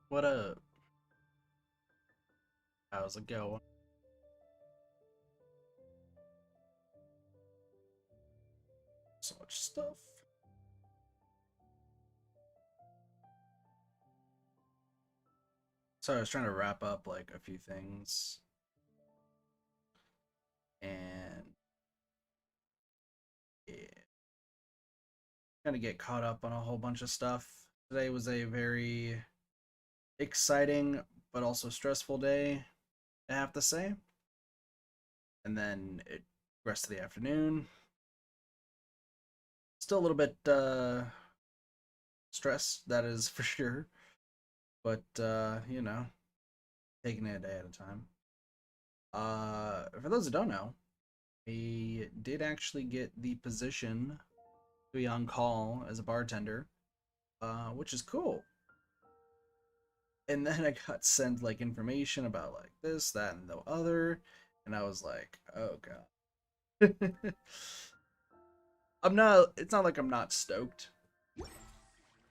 What up? How's it going? So much stuff. So I was trying to wrap up like a few things and yeah, kind of get caught up on a whole bunch of stuff. Today was a very exciting but also stressful day, I have to say. And then it rest of the afternoon. Still a little bit stressed, that is for sure. But you know, taking it a day at a time. For those who don't know, I did actually get the position to be on call as a bartender, which is cool. And then I got sent like information about like this, that, and the other, and I was like, oh god. I'm not. It's not like I'm not stoked.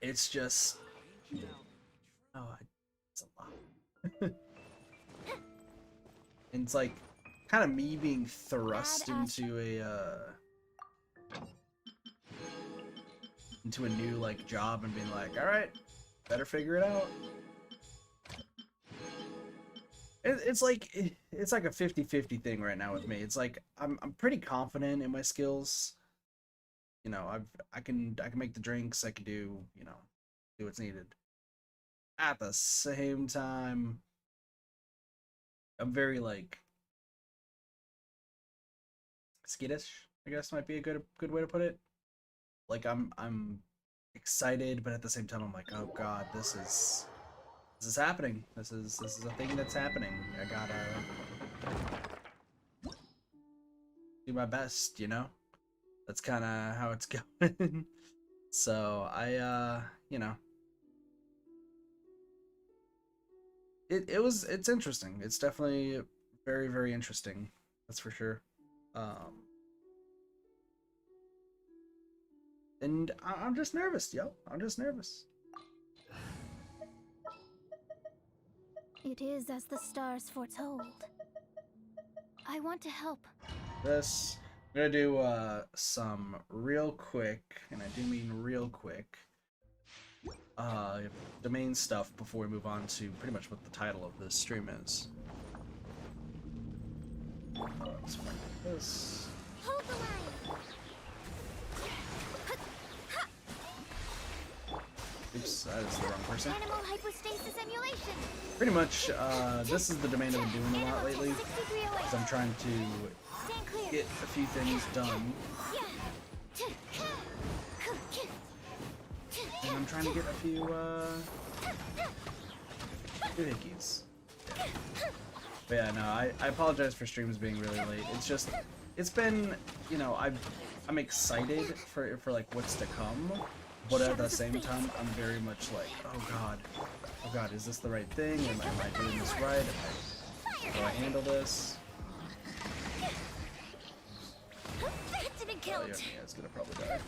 It's just, oh, it's a lot. And it's like kind of me being thrust into a new like job and being like, all right, better figure it out. It's like a 50-50 thing right now with me. It's like I'm pretty confident in my skills. You know, I can make the drinks. I can do what's needed. At the same time, I'm very like skittish, I guess might be a good way to put it. Like I'm excited, but at the same time I'm like, oh god, this is happening. This is a thing that's happening. I gotta do my best, you know? That's kinda how it's going. So you know, it's interesting. It's definitely very, very interesting. That's for sure. Um and I'm just nervous, yo. I'm just nervous. It is as the stars foretold. I want to help. This I'm gonna do some real quick, and I do mean real quick, domain stuff before we move on to pretty much what the title of this stream is. Let's find this. Hold the line. Oops, that is the wrong person. Animal hypostasis emulation. Pretty much, this is the domain I've been doing a lot lately, because I'm trying to get a few things done. And I'm trying to get a few hickeys. But yeah, no, I apologize for streams being really late. It's just, it's been, you know, I'm excited for like what's to come, but at the same time, I'm very much like, oh god, is this the right thing? Am I doing this right? Do I handle this? That didn't Oh, count. yeah, it's gonna probably die.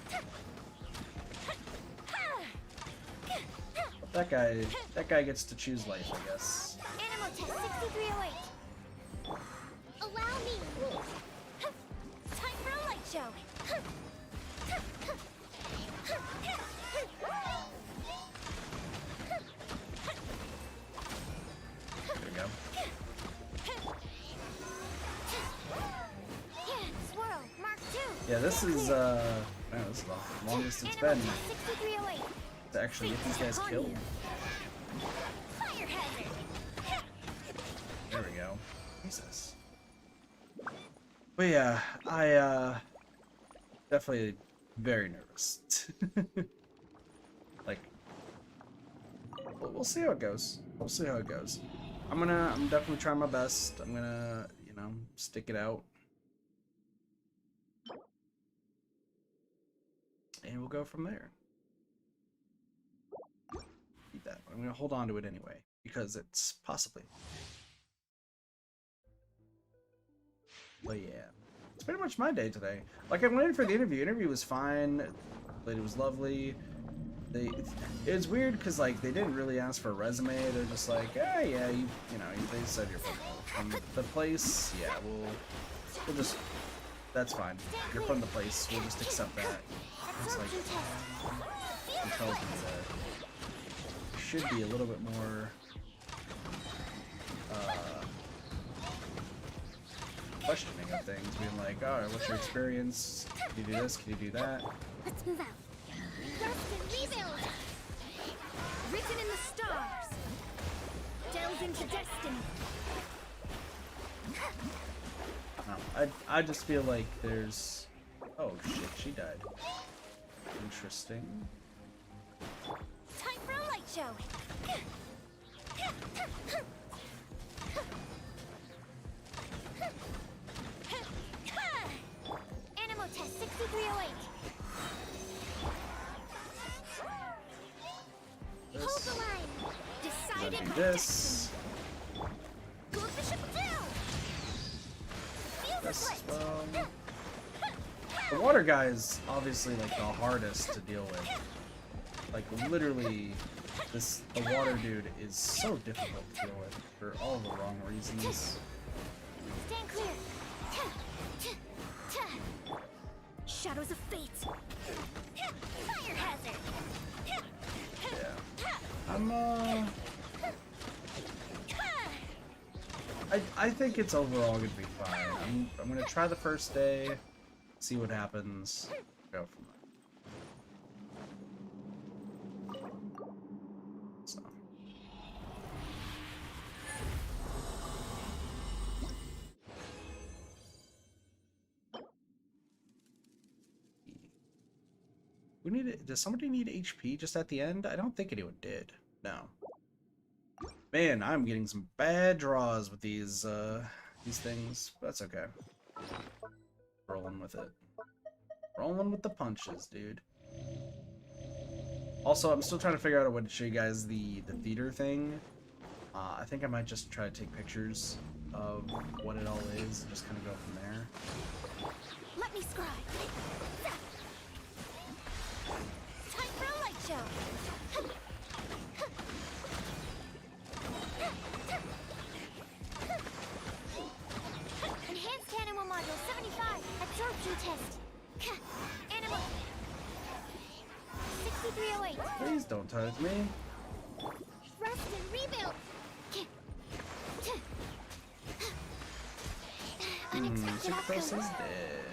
But that guy gets to choose life, I guess. Animal test 6308. Allow me. Time for a light show. There we go. Swirl, Mark 2. Yeah, this is man, this is the longest it's been 6308. to actually get these guys killed. Fire hazard. There we go. Jesus. But yeah, I definitely very nervous. Like, we'll see how it goes. We'll see how it goes. I'm definitely trying my best. I'm gonna, you know, stick it out. And we'll go from there. Keep that. I'm gonna hold on to it anyway, because it's possibly. But yeah, it's pretty much my day today. Like, I went in for the interview. Interview was fine. The lady was lovely. it's weird because like they didn't really ask for a resume. They're just like, yeah, they said you're from the place. Yeah, we'll just, that's fine. You're from the place. We'll just accept that. It's like, it tells me that should be a little bit more questioning of things, being like, all right, what's your experience? Can you do this? Can you do that? Let's move out. Rest and rebuild. Written in the stars. Delve into destiny. I just feel like there's... Oh shit, she died. Interesting. Time for a light show. Animal test 6308. Hold the line. Decided Do this. Go bishop down. This as well. The water guy is obviously like the hardest to deal with. Like literally, the water dude is so difficult to deal with for all the wrong reasons. Stand clear. Shadows of fate. Fire hazard. Yeah. I think it's overall gonna be fine. I'm gonna try the first day, see what happens, go from there. So. We need it. Does somebody need HP just at the end? I don't think anyone did. No. Man, I'm getting some bad draws with these things. But that's okay. Rolling with it. Rolling with the punches, dude. Also, I'm still trying to figure out a way to show you guys the theater thing. I think I might just try to take pictures of what it all is and just kind of go from there. Let me scribe. Time for a light show. Enhanced animal module 75. Absorption test. Animal 6308. Please don't touch me. Rest and rebuild. Unexpected Sucrose outcome. is dead.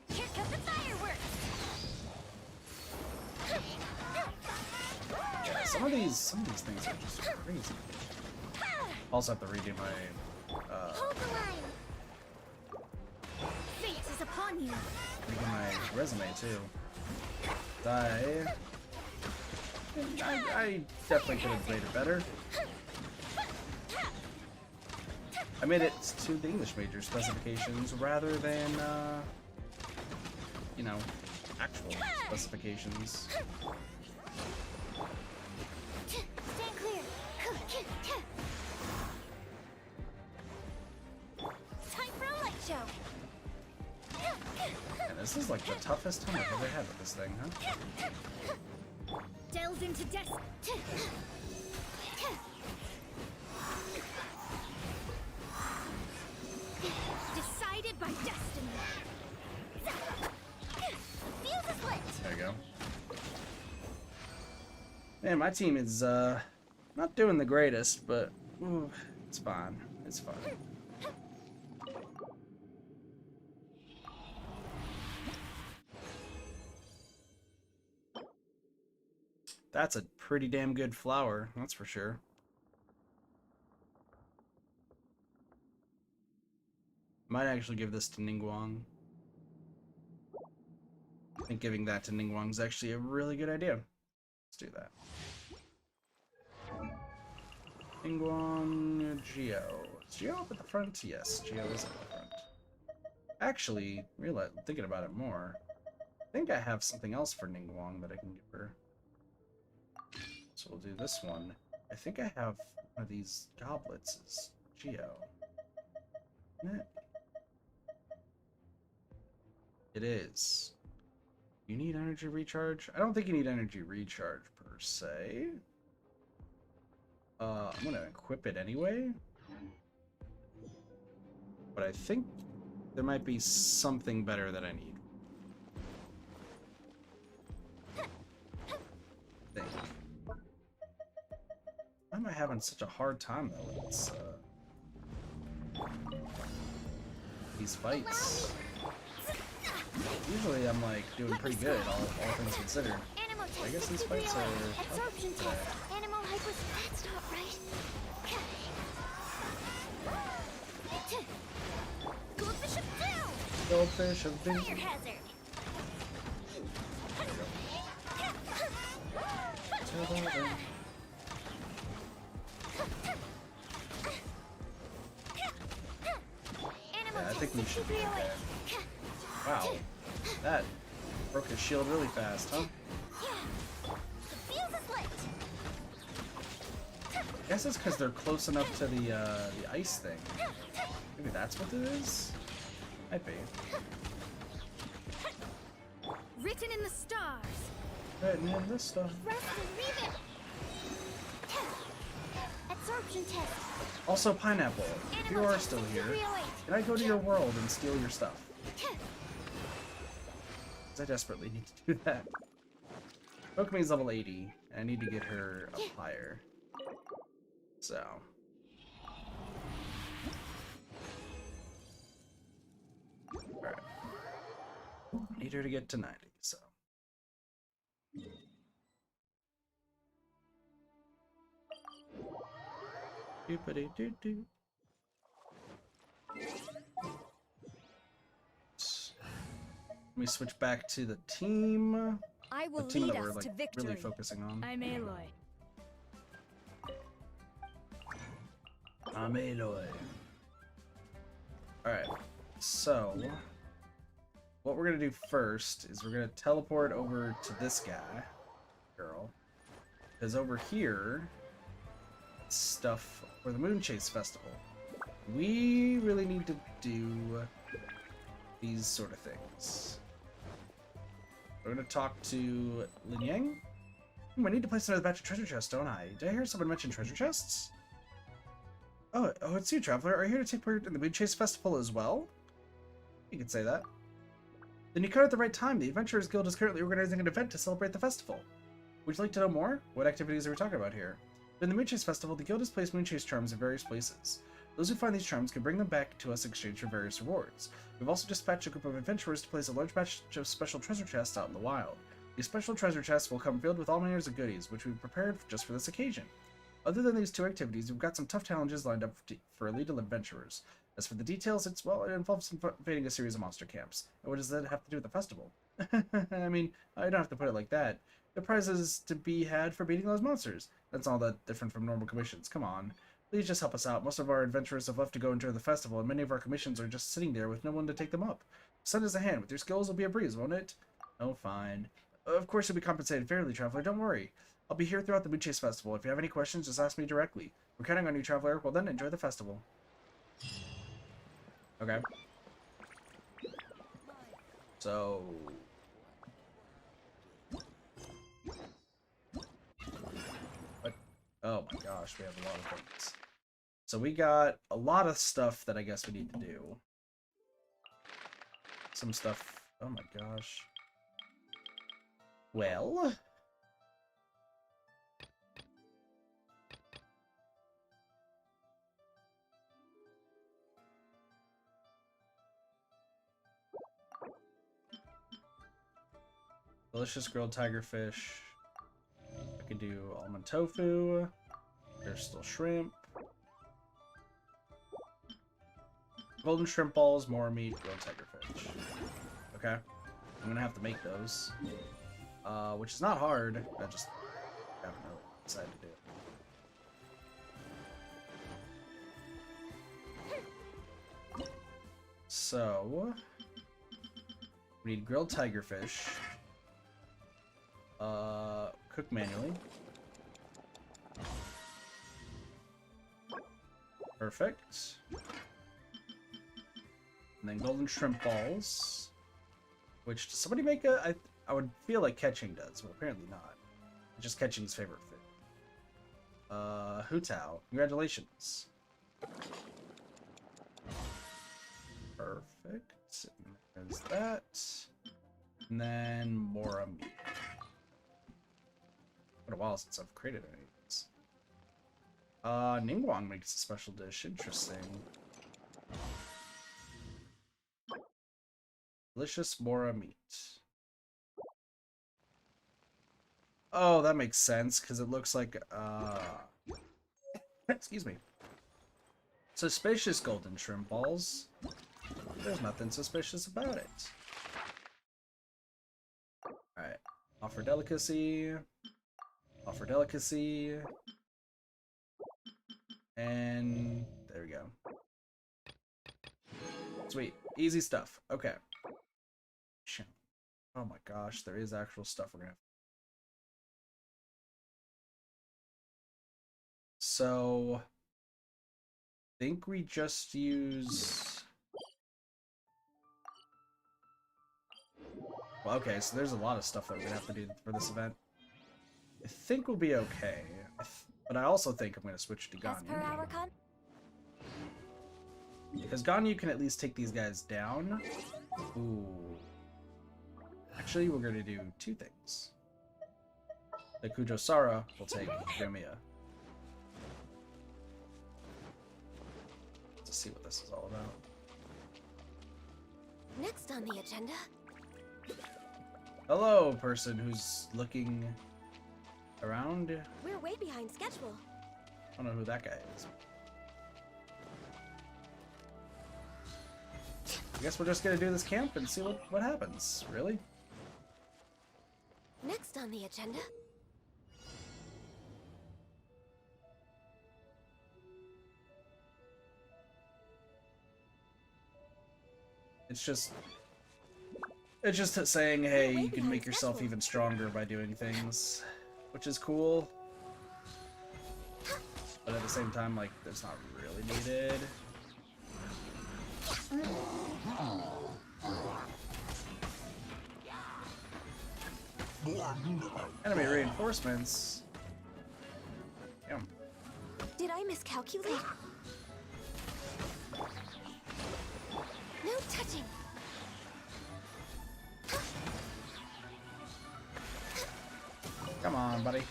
Here come the fireworks. Yeah, some of these things are just crazy. Also have to redo my Hold the line. Fate is upon you. redo my resume too. I definitely could have made it better. I made it to the English major specifications rather than, you know, actual specifications. Stand clear. Time for a light show. And this is like the toughest time I've ever had with this thing, huh? Delve into destiny. Decided by destiny. Fuse is lit. There you go. Man, my team is not doing the greatest, but ooh, it's fine. It's fine. That's a pretty damn good flower, that's for sure. Might actually give this to Ningguang. I think giving that to Ningguang is actually a really good idea. Let's do that. Ningguang, Geo. Is Geo up at the front? Yes, Geo is up at the front. Actually, thinking about it more, I think I have something else for Ningguang that I can give her. So we'll do this one. I think I have one of these goblets as Geo. Isn't it? It is. You need energy recharge? I don't think you need energy recharge per se. I'm gonna equip it anyway. But I think there might be something better that I need. Why am I having such a hard time though with this, these fights? Usually I'm like doing pretty good, all things considered. I guess these fights are absorption test. Animal hyper. That's not right. Goldfish of doom. Goldfish of doom. Fire hazard. Yeah, I think we should be okay. Wow, that broke his shield really fast, huh? I guess it's because they're close enough to the ice thing. Maybe that's what it is? Might be. Written in the stars. Written in the stars. Rest and rebuild. Absorption test. Also, Pineapple, if you are still here, can I go to your world and steal your stuff? Because I desperately need to do that. Pokemi's level 80, and I need to get her up higher. So. Alright. Need her to get to 90, so. Doopity-doo-doo. Let me switch back to the team. I will The team lead that we're us like to victory. really focusing on. I'm Aloy. I'm Aloy. Alright, so what we're gonna do first is we're gonna teleport over to this guy, girl, because over here, stuff for the Moonshine Festival. We really need to do these sort of things. We're gonna talk to Lin Yang. I need to place another batch of treasure chests, don't I? Did I hear someone mention treasure chests? Oh, it's you, Traveler. Are you here to take part in the Moonshine Festival as well? You could say that. Then you come at the right time. The Adventurers Guild is currently organizing an event to celebrate the festival. Would you like to know more? What activities are we talking about here? During the Moonshine Festival, the Guild has placed Moonshine charms in various places. Those who find these charms can bring them back to us in exchange for various rewards. We've also dispatched a group of adventurers to place a large batch of special treasure chests out in the wild. These special treasure chests will come filled with all manners of goodies, which we've prepared just for this occasion. Other than these two activities, we've got some tough challenges lined up for elite adventurers. As for the details, it involves invading a series of monster camps. And what does that have to do with the festival? I mean, I don't have to put it like that. The prizes to be had for beating those monsters. That's all that different from normal commissions. Come on. Please just help us out. Most of our adventurers have left to go enjoy the festival, and many of our commissions are just sitting there with no one to take them up. Send us a hand. With your skills, it'll be a breeze, won't it? Oh, fine. Of course you'll be compensated fairly, Traveler. Don't worry. I'll be here throughout the Moonshine Festival. If you have any questions, just ask me directly. We're counting on you, Traveler. Well then, enjoy the festival. Okay. So... what? Oh my gosh, we have a lot of things. So we got a lot of stuff that I guess we need to do. Some stuff... oh my gosh. Well... delicious grilled tigerfish. I could do almond tofu. There's still shrimp. Golden shrimp balls, more meat, grilled tigerfish. Okay. I'm gonna have to make those. Which is not hard. I just haven't really decided to do it. So we need grilled tigerfish. Cook manually. Perfect. And then golden shrimp balls. Which, does somebody make a... I would feel like catching does, but apparently not. It's just catching's favorite fit. Hu Tao, congratulations. Perfect. There's that. And then Mora Me. Been a while since I've created any of these. Ningguang makes a special dish. Interesting. Delicious Mora meat. Oh, that makes sense, because it looks like, excuse me. Suspicious golden shrimp balls. There's nothing suspicious about it. Alright. Offer delicacy. Offer delicacy. And there we go. Sweet. Easy stuff. Okay. Oh my gosh, there is actual stuff we're gonna have. So I think we just use, well, okay, so there's a lot of stuff that we're gonna have to do for this event. I think we'll be okay, but I also think I'm gonna switch to Ganyu. Because Ganyu can at least take these guys down. Ooh. Actually, we're gonna do two things. The Kujo Sara will take Yomiya. To see what this is all about. Next on the agenda. Hello, person who's looking around. We're way behind schedule. I don't know who that guy is. I guess we're just gonna do this camp and see what happens. Really? Next on the agenda. It's just saying, hey, you can make yourself even stronger by doing things, which is cool. But at the same time, like, it's not really needed. Enemy reinforcements. Damn. Did I miscalculate? No touching. Come on, buddy.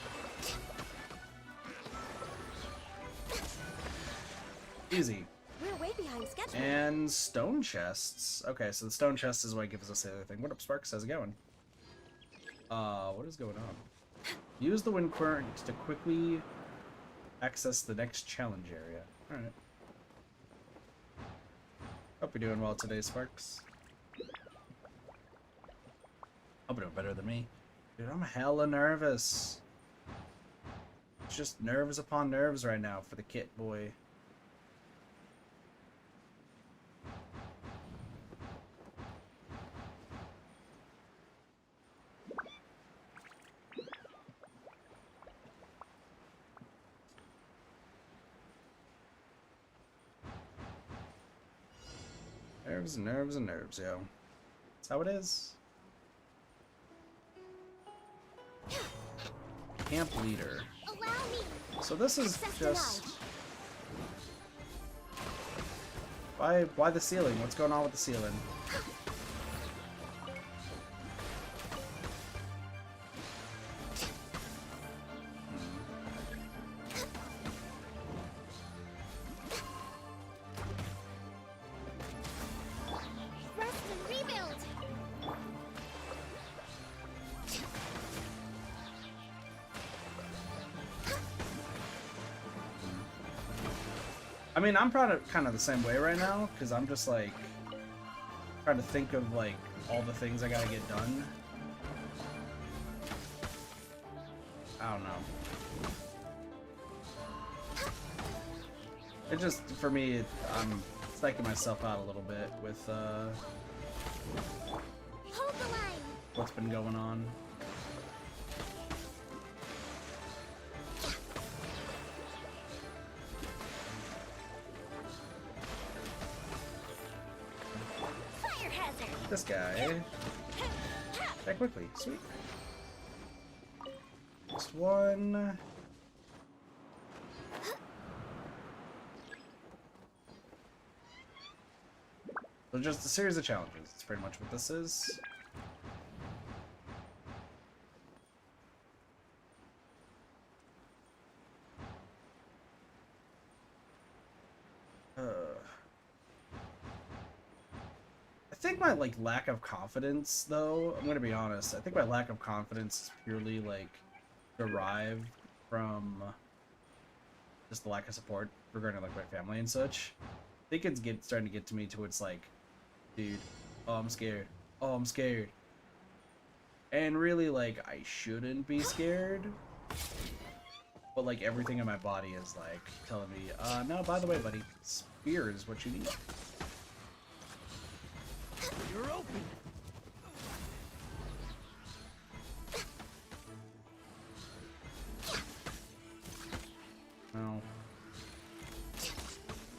Easy. We're way behind schedule. And stone chests. Okay, so the stone chest is what gives us the other thing. What up, Sparks? How's it going? What is going on? Use the wind current to quickly access the next challenge area. Alright. Hope you're doing well today, Sparks. Hope you're doing better than me. Dude, I'm hella nervous. It's just nerves upon nerves right now for the kit boy. Nerves and nerves and nerves, yo. That's how it is. Camp leader. Allow me. So this is Access just... denied. Why the ceiling? What's going on with the ceiling? Rest and rebuild. I mean, I'm kind of the same way right now, because I'm just like trying to think of like all the things I gotta get done. I don't know. It just, for me, I'm psyching myself out a little bit with Hold the line. what's been going on. Fire hazard. This guy. that quickly. Sweet. Just one. So just a series of challenges. That's pretty much what this is. I think my like lack of confidence, though, I'm gonna be honest. I think my lack of confidence is purely like derived from just the lack of support regarding like my family and such. I think it's starting to get to me to it's like, dude, oh I'm scared. Oh I'm scared. And really like I shouldn't be scared. But like everything in my body is like telling me, no, by the way, buddy, spear is what you need. You're open. No.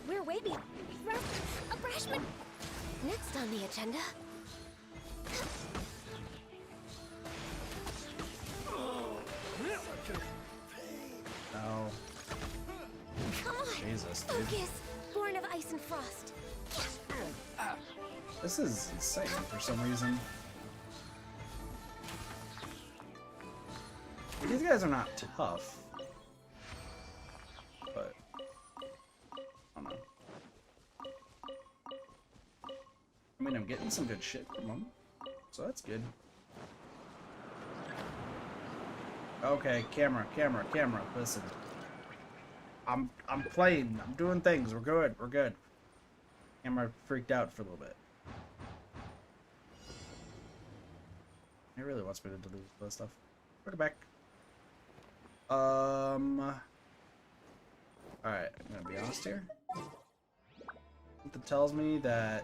We're way behind. Abrashment. Next on the agenda. No. Come on. Jesus, dude. Focus. Born of ice and frost. This is insane for some reason. These guys are not tough. But I don't know. I mean, I'm getting some good shit from them, so that's good. Okay, camera. Listen, I'm playing. I'm doing things. We're good. Camera freaked out for a little bit. He really wants me to delete that stuff. Put it back. Alright, I'm gonna be honest here. Something tells me that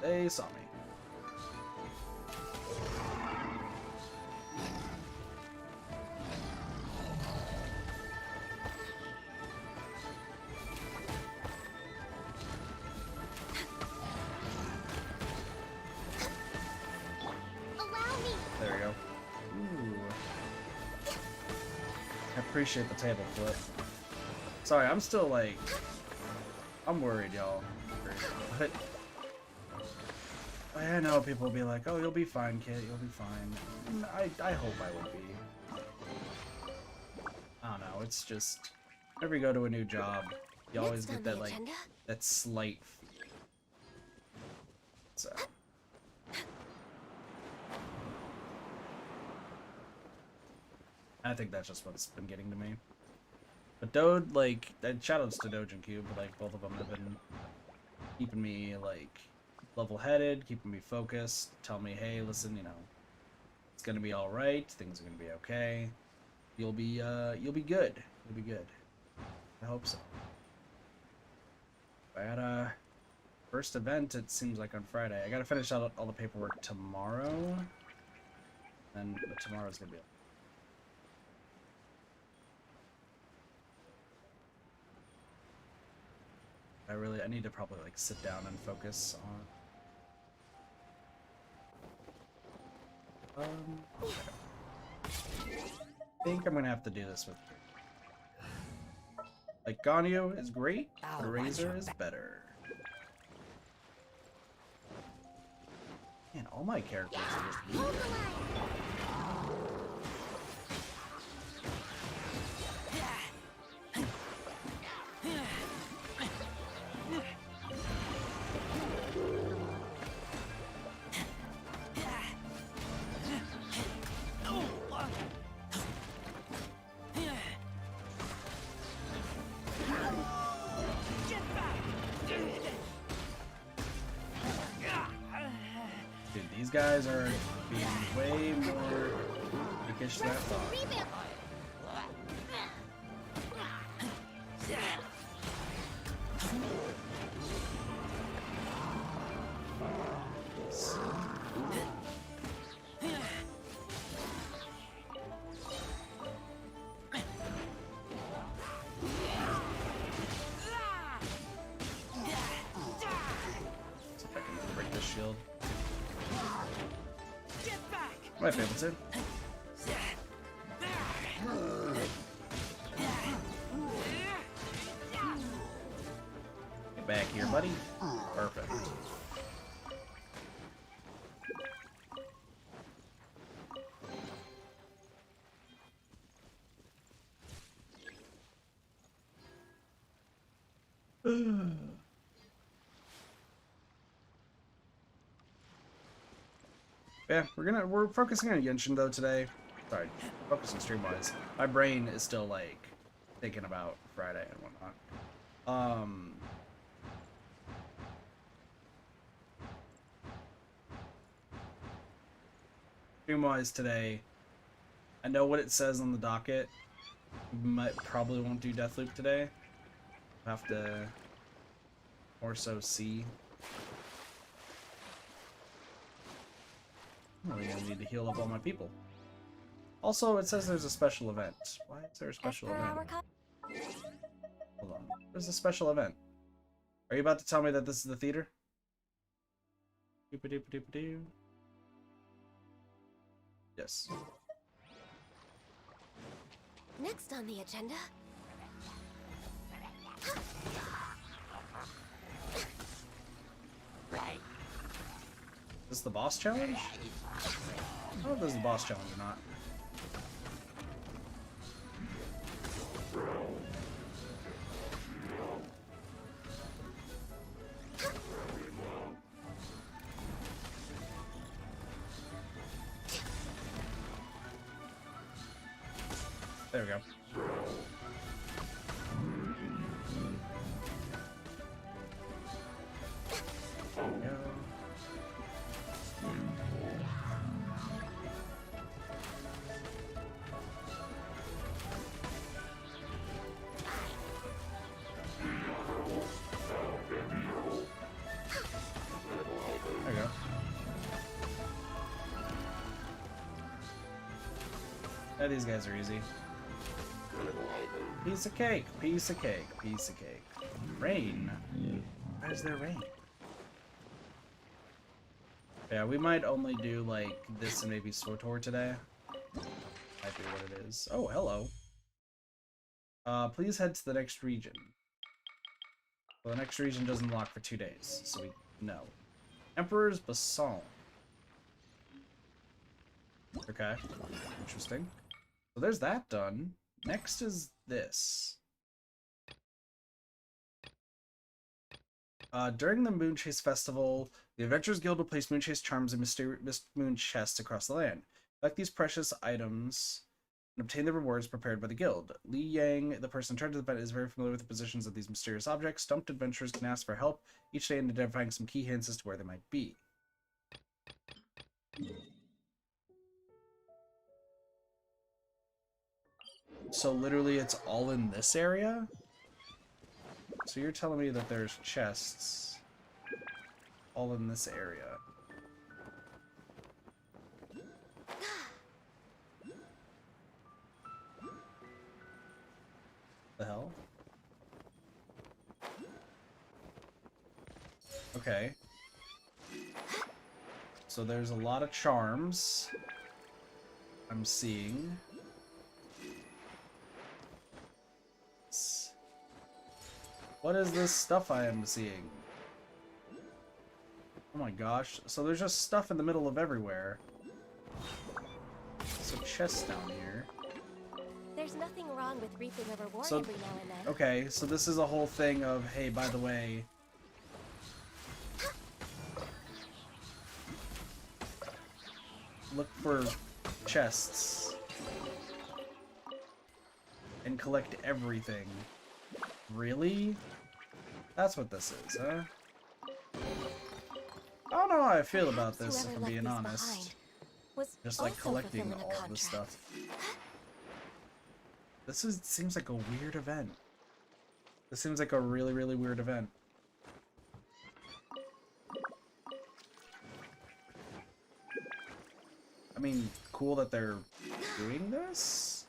they saw me. Allow me. There we go. Ooh. I appreciate the table flip. Sorry, I'm still like... I'm worried, y'all. But... I know people will be like, oh, you'll be fine, kid. You'll be fine. I hope I would be. I don't know. It's just... Whenever you go to a new job, you always get that, like, that slight... So... I think that's just what's been getting to me. But Dode, like, and shoutouts to Doge and Cube, but like both of them have been keeping me like level-headed, keeping me focused, tell me, hey, listen, you know, it's gonna be all right, things are gonna be okay, you'll be good, you'll be good. I hope so. I had a first event. It seems like on Friday. I gotta finish out all the paperwork tomorrow, and tomorrow's gonna be. I need to probably like sit down and focus on. I think I'm gonna have to do this with. Like Ganyu is great, but Razor is better. Man, all my characters are just weak. These guys are being way more freakish than I thought. See if I can break this shield. Get back! Might be able to. Get back here, buddy. Perfect. Yeah, we're focusing on Genshin though today. Sorry, focusing stream-wise. My brain is still like thinking about Friday and whatnot. Stream-wise today, I know what it says on the docket. Probably won't do Deathloop today. Have to more so see. I'm really gonna need to heal up all my people. Also, it says there's a special event. Why is there a special event? Hold on. There's a special event. Are you about to tell me that this is the theater? Doop-a-doop-a-doop-a-doo. Yes. Next on the agenda. Is this the boss challenge? I don't know if this is the boss challenge or not. There we go. There we go. There we go. Yeah, these guys are easy. Piece of cake, piece of cake, piece of cake. Rain? Why is there rain? Yeah, we might only do like this and maybe SWTOR today. Might be what it is. Oh, hello. Please head to the next region. Well, the next region doesn't lock for 2 days, so we know. Emperor's Basalt. Okay, interesting. So there's that done. Next is this. During the Moonchase Festival, the Adventurers Guild will place Moonchase charms and mysterious moon chests across the land. Collect these precious items and obtain the rewards prepared by the guild. Li Yang, the person in charge of the event, is very familiar with the positions of these mysterious objects. Stumped adventurers can ask for help each day in identifying some key hints as to where they might be. So literally it's all in this area? So you're telling me that there's chests all in this area? The hell? Okay. So there's a lot of charms I'm seeing. What is this stuff I am seeing? Oh my gosh. So there's just stuff in the middle of everywhere. So chests down here. There's nothing wrong with reaping a reward So, every now and then. okay, so this is a whole thing of, hey, by the way, look for chests and collect everything. Really? That's what this is, huh? I don't know how I feel about this, if I'm being honest. Just like collecting all this stuff. This seems like a weird event. This seems like a really, really weird event. I mean, cool that they're doing this?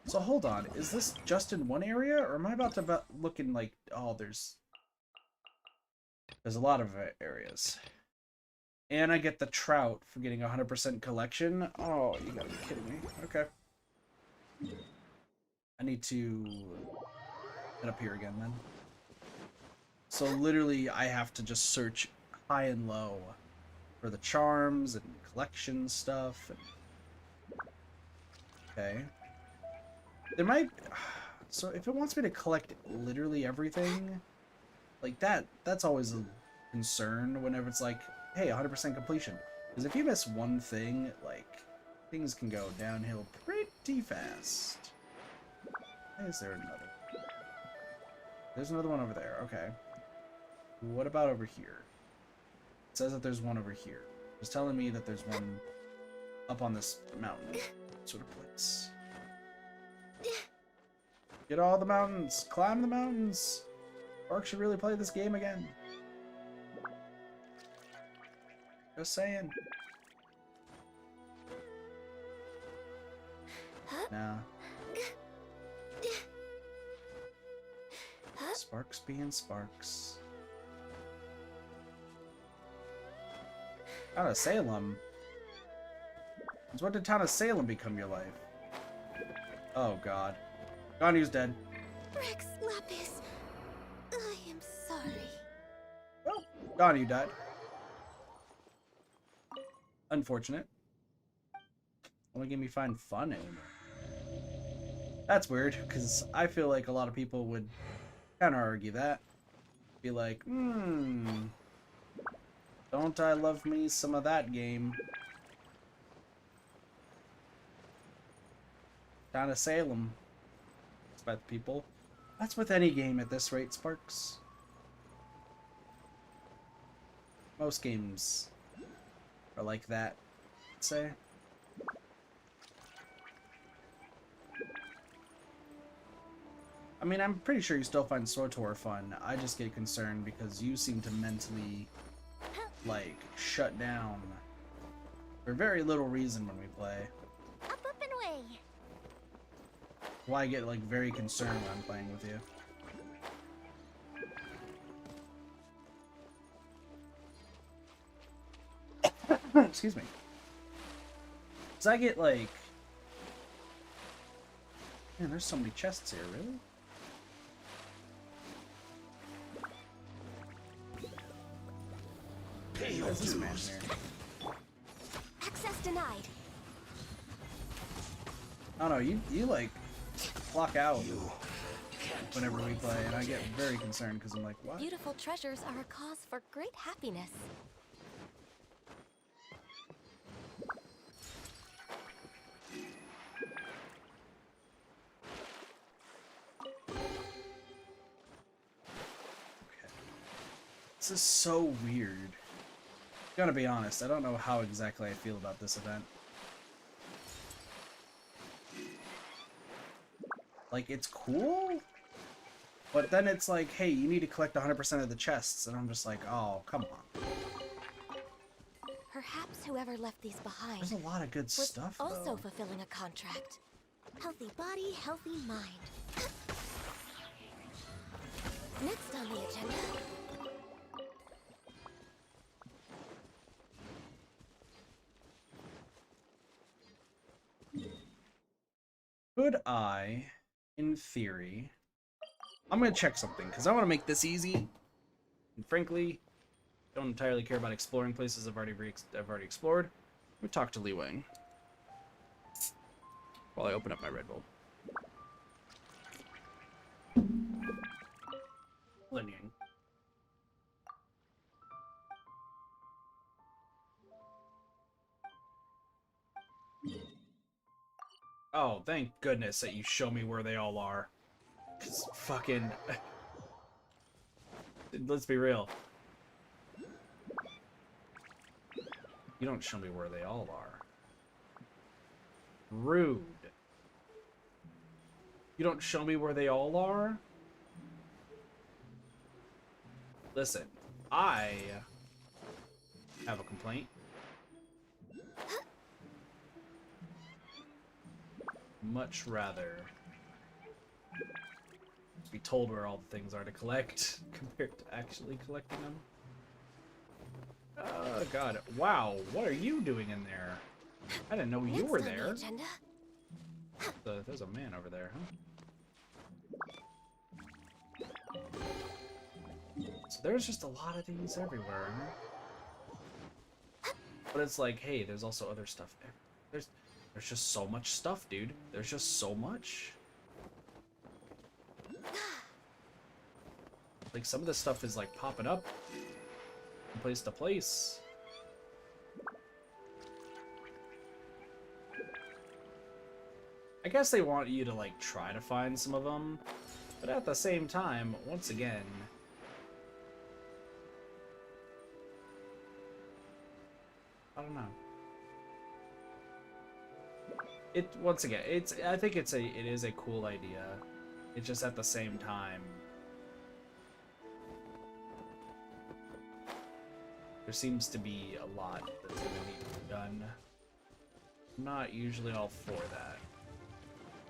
So hold on, is this just in one area, or am I about to look in like, oh, there's a lot of areas. And I get the trout for getting 100% collection. Oh, you gotta be kidding me. Okay. I need to get up here again then. So literally I have to just search high and low for the charms and collection stuff. And... Okay. There might... So if it wants me to collect literally everything, like that's always a concern whenever it's like, hey, 100% completion. Because if you miss one thing, like, things can go downhill pretty fast. Is there another? There's another one over there. Okay. What about over here? It says that there's one over here. It's telling me that there's one up on this mountain sort of place. Get all the mountains! Climb the mountains! Orc should really play this game again. Just saying. Nah. Sparks being sparks. Town of Salem? Since when did Town of Salem become your life? Oh god. Ganyu's dead. Rex Lapis, I am sorry. Well, Ganyu died. Unfortunate. Only give me find fun anymore. That's weird, because I feel like a lot of people would counter-argue that. Be like, don't I love me some of that game? Down to Salem. Despite the people. That's with any game at this rate, Sparks. Most games are like that, I'd say. I mean, I'm pretty sure you still find SWTOR fun. I just get concerned because you seem to mentally, like, shut down for very little reason when we play. Up and away. Why I get, like, very concerned when I'm playing with you. Excuse me. Because I get, like... Man, there's so many chests here, really? What is this man here? Access denied. Oh no, you like clock out whenever we play, and I get very concerned because I'm like, what? Beautiful treasures are a cause for great happiness. Okay. This is so weird. Gonna be honest, I don't know how exactly I feel about this event. Like, it's cool, but then it's like, hey, you need to collect 100% of the chests, and I'm just like, oh, come on. Perhaps whoever left these behind There's a lot of good was stuff, also though. fulfilling a contract. Healthy body, healthy mind. Next on the agenda. Could I, in theory... I'm gonna check something, because I want to make this easy. And frankly, don't entirely care about exploring places I've already explored. Let me talk to Li Wang while I open up my Red Bull. Lin Ying. Oh, thank goodness that you show me where they all are. 'Cause fucking... Let's be real. You don't show me where they all are. Rude. You don't show me where they all are? Listen, I have a complaint. Much rather be told where all the things are to collect compared to actually collecting them. Oh god. Wow, what are you doing in there? I didn't know you were there. There's a man over there, huh? So there's just a lot of these everywhere, huh? But it's like, hey, there's also other stuff. There's just so much stuff, dude. There's just so much. Like, some of this stuff is, like, popping up from place to place. I guess they want you to, like, try to find some of them. But at the same time, once again... I don't know. Once again, I think it is a cool idea. It's just at the same time... there seems to be a lot that's going to need to be done. I'm not usually all for that.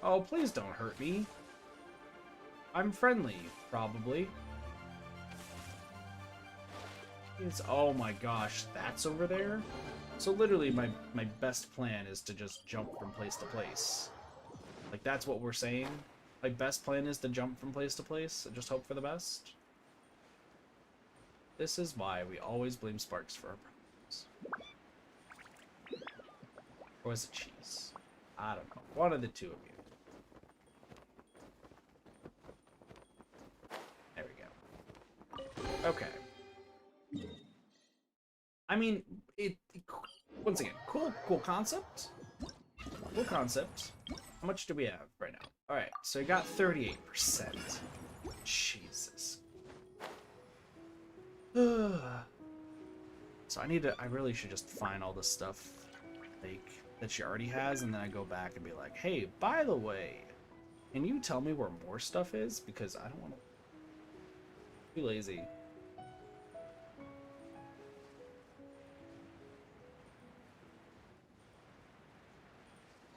Oh, please don't hurt me. I'm friendly, probably. Oh my gosh, that's over there? So literally my best plan is to just jump from place to place. Like, that's what we're saying? My best plan is to jump from place to place and just hope for the best? This is why we always blame Sparks for our problems. Or was it Cheese? I don't know. One of the two of you. There we go. Okay. I mean, once again, cool concept. Cool concept. How much do we have right now? Alright, so we got 38%. Jesus. So I really should just find all this stuff, like, that she already has, and then I go back and be like, hey, by the way, can you tell me where more stuff is? Because I don't want to be lazy.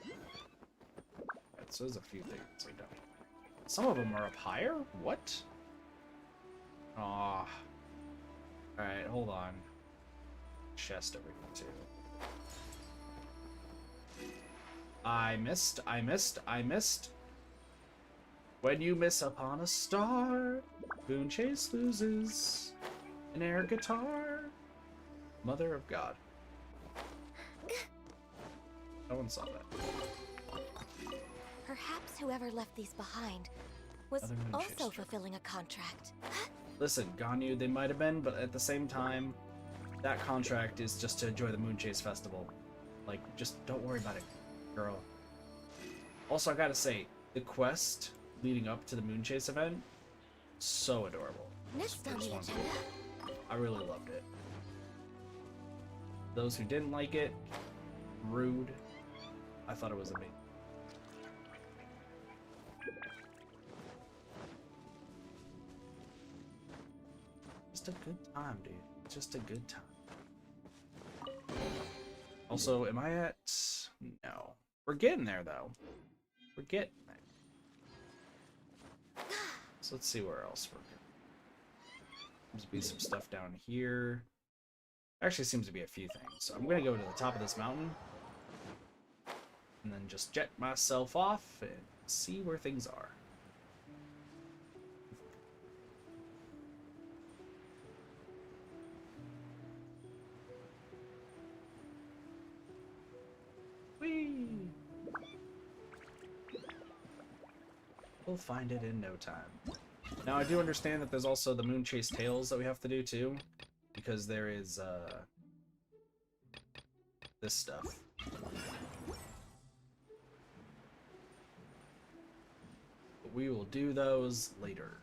Right, so there's a few things I don't. Some of them are up higher? What? Aw. Alright, hold on. Chest over here, too. I missed. When you miss upon a star, Moonchase loses an air guitar. Mother of God. No one saw that. Perhaps whoever left these behind was also fulfilling a contract. Listen, Ganyu, they might have been, but at the same time, that contract is just to enjoy the Moonchase Festival. Like, just don't worry about it, girl. Also, I gotta say, the quest leading up to the Moonchase event, so adorable. Next on the agenda. I really loved it. Those who didn't like it, rude. I thought it was amazing. Just a good time, dude. Just a good time. Also, am I at... No. We're getting there, though. We're getting there. So let's see where else we're going. Seems to be some stuff down here. Actually, seems to be a few things. So I'm going to go to the top of this mountain. And then just jet myself off and see where things are. Whee! We'll find it in no time. Now, I do understand that there's also the Moonchase Tales that we have to do, too. Because there is, this stuff. But we will do those later.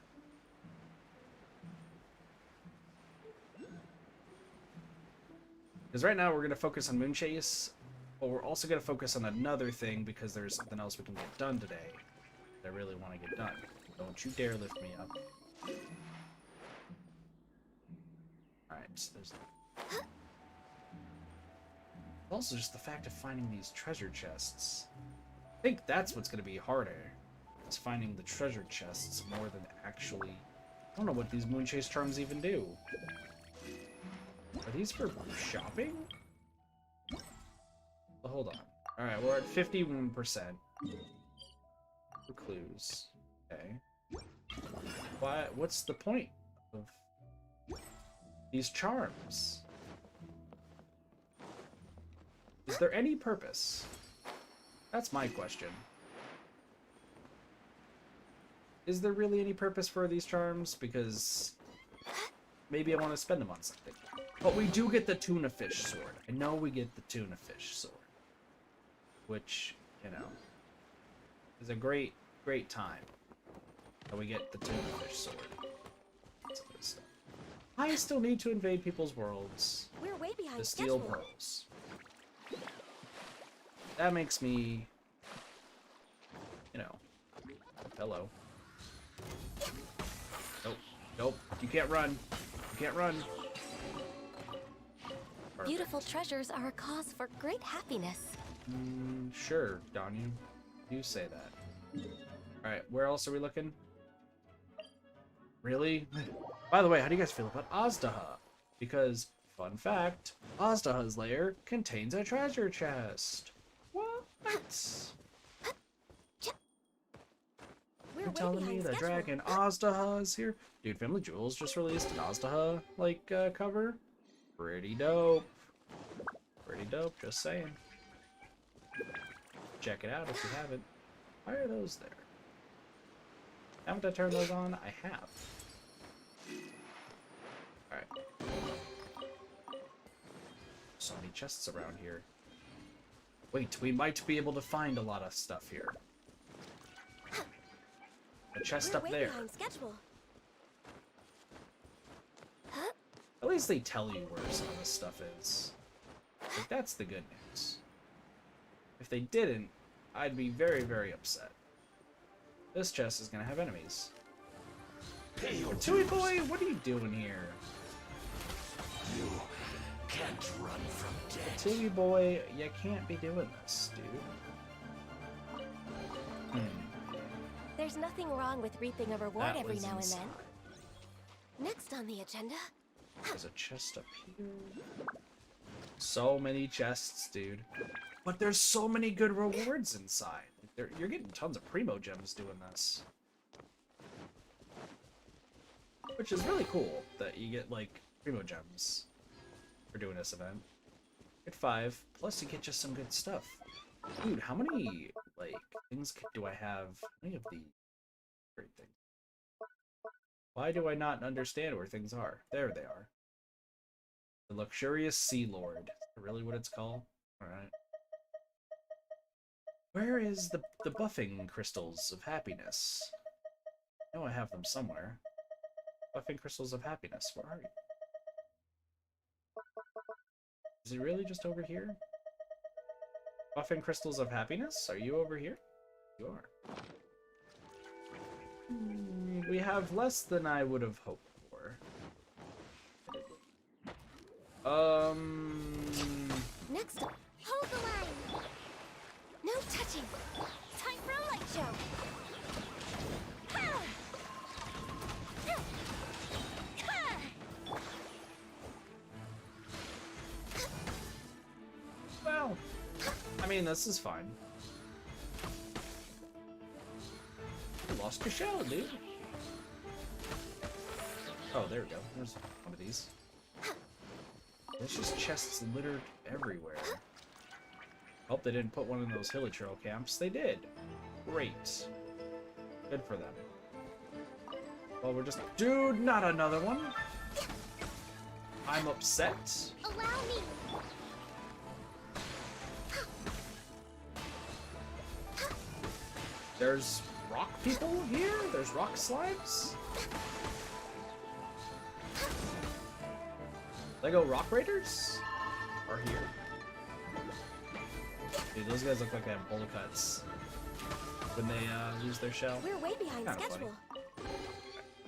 Because right now we're going to focus on Moonchase, but we're also going to focus on another thing because there's something else we can get done today that I really want to get done. Don't you dare lift me up. Alright, so there's... Also just the fact of finding these treasure chests. I think that's what's going to be harder. Is finding the treasure chests more than actually... I don't know what these Moonchase charms even do. Are these for shopping? Well, hold on. Alright, we're at 51%. For clues. Okay. What's the point of these charms? Is there any purpose? That's my question. Is there really any purpose for these charms? Because maybe I want to spend them on something. But we do get the tuna fish sword. I know we get the tuna fish sword. Which, you know, is a great time. And we get the tuna fish sword. Some good stuff. I still need to invade people's worlds. We're way behind To steal schedule. pearls. That makes me, you know, hello. Nope, nope, you can't run. You can't run. Perfect. Beautiful treasures are a cause for great happiness. Sure, Donu. You say that. Alright, where else are we looking? Really? By the way, how do you guys feel about Azdaha? Because, fun fact, Azdaha's lair contains a treasure chest. What? You're telling me the dragon Azdaha is here? Dude, Family Jewels just released an Azdaha, like, cover. Pretty dope. Pretty dope, just saying. Check it out if you haven't. Why are those there? Haven't I turned those on? I have. Alright. So many chests around here. Wait, we might be able to find a lot of stuff here. A chest up there. At least they tell you where some of this stuff is. Like, that's the good news. If they didn't, I'd be very, very upset. This chest is gonna have enemies. Tui boy, what are you doing here? You can't run from death. Tui boy, you can't be doing this, dude. There's nothing wrong with reaping a reward That every was now inside. and then. Next on the agenda. There's a chest up here. So many chests, dude. But there's so many good rewards inside. You're getting tons of primo gems doing this. Which is really cool that you get, like, primo gems for doing this event. Get 5, plus you get just some good stuff. Dude, how many, like, things do I have? How many of the great things? Why do I not understand where things are? There they are. The Luxurious Sea Lord. Is that really what it's called? Alright. Where is the buffing crystals of happiness? I know I have them somewhere. Buffing crystals of happiness. Where are you? Is it really just over here? Buffing crystals of happiness? Are you over here? You are. We have less than I would have hoped for. Next up, hold the line. No touching. Time for a light show. Ha! Ha! Ha! Well, I mean, this is fine. You lost your shell, dude. Oh, there we go. There's one of these. There's just chests littered everywhere. Hope they didn't put one in those hilly trail camps. They did. Great. Good for them. Well, we're just... Dude, not another one! I'm upset. Allow me. There's rock people here? There's rock slimes? Lego Rock Raiders are here. Dude, those guys look like they have bullet cuts when they lose their shell. We're way behind Kinda schedule.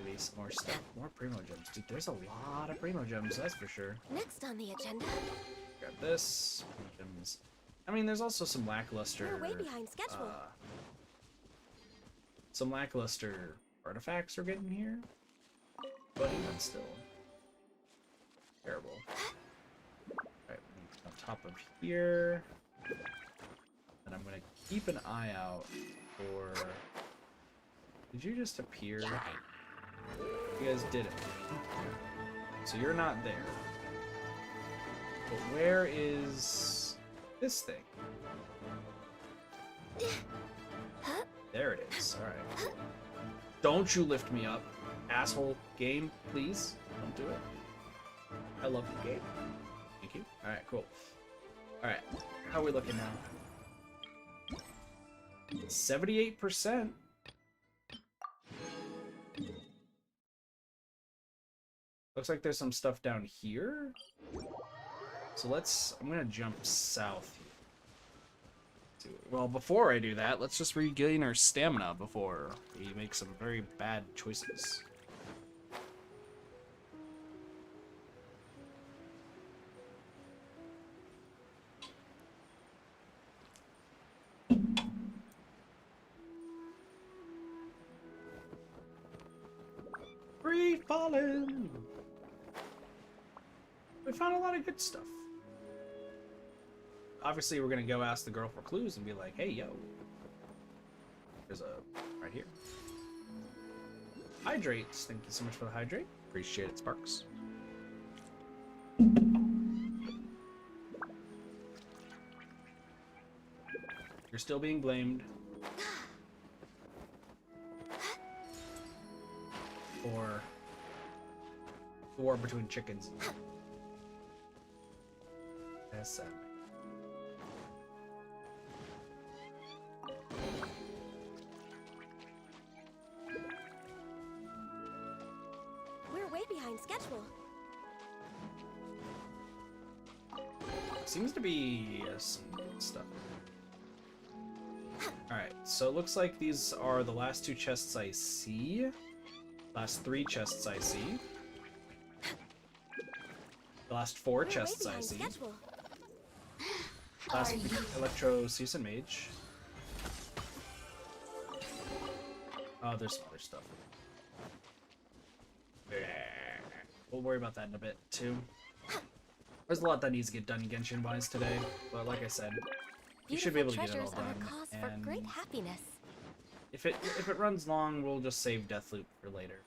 Maybe some more stuff, more primo gems. Dude, there's a lot of primo gems, that's for sure. Next on the agenda. Grab this. Primo gems. I mean, there's also some lackluster. We're way behind schedule. Some lackluster artifacts we're getting here, but even still. Terrible. Alright, on top of here. And I'm gonna keep an eye out for... Did you just appear? You guys didn't. So you're not there. But where is this thing? There it is. Alright. Don't you lift me up. Asshole game, please. Don't do it. I love the game. Thank you. Alright, cool. Alright. How are we looking now? 78%. Looks like there's some stuff down here. So I'm gonna jump south here. Well, before I do that, let's just regain our stamina before we make some very bad choices. Free falling. We found a lot of good stuff. Obviously, we're gonna go ask the girl for clues and be like, "Hey, yo, there's a right here. Hydrates. Thank you so much for the hydrate. Appreciate it, Sparks." You're still being blamed for the war between chickens. That's sad. We're way behind schedule. Seems to be some good stuff. Alright, so it looks like these are the last two chests I see. Last three chests I see. The last four chests I see. Schedule. Last Electro Season Mage. Oh, there's some other stuff. We'll worry about that in a bit, too. There's a lot that needs to get done Genshin-wise today, but like I said, you should be able to get it all done. And great happiness. if it runs long, we'll just save Deathloop for later.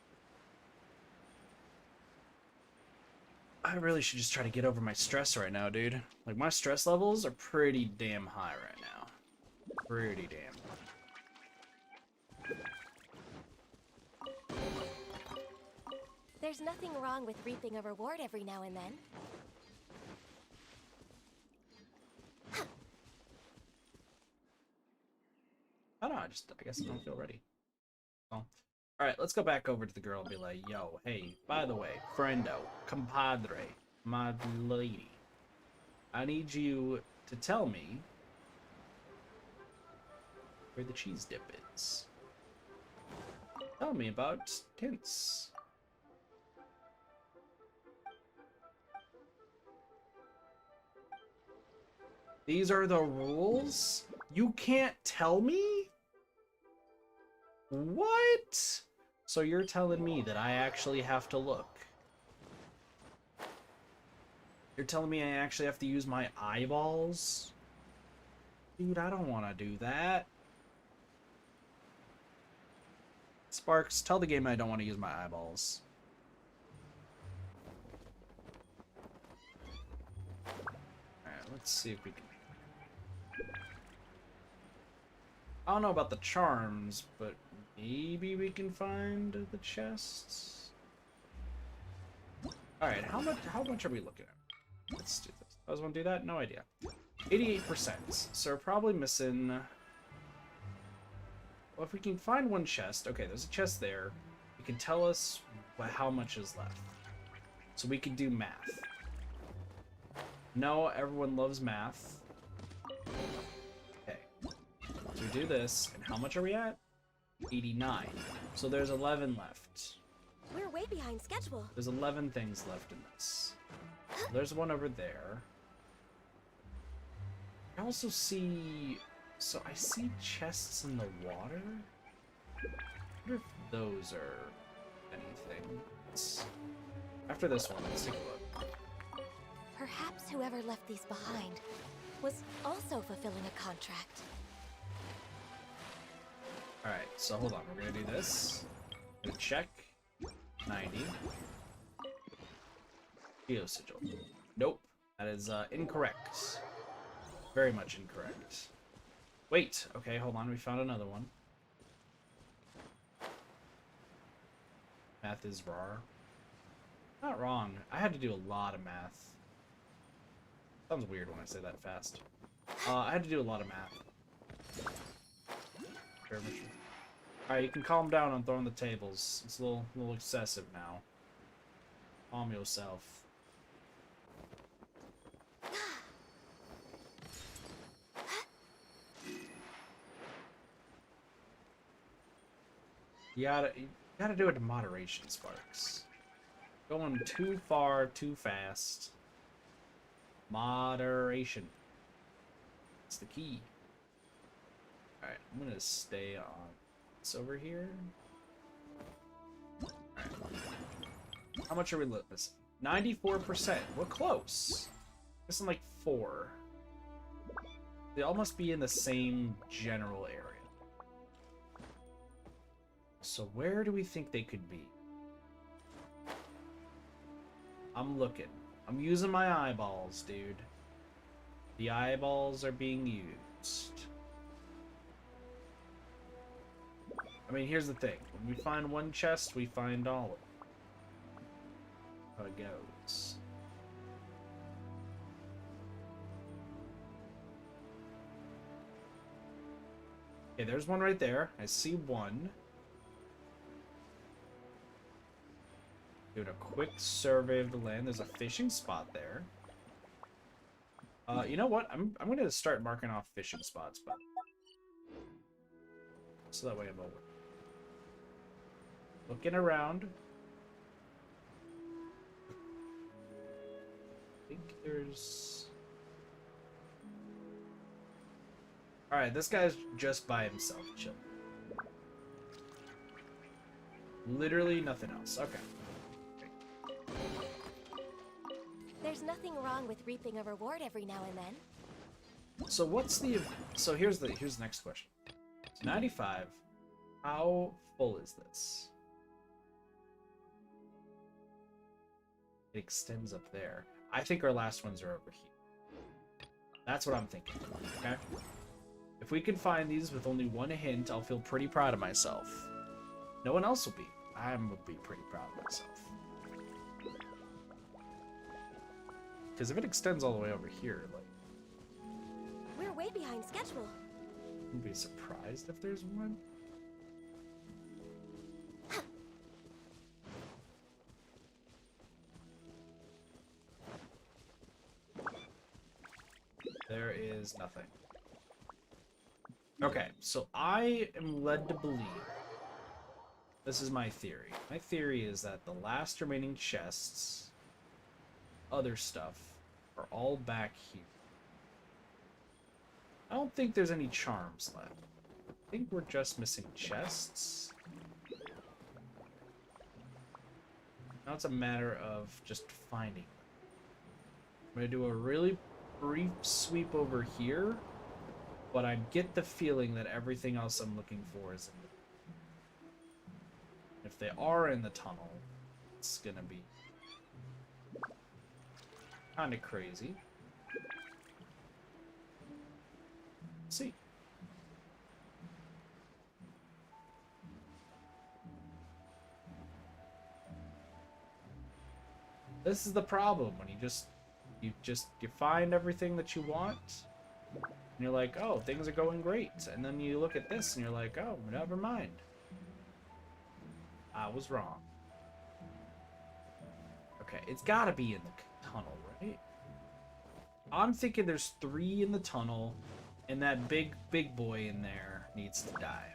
I really should just try to get over my stress right now, dude. Like, my stress levels are pretty damn high right now. Pretty damn high. There's nothing wrong with reaping a reward every now and then. I don't know, I guess I don't feel ready. Well, alright, let's go back over to the girl and be like, yo, hey, by the way, friendo, compadre, my lady, I need you to tell me where the cheese dip is. Tell me about tints. These are the rules? You can't tell me? What? So you're telling me that I actually have to look? You're telling me I actually have to use my eyeballs? Dude, I don't want to do that. Sparks, tell the game I don't want to use my eyeballs. Alright, let's see if we can... I don't know about the charms, but maybe we can find the chests. Alright, how much are we looking at? Let's do this. I was gonna do that? No idea. 88%. So we're probably missing... Well, if we can find one chest... Okay, there's a chest there. It can tell us how much is left. So we can do math. No, everyone loves math. Okay. So we do this, and how much are we at? 89. So there's 11 left. We're way behind schedule. There's 11 things left in this. There's one over there. I also see... So I see chests in the water? I wonder if those are anything. After this one, let's take a look. Perhaps whoever left these behind was also fulfilling a contract. Alright, so hold on. We're gonna do this. Gonna check. 90. Geo sigil. Nope. That is incorrect. Very much incorrect. Wait. Okay, hold on. We found another one. Math is raw. Not wrong. I had to do a lot of math. Sounds weird when I say that fast. I had to do a lot of math. Alright, you can calm down on throwing the tables. It's a little excessive now. Calm yourself. You gotta do it in moderation, Sparks. Going too far, too fast. Moderation. That's the key. Alright, I'm gonna stay on this over here. Alright. How much are we missing? 94%. We're close. Missing like 4. They all must be in the same general area. So where do we think they could be? I'm looking. I'm using my eyeballs, dude. The eyeballs are being used. I mean, here's the thing. When we find one chest, we find all of them. How it goes. Okay, there's one right there. I see one. Doing a quick survey of the land. There's a fishing spot there. You know what? I'm gonna start marking off fishing spots, but so that way I'm over. Looking around. I think there's. All right, this guy's just by himself, chilling. Literally nothing else. Okay. There's nothing wrong with reaping a reward every now and then. So what's the? So here's the next question. So 95. How full is this? It extends up there. I think our last ones are over here. That's what I'm thinking. Okay. If we can find these with only one hint, I'll feel pretty proud of myself. No one else will be. I will be pretty proud of myself. Because if it extends all the way over here, like... We're way behind schedule. I'd be surprised if there's one. There is nothing. Okay, so I am led to believe... This is my theory. My theory is that the last remaining chests... other stuff are all back here. I don't think there's any charms left. I think we're just missing chests. Now it's a matter of just finding them. I'm gonna do a really brief sweep over here, but I get the feeling that everything else I'm looking for is in the... If they are in the tunnel, it's gonna be kind of crazy. Let's see. This is the problem when you find everything that you want and you're like, oh, things are going great, and then you look at this and you're like, oh, never mind, I was wrong. Okay, it's gotta be in the tunnel, right? I'm thinking there's 3 in the tunnel, and that big boy in there needs to die.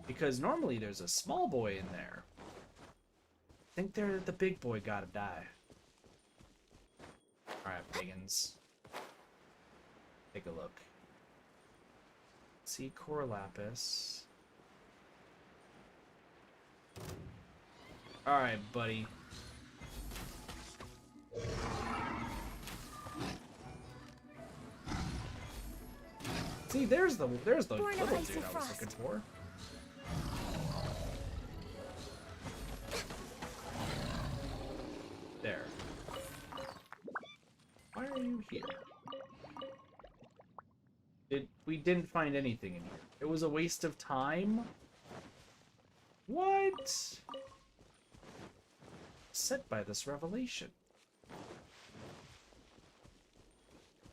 Because normally there's a small boy in there. I think the big boy gotta die. Alright, Pagans. Take a look. See Core Lapis. Alright, buddy. See, there's the Born of little ice dude and I was frost. looking for. There. Why are you here? We didn't find anything in here. It was a waste of time? What? Set by this revelation.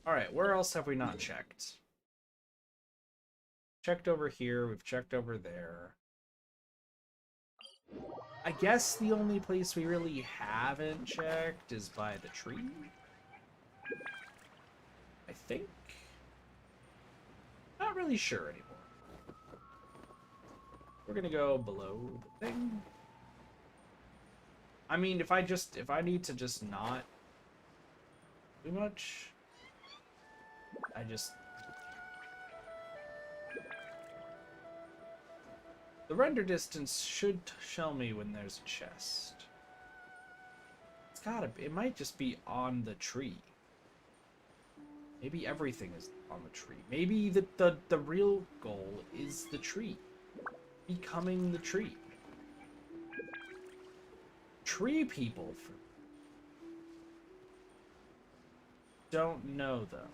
Alright, where else have we not checked? Checked over here, we've checked over there. I guess the only place we really haven't checked is by the tree. I think. Not really sure anymore. We're gonna go below the thing. I mean, if I need to just not do much, the render distance should show me when there's a chest. It's gotta be, it might just be on the tree. Maybe everything is on the tree. Maybe the real goal is the tree. Becoming the tree. Tree people don't know though.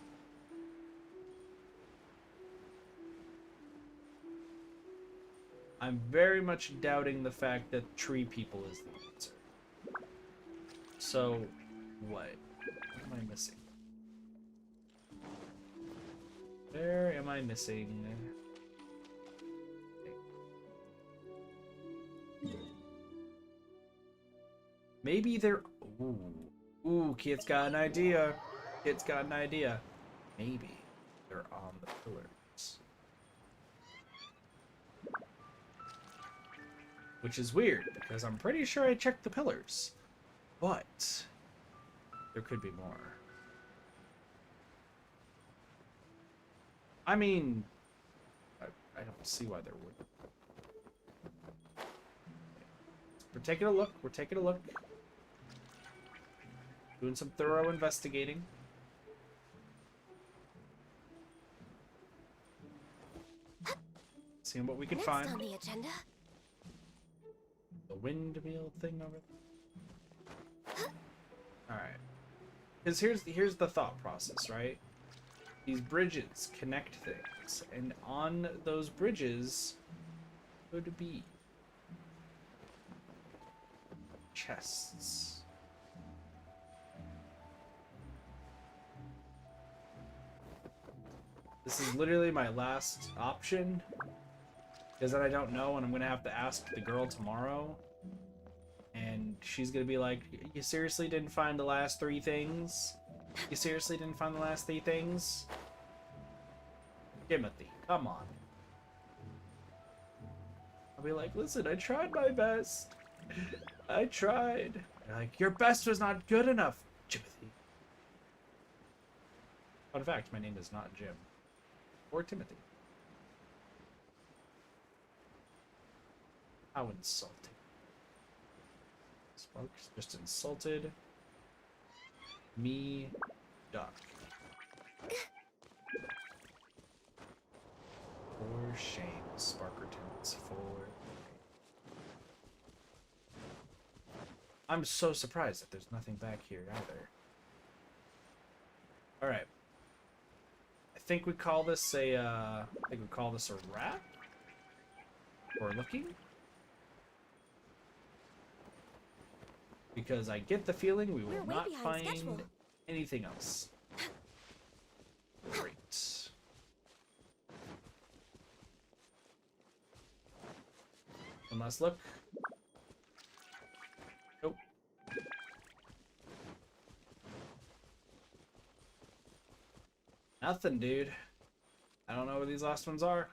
I'm very much doubting the fact that tree people is the answer. So, what am I missing? Where am I missing? Maybe they're... Ooh. Ooh, kid's got an idea. Kid's got an idea. Maybe they're on the pillars. Which is weird, because I'm pretty sure I checked the pillars. But there could be more. I mean, I don't see why there would. We're taking a look. We're taking a look. Doing some thorough investigating. Seeing what we can find. Next on the agenda. The windmill thing over there. Alright. Because here's the thought process, right? These bridges connect things, and on those bridges could be chests. This is literally my last option, because then I don't know, and I'm gonna have to ask the girl tomorrow, and she's gonna be like, "You seriously didn't find the last 3 things? You seriously didn't find the last 3 things? Timothy, come on." I'll be like, "Listen, I tried my best. I tried." They're like, "Your best was not good enough, Timothy." Fun fact, my name is not Jim. Or Timothy. How insulting. Sparks just insulted me, duck. For shame, Sparkertons, for... I'm so surprised that there's nothing back here either. Alright. I think we call this a, wrap? Or looking? Because I get the feeling we We're will way not behind find schedule. anything else. Great. One last look. Nope. Nothing, dude. I don't know where these last ones are.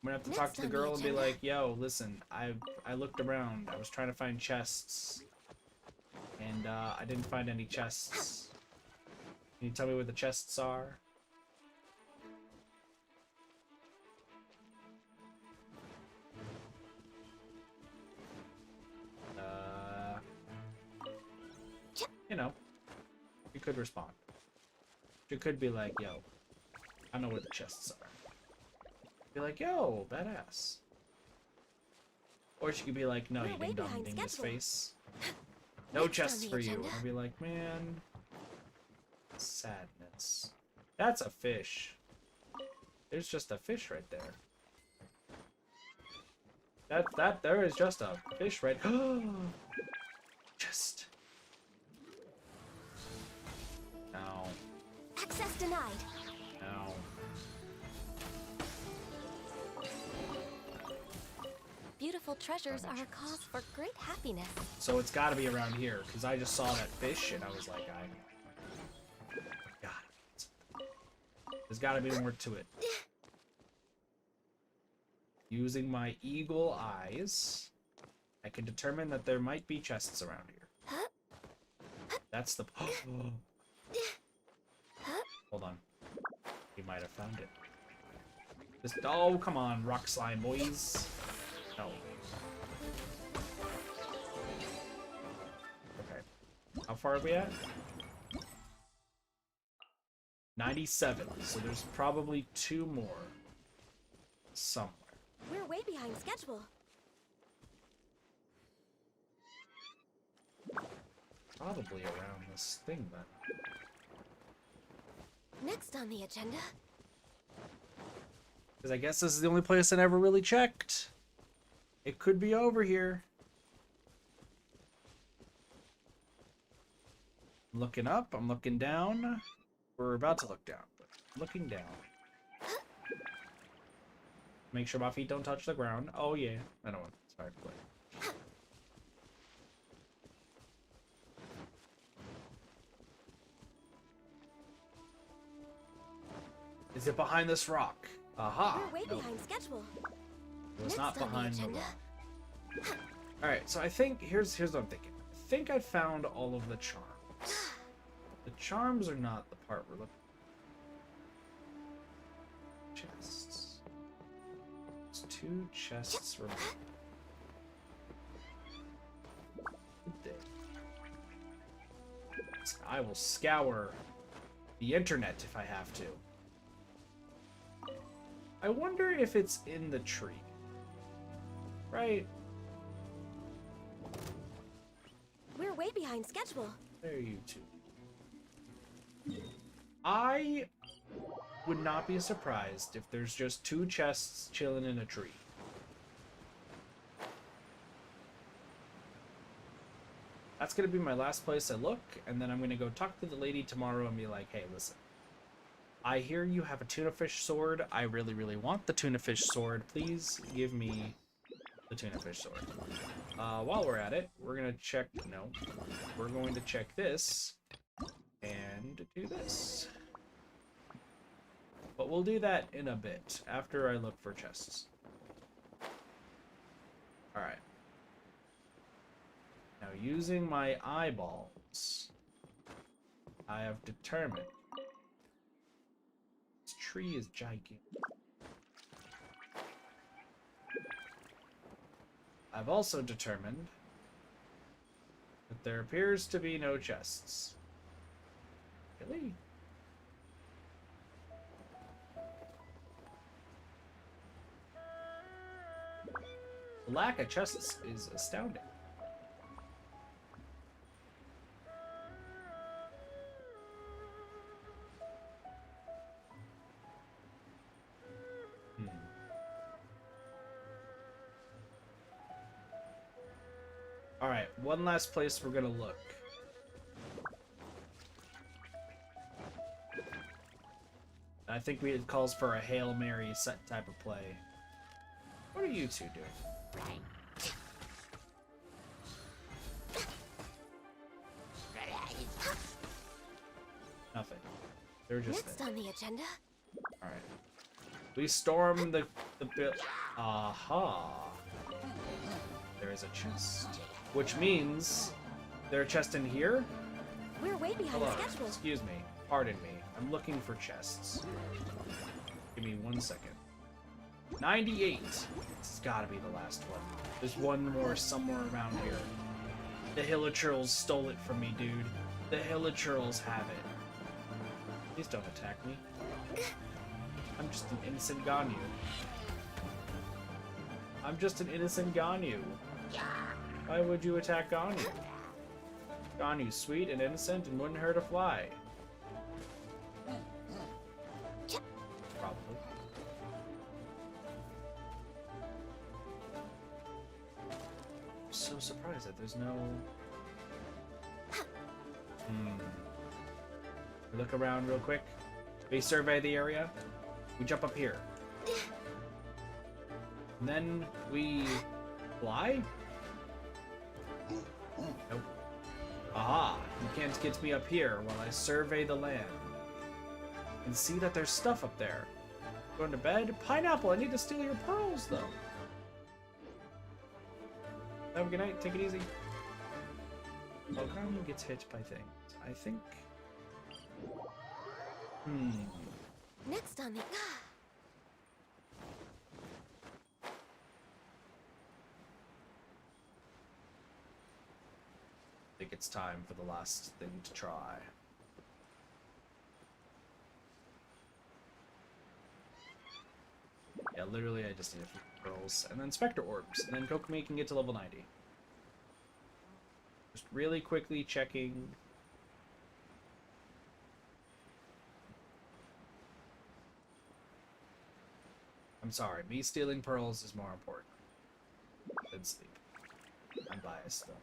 I'm gonna have to talk to the girl and be like, "Yo, listen, I looked around. I was trying to find chests, and I didn't find any chests. Can you tell me where the chests are?" You know, you could respond. You could be like, "Yo, I know where the chests are. Be like, yo, badass. Or she could be like, no, We're you way ding dong behind dingus schedule. face. No Next on chests the for you. agenda. I'll be like, man. Sadness. That's a fish. There's just a fish right there. There is just a fish right. Just. No. Access denied. No. Beautiful treasures are a cause for great happiness. So it's got to be around here because I just saw that fish and I was like, God, there's got to be more to it. Using my eagle eyes, I can determine that there might be chests around here. That's the. Hold on. We might have found it. Just, oh, come on, rock slime boys. No. Okay. How far are we at? 97. So there's probably 2 more. Somewhere. We're way behind schedule. Probably around this thing then. Next on the agenda. Because I guess this is the only place I never really checked. It could be over here. I'm looking up, I'm looking down. We're about to look down, but I'm looking down. Make sure my feet don't touch the ground. Oh yeah, I don't want it's hard to play. Is it behind this rock? Aha! We're way Nope. behind schedule. It was Next not on the behind the agenda. rock. Alright, so I think here's what I'm thinking. I think I found all of the charms. The charms are not the part we're looking for. Chests. There's 2 chests remaining. Good day. I will scour the internet if I have to. I wonder if it's in the tree. Right? We're way behind schedule. There you 2. I would not be surprised if there's just 2 chests chilling in a tree. That's gonna be my last place I look, and then I'm gonna go talk to the lady tomorrow and be like, hey, listen. I hear you have a tuna fish sword. I really, really want the tuna fish sword. Please give me the tuna fish sword. While we're at it, we're gonna check, no, we're going to check this and do this. But we'll do that in a bit, after I look for chests. Alright. Now, using my eyeballs, I have determined this tree is gigantic. I've also determined that there appears to be no chests. Really? The lack of chests is astounding. Alright, one last place we're gonna look. I think it calls for a Hail Mary set type of play. What are you 2 doing? Nothing. They're just Next there. on the agenda. Alright. We storm the Aha! There is a chest. Which means there a chest in here? We're way behind Hello. schedule. Excuse me. Pardon me. I'm looking for chests. Give me 1 second. 98. This has got to be the last one. There's one more somewhere around here. The Hilichurls stole it from me, dude. The Hilichurls have it. Please don't attack me. I'm just an innocent Ganyu. I'm just an innocent Ganyu. Why would you attack Ganyu? Ganyu's sweet and innocent and wouldn't hurt a fly. Probably. I'm so surprised that there's no... We look around real quick. We survey the area. We jump up here. And then we fly? Nope. Aha! You can't get me up here while I survey the land. And see that there's stuff up there. Going to bed? Pineapple, I need to steal your pearls, though. Have a good night. Take it easy. Volcano gets hit by things. I think... Next on the... I think it's time for the last thing to try. Yeah, literally I just need a few pearls. And then Spectre Orbs. And then Kokomi can get to level 90. Just really quickly checking... I'm sorry, me stealing pearls is more important than sleep. I'm biased, though.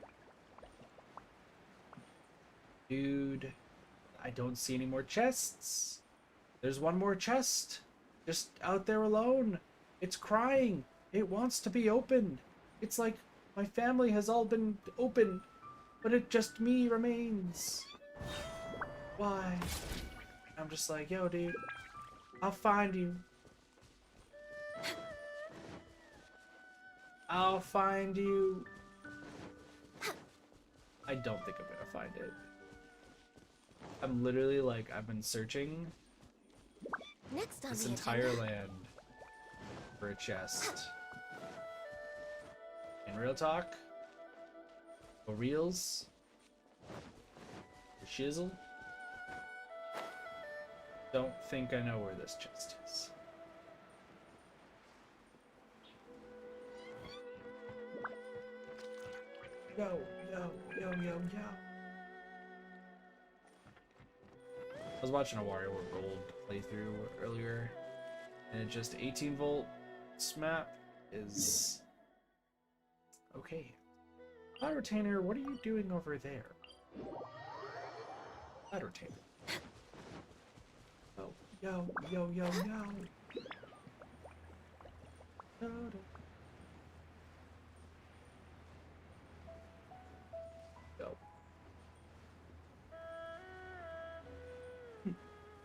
Dude, I don't see any more chests. There's one more chest. Just out there alone. It's crying. It wants to be opened. It's like my family has all been opened, but it just me remains. Why? I'm just like, yo, dude, I'll find you. I'll find you. I don't think I'm gonna find it. I'm literally like, I've been searching Next on this the entire agenda. land for a chest. In real talk, for reals, for shizzle, don't think I know where this chest is. Yo, yo, yo, yo, yo. I was watching a WarioWare Gold playthrough earlier, and it just 18-volt map is okay. Cloud Retainer, what are you doing over there? Cloud Retainer. Oh, yo, yo, yo, yo. No, no. Go.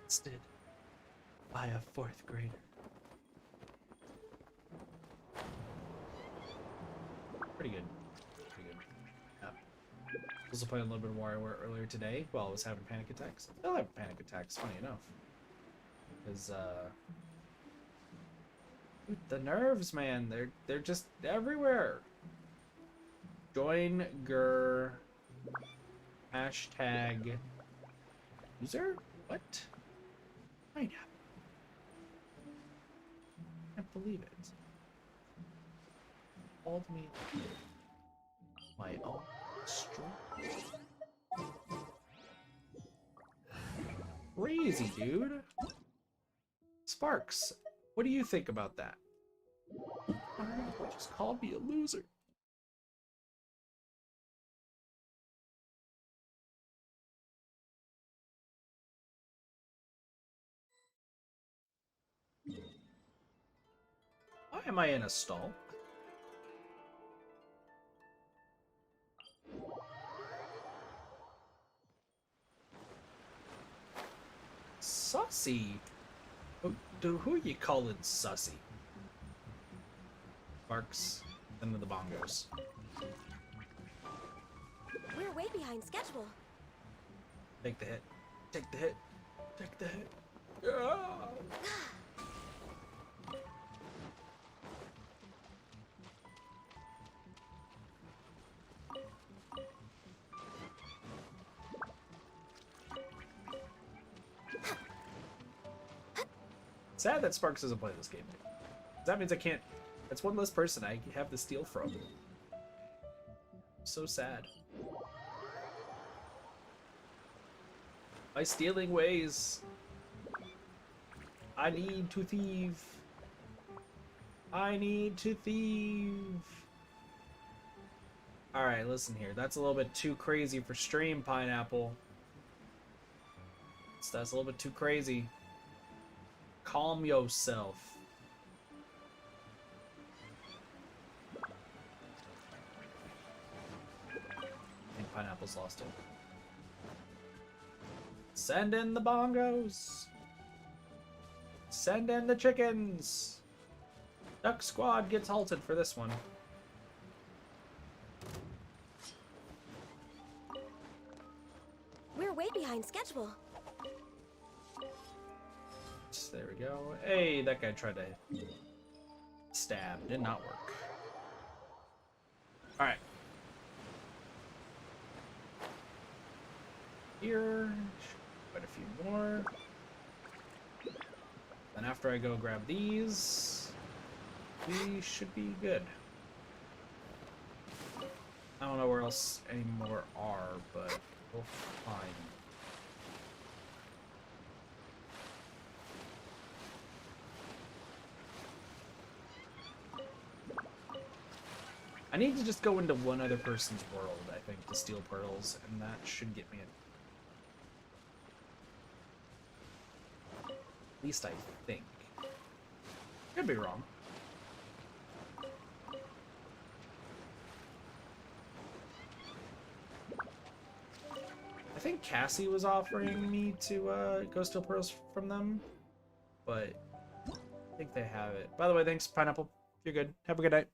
Instead, by a 4th grader. Pretty good. Pretty good. Yeah. Also playing a little bit of WarioWare earlier today while I was having panic attacks. I still have panic attacks, funny enough. Because, dude, the nerves, man, they're just everywhere. Join Gur. Hashtag user? What? Pineapple. Can't believe it. Called me my own strength. Crazy, dude. Sparks, what do you think about that? Just called me a loser. Why am I in a stall? Sussy? Who you calling sussy? Barks into the bongos. We're way behind schedule. Take the hit. Take the hit. Take the hit. Yeah. Sad that Sparks doesn't play this game. That means I can't... That's one less person I have to steal from. So sad. My stealing ways. I need to thieve. I need to thieve. Alright, listen here. That's a little bit too crazy for stream, Pineapple. That's a little bit too crazy. Calm yourself. I think Pineapple's lost it. Send in the bongos. Send in the chickens. Duck Squad gets halted for this one. We're way behind schedule. There we go. Hey, that guy tried to stab. Did not work. Alright. Here. Quite a few more. Then after I go grab these, we should be good. I don't know where else any more are, but we'll find. I need to just go into one other person's world, I think, to steal pearls, and that should get me At least I think. Could be wrong. I think Cassie was offering me to go steal pearls from them, but I think they have it. By the way, thanks, Pineapple. You're good. Have a good night.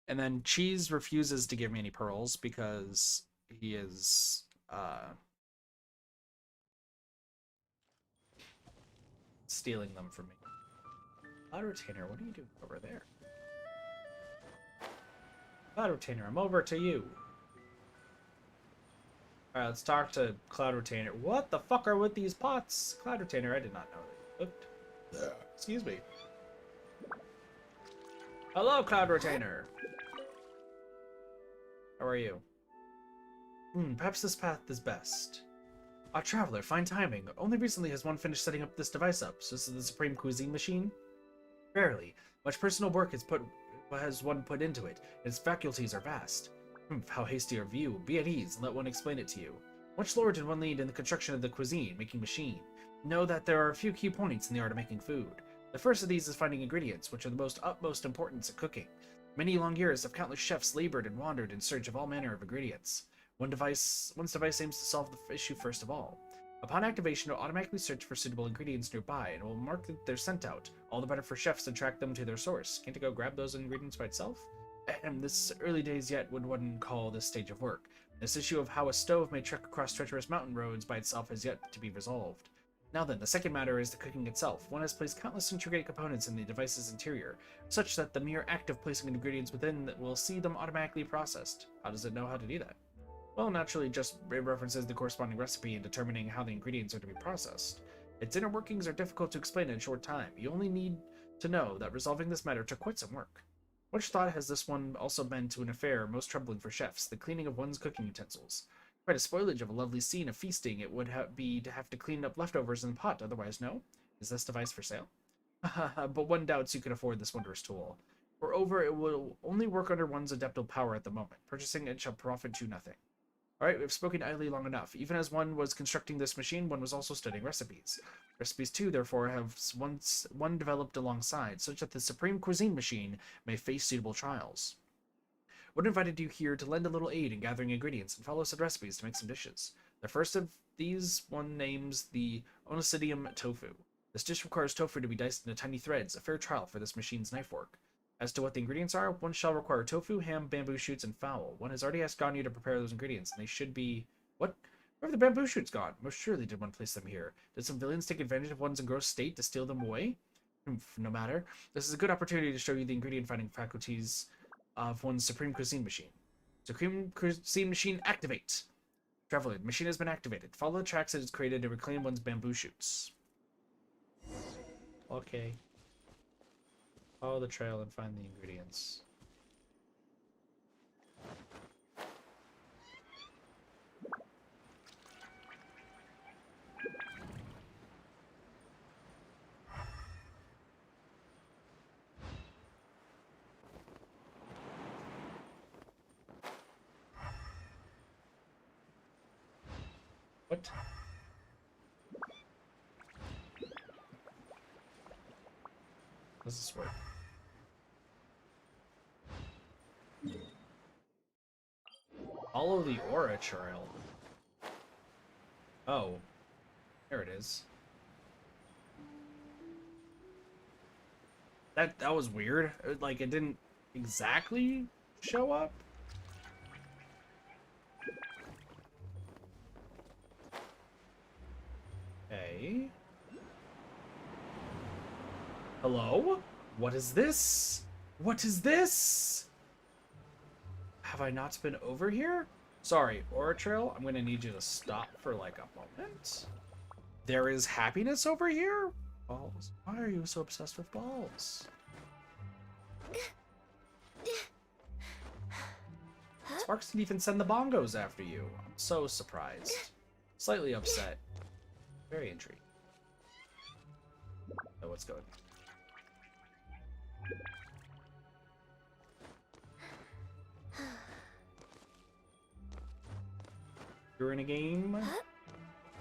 And then Cheese refuses to give me any pearls because he is stealing them from me. Cloud Retainer, what are you doing over there? Cloud Retainer, I'm over to you. Alright, let's talk to Cloud Retainer. What the fuck are with these pots? Cloud Retainer, I did not know that you cooked. Excuse me. Hello, Cloud Retainer. How are you? Perhaps this path is best. Ah, Traveler, fine timing. Only recently has one finished setting up this device up. So this is the Supreme Cuisine Machine? Rarely. Much personal work has one put into it. Its faculties are vast. How hasty of you. Be at ease and let one explain it to you. Much lore did one lead in the construction of the cuisine, making machine. Know that there are a few key points in the art of making food. The first of these is finding ingredients, which are the utmost importance in cooking. Many long years have countless chefs labored and wandered in search of all manner of ingredients. One's device aims to solve the issue first of all. Upon activation, it will automatically search for suitable ingredients nearby, and will mark that they're sent out, all the better for chefs to track them to their source. Can't it go grab those ingredients by itself? This early days yet would one call this stage of work. This issue of how a stove may trek across treacherous mountain roads by itself has yet to be resolved. Now then, the second matter is the cooking itself. One has placed countless intricate components in the device's interior, such that the mere act of placing ingredients within will see them automatically processed. How does it know how to do that? Well, naturally, just it references the corresponding recipe in determining how the ingredients are to be processed. Its inner workings are difficult to explain in a short time. You only need to know that resolving this matter took quite some work. Much thought has this one also been to an affair most troubling for chefs, the cleaning of one's cooking utensils. Quite a spoilage of a lovely scene of feasting it would be to have to clean up leftovers in the pot, otherwise no? Is this device for sale? But one doubts you can afford this wondrous tool. Moreover, it will only work under one's adeptal power at the moment. Purchasing it shall profit you nothing. Alright, we've spoken idly long enough. Even as one was constructing this machine, one was also studying recipes. Recipes too, therefore, have one developed alongside, such that the Supreme Cuisine Machine may face suitable trials. One invited you here to lend a little aid in gathering ingredients and follow said recipes to make some dishes. The first of these one names the Onosidium tofu. This dish requires tofu to be diced into tiny threads, a fair trial for this machine's knife work. As to what the ingredients are, one shall require tofu, ham, bamboo shoots, and fowl. One has already asked Ganyu to prepare those ingredients, and they should be... What? Where have the bamboo shoots gone? Most surely did one place them here. Did some villains take advantage of one's engrossed state to steal them away? No matter. This is a good opportunity to show you the ingredient-finding faculties of one's Supreme Cuisine Machine. Supreme Cuisine Machine, activate! Traveler, the machine has been activated. Follow the tracks it has created to reclaim one's bamboo shoots. Okay. Follow the trail and find the ingredients. What? How does this work? Follow the aura trail. Oh. There it is. That was weird. Like, it didn't exactly show up. Okay. Hello? What is this? What is this? Have I not been over here? Sorry, Aura Trail, I'm gonna need you to stop for like a moment. There is happiness over here? Balls. Why are you so obsessed with balls? Sparks didn't even send the bongos after you. I'm so surprised. Slightly upset. Very intrigued. Oh, what's going on? You're in a game?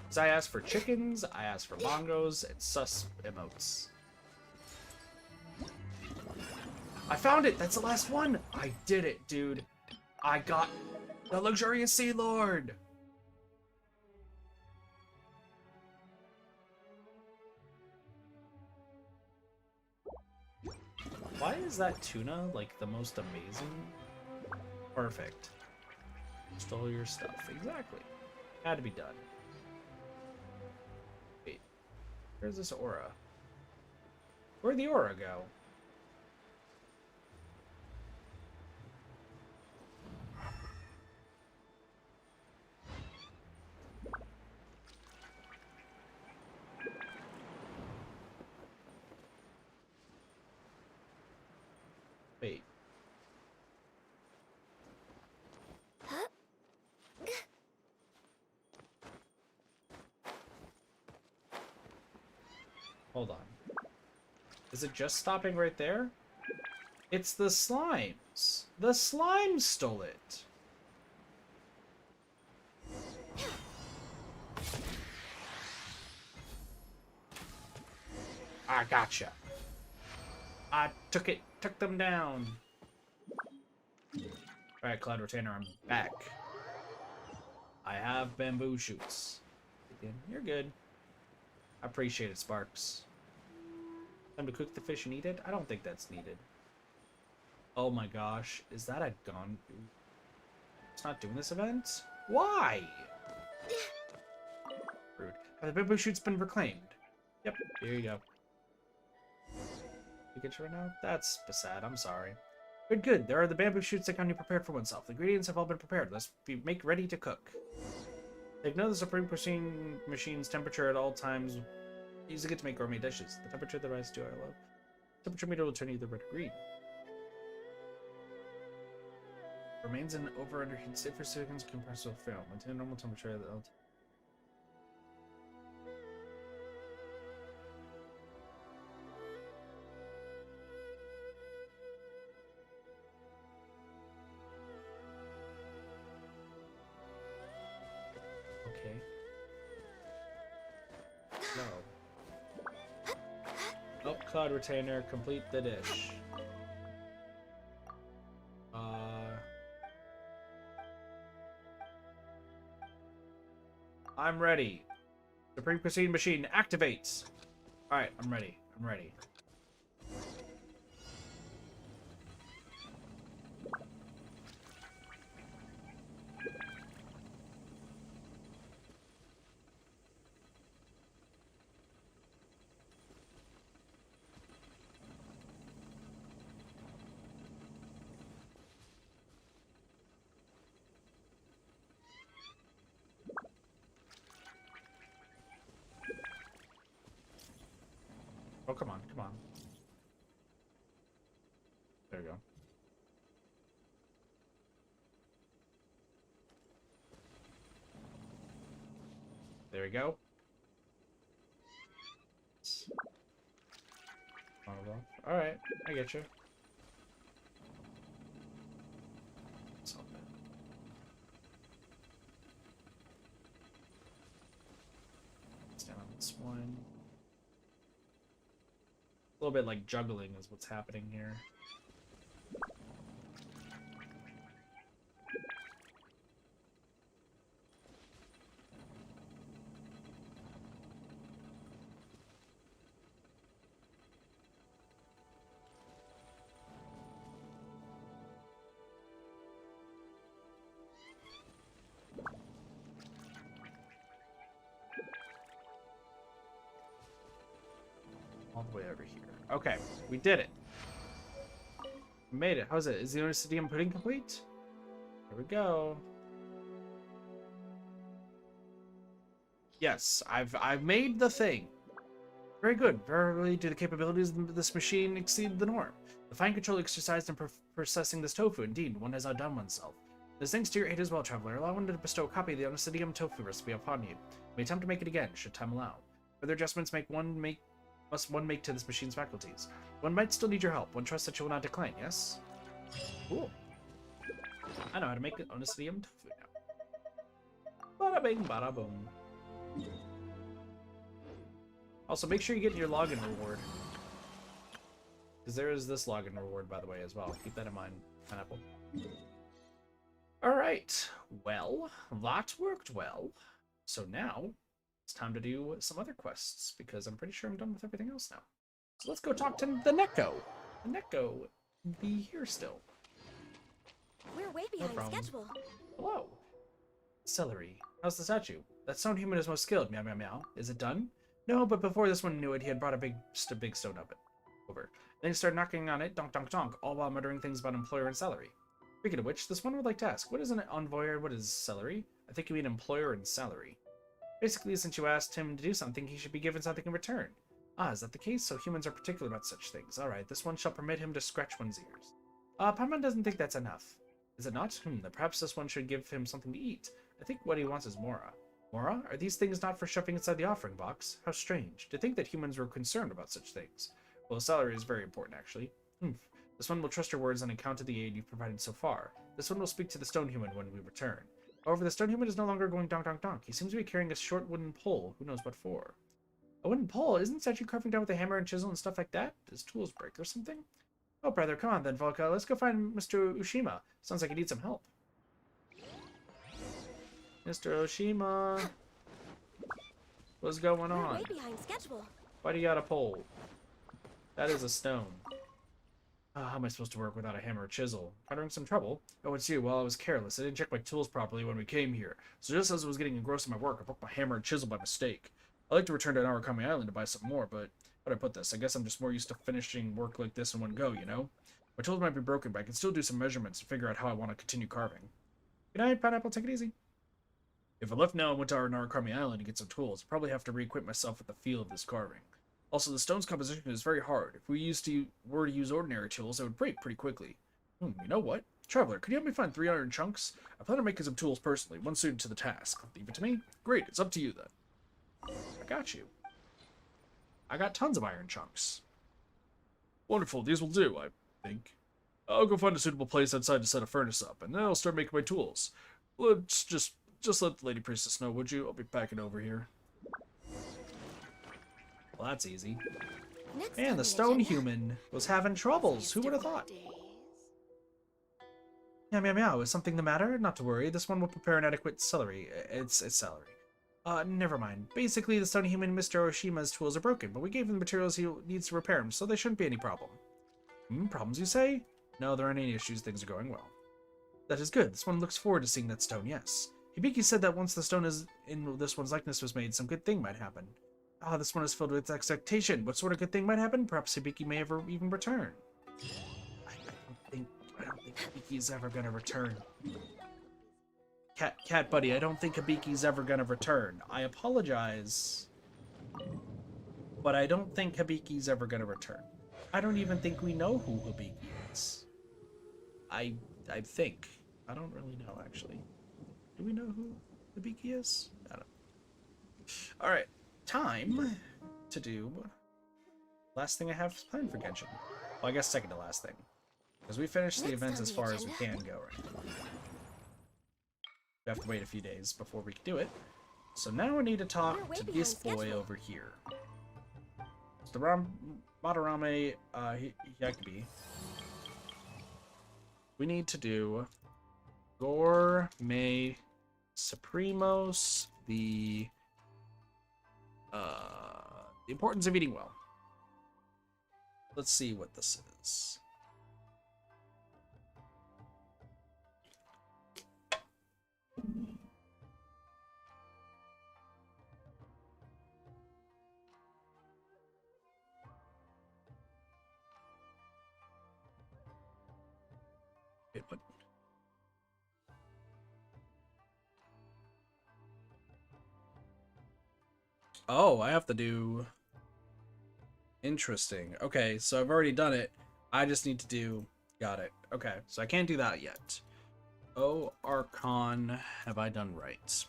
Because I asked for chickens, I asked for bongos, and sus emotes. I found it! That's the last one! I did it, dude. I got the luxurious Sea Lord! Why is that tuna, like, the most amazing? Perfect. Stole your stuff. Exactly. Had to be done. Wait. Where's this aura? Where'd the aura go? Wait. Hold on. Is it just stopping right there? It's the slimes. The slimes stole it. I gotcha. I took them down. Alright, Cloud Retainer, I'm back. I have bamboo shoots. You're good. I appreciate it, Sparks. Time to cook the fish and eat it? I don't think that's needed. Oh my gosh, is that a gun? It's not doing this event? Why? Rude. Have the bamboo shoots been reclaimed? Yep, here you go. You get you right now? That's sad, I'm sorry. Good, good. There are the bamboo shoots that can be prepared for oneself. The ingredients have all been prepared. Let's make ready to cook. Ignore the supreme machine's temperature at all times. Using it to make gourmet dishes. The temperature that rises to our love. Temperature meter will turn either red or green. Remains in over under heat state for seconds. Compressor will fail. Maintain a normal temperature. Okay. No. Oh, Cloud Retainer, complete the dish. I'm ready. Supreme Cuisine Machine activates. Alright, I'm ready. I'm ready. Oh, come on, come on. There we go. There we go. Alright, I get you. Stand on this one. A little bit like juggling is what's happening here. All the way over here. Okay, we did it. We made it. How's it? Is the Inazuma pudding complete? Here we go. Yes, I've made the thing. Very good. Verily do the capabilities of this machine exceed the norm. The fine control exercised in processing this tofu, indeed, one has outdone oneself. This thanks to your aid as well, traveler. Allow one to bestow a copy of the Inazuma tofu recipe upon you. You may attempt to make it again, should time allow. Further adjustments must one make to this machine's faculties. One might still need your help. One trusts that you will not decline, yes? Cool. I know how to make it Inazuma tofu now. Bada bing, bada boom. Also, make sure you get your login reward. Because there is this login reward, by the way, as well. Keep that in mind, Pineapple. Alright. Well, that worked well. So now, it's time to do some other quests, because I'm pretty sure I'm done with everything else now. So let's go talk to the Neko. The Neko be here still. We're way behind schedule. Hello. Celery. How's the statue? That stone human is most skilled. Meow meow meow. Is it done? No, but before this one knew it, he had brought a big stone up it. Over. Then he started knocking on it, donk donk donk, all while muttering things about employer and salary. Speaking of which, this one would like to ask, what is an envoyer? What is celery? I think you mean employer and salary. Basically, since you asked him to do something, he should be given something in return. Ah, is that the case? So humans are particular about such things. Alright, this one shall permit him to scratch one's ears. Paimon doesn't think that's enough. Is it not? Then perhaps this one should give him something to eat. I think what he wants is Mora. Mora? Are these things not for shoving inside the offering box? How strange. To think that humans were concerned about such things. Well, salary is very important, actually. This one will trust your words on account of the aid you've provided so far. This one will speak to the stone human when we return. However, the stone human is no longer going donk donk donk. He seems to be carrying a short wooden pole. Who knows what for? A wooden pole? Isn't statue carving down with a hammer and chisel and stuff like that? Does tools break or something? Oh, brother, come on then, Volka. Let's go find Mr. Ushima. Sounds like he needs some help. Mr. Oshima, what's going on? We're way behind schedule. Why do you got a pole? That is a stone. How am I supposed to work without a hammer or chisel? Having some trouble? Oh, it's you. Well, I was careless. I didn't check my tools properly when we came here. So just as I was getting engrossed in my work, I broke my hammer and chisel by mistake. I'd like to return to Narukami Island to buy some more, but how do I put this? I guess I'm just more used to finishing work like this in one go, you know? My tools might be broken, but I can still do some measurements and figure out how I want to continue carving. Good night, Pineapple. Take it easy. If I left now and went to our Narukami Island to get some tools, I'd probably have to re-equip myself with the feel of this carving. Also, the stone's composition is very hard. If we were to use ordinary tools, it would break pretty quickly. You know what? Traveler, could you help me find 3 iron chunks? I plan on making some tools personally, one suited to the task. Leave it to me? Great, it's up to you then. I got you. I got tons of iron chunks. Wonderful, these will do, I think. I'll go find a suitable place outside to set a furnace up, and then I'll start making my tools. Let's just let the Lady Priestess know, would you? I'll be packing over here. Well, that's easy. Man, the stone human was having troubles. Who would have thought? Meow, meow, meow. Is something the matter? Not to worry. This one will prepare an adequate celery. It's celery. Never mind. Basically, the stone human Mr. Oshima's tools are broken, but we gave him the materials he needs to repair them, so there shouldn't be any problem. Problems, you say? No, there aren't any issues. Things are going well. That is good. This one looks forward to seeing that stone, yes. Hibiki said that once the stone is in this one's likeness was made, some good thing might happen. This one is filled with expectation. What sort of good thing might happen? Perhaps Hibiki may ever even return. I don't think Hibiki's ever gonna return. Cat buddy, I don't think Hibiki's ever gonna return. I apologize. But I don't think Hibiki's ever going to return. I don't even think we know who Hibiki is. I think. I don't really know, actually. Do we know who Hibiki is? I don't know. Alright, time to do last thing I have planned for Genshin. Well, I guess second to last thing. Because we finished the events as far as we can go right now. We have to wait a few days before we can do it. So now we need to talk to this boy over here. It's the Madarame Hyakubi. We need to do Gourmet Supremos, the importance of eating well. Let's see what this is. Wait, what? Oh, I have to do... Interesting. Okay, so I've already done it. I just need to do... Got it. Okay, so I can't do that yet. Oh, Archon, have I done right?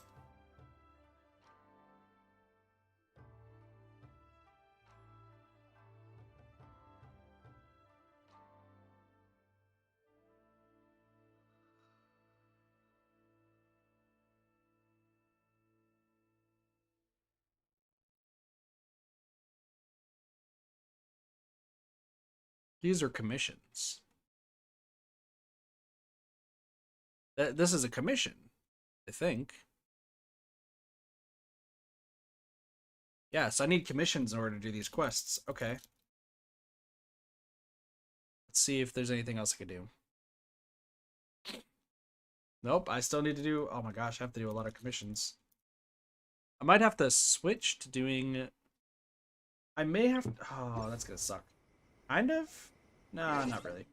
These are commissions. This is a commission, I think. Yes, I need commissions in order to do these quests. Okay. Let's see if there's anything else I could do. Nope, I still need to do... Oh my gosh, I have to do a lot of commissions. I might have to switch to doing... I may have... Oh, that's gonna suck. Kind of? No, not really.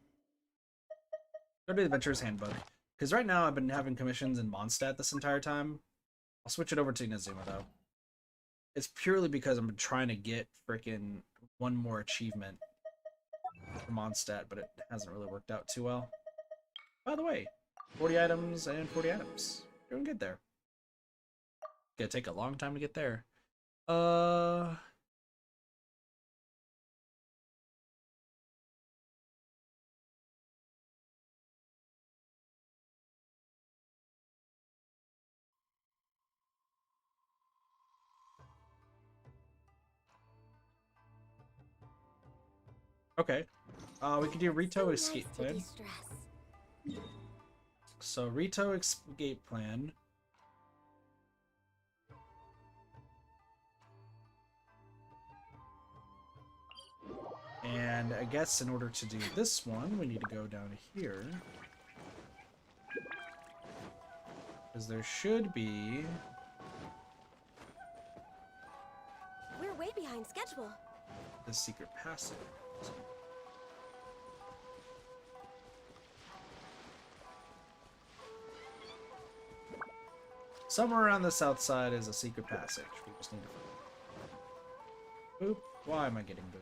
Go to the Adventurer's Handbook. Because right now I've been having commissions in Mondstadt this entire time. I'll switch it over to Inazuma, though. It's purely because I'm trying to get freaking one more achievement for Mondstadt, but it hasn't really worked out too well. By the way, 40 items and 40 items. Doing good there. Gonna take a long time to get there. Okay. We could do Rito Escape Plan. So, Rito Escape Plan. And I guess in order to do this one, we need to go down here. Because there should be... We're way behind schedule. the secret passage. Somewhere around the south side is a secret passage. We just need to find it. Boop. Why am I getting boop?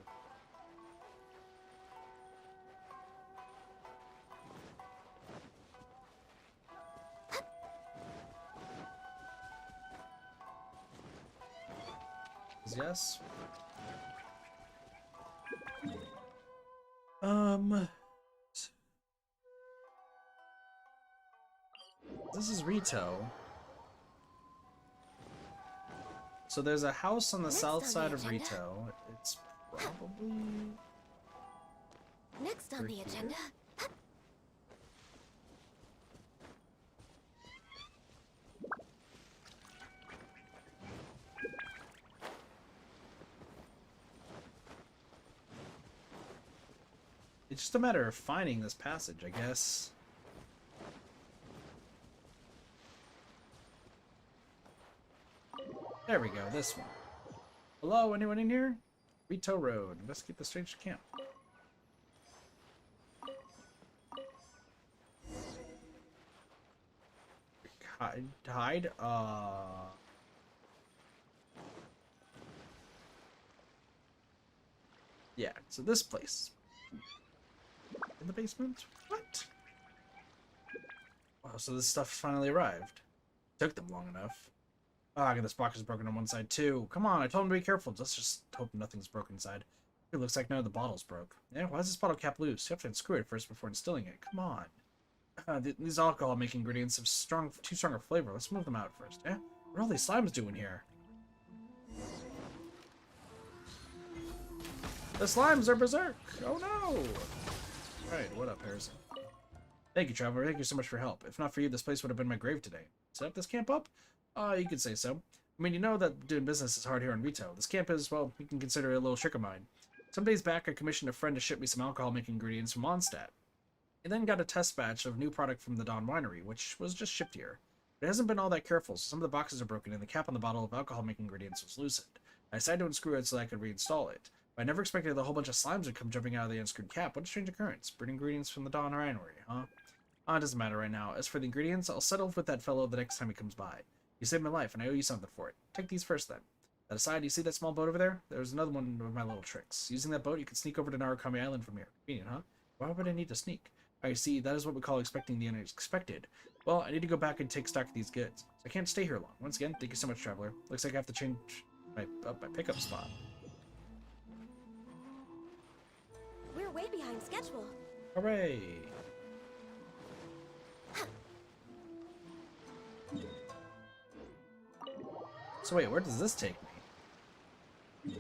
Yes. This is Rito. So there's a house on the south side of Rito. It's probably next on the agenda. It's just a matter of finding this passage, I guess. There we go, this one. Hello, anyone in here? Rito Road. Investigate the strange camp. Hide? Yeah, so this place. In the basement? What? Wow, so this stuff finally arrived. Took them long enough. Ah, this box is broken on one side too. Come on, I told him to be careful. Let's just hope nothing's broken inside. It looks like none of the bottles broke. Yeah, why is this bottle cap loose? You have to unscrew it first before instilling it. Come on. These alcohol-making ingredients have too strong a flavor. Let's move them out first, yeah? What are all these slimes doing here? The slimes are berserk! Oh no! Alright, what up, Harrison? Thank you, Traveler. Thank you so much for your help. If not for you, this place would have been my grave today. Set up this camp up? You could say so. I mean, you know that doing business is hard here in retail. This camp is, well, you can consider it a little trick of mine. Some days back, I commissioned a friend to ship me some alcohol-making ingredients from Mondstadt. I then got a test batch of new product from the Dawn Winery, which was just shipped here. But it hasn't been all that careful, so some of the boxes are broken and the cap on the bottle of alcohol-making ingredients was loosened. I decided to unscrew it so that I could reinstall it. But I never expected that a whole bunch of slimes would come jumping out of the unscrewed cap. What a strange occurrence. Brewed ingredients from the Dawn Winery, huh? It doesn't matter right now. As for the ingredients, I'll settle with that fellow the next time he comes by. You saved my life, and I owe you something for it. Take these first, then. That aside, you see that small boat over there? There's another one of my little tricks. Using that boat, you can sneak over to Narukami Island from here. Convenient, huh? Why would I need to sneak? I see, that is what we call expecting the unexpected. Well, I need to go back and take stock of these goods. So I can't stay here long. Once again, thank you so much, Traveler. Looks like I have to change my pickup spot. We're way behind schedule. Hooray! So wait, where does this take me?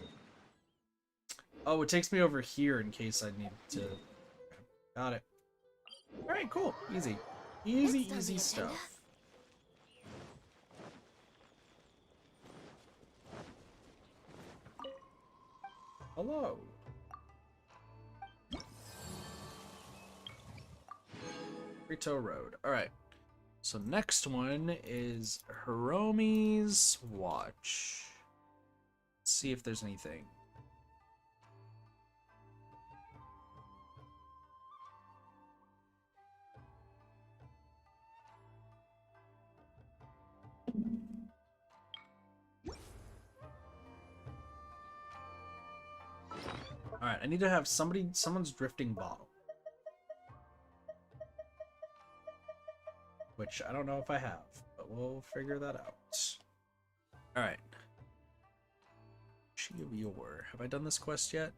Oh, it takes me over here in case I need to... Okay, got it. Alright, cool. Easy. Easy stuff. Hello. Rito Road. Alright. So next one is Hiromi's Watch. Let's see if there's anything. Alright, I need to have someone's drifting bottle. Which I don't know if I have, but we'll figure that out. Alright. She of Yore. Have I done this quest yet?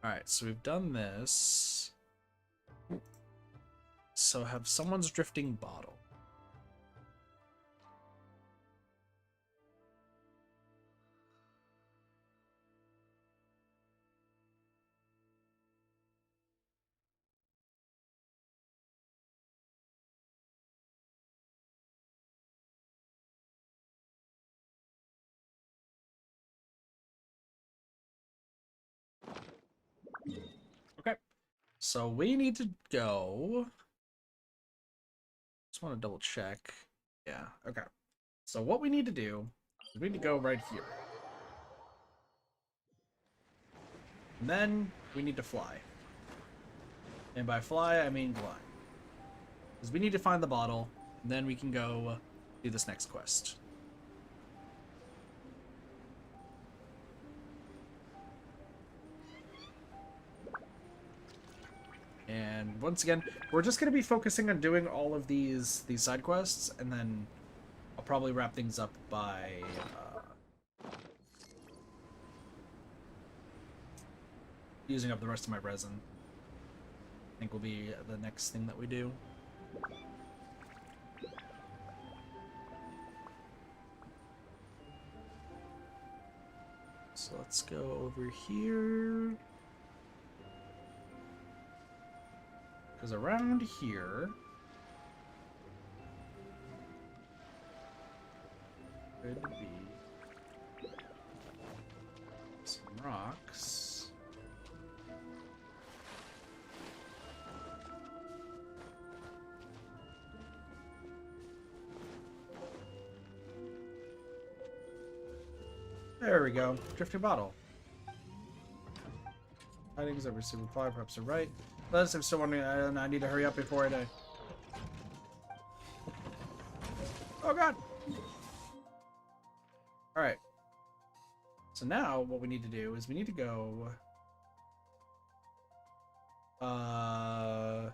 Alright, so we've done this. So have someone's drifting bottle. Okay, so we need to go. Just want to double check. Yeah, okay. So what we need to do is we need to go right here. And then we need to fly. And by fly, I mean glide. Because we need to find the bottle, and then we can go do this next quest. And once again, we're just going to be focusing on doing all of these side quests, and then I'll probably wrap things up by using up the rest of my resin. I think will be the next thing that we do. So let's go over here. Because around here could be some rocks. There we go. Drifting bottle. Tidings I received reply, perhaps are right. Plus, I'm still wondering, I need to hurry up before I die. Oh god! Alright. So now, what we need to do is we need to go... I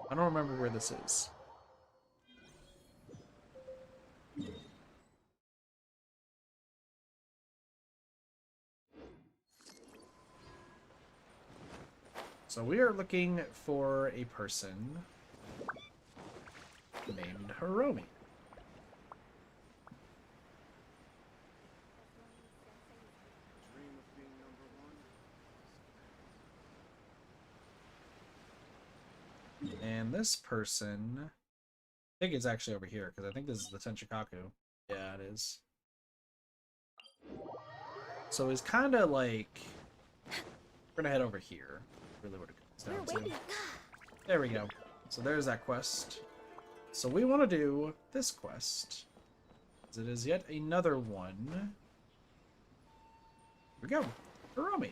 don't remember where this is. So we are looking for a person named Hiromi. And this person, I think it's actually over here, because I think this is the Tenchikaku. Yeah, it is. So it's kind of like, we're gonna head over here. Really what it comes down to. There we go. So there's that quest. So we want to do this quest. It is yet another one. Here we go. Hiromi.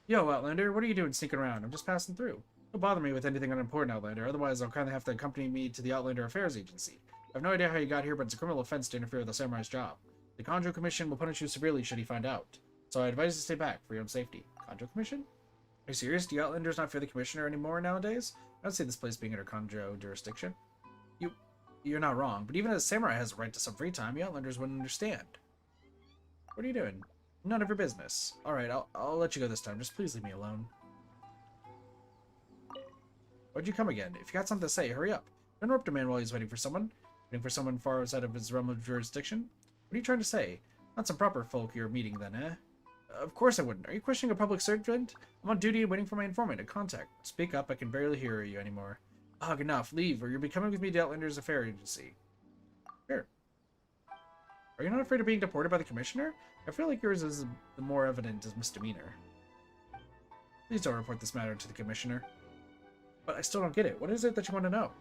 Yo, Outlander, what are you doing sneaking around? I'm just passing through. Don't bother me with anything unimportant, Outlander. Otherwise, I'll kind of have to accompany me to the Outlander Affairs Agency. I have no idea how you got here, but it's a criminal offense to interfere with the samurai's job. The Kanjo Commission will punish you severely should he find out. So I advise you to stay back for your own safety. Kanjo Commission? Are you serious? Do Outlanders not fear the Commissioner anymore nowadays? I don't see this place being under Kanjo jurisdiction. You're not wrong, but even as a samurai has a right to some free time, the Outlanders wouldn't understand. What are you doing? None of your business. Alright, I'll let you go this time. Just please leave me alone. Why'd you come again? If you got something to say, hurry up. Don't interrupt a man while he's waiting for someone. Waiting for someone far outside of his realm of jurisdiction? What are you trying to say? Not some proper folk you're meeting then, eh? Of course I wouldn't. Are you questioning a public servant? I'm on duty and waiting for my informant to contact. Speak up, I can barely hear you anymore. Ugh, enough. Leave, or you'll be coming with me to Outlander's Affair Agency. Sure. Are you not afraid of being deported by the Commissioner? I feel like yours is the more evident as misdemeanor. Please don't report this matter to the Commissioner. But I still don't get it. What is it that you want to know?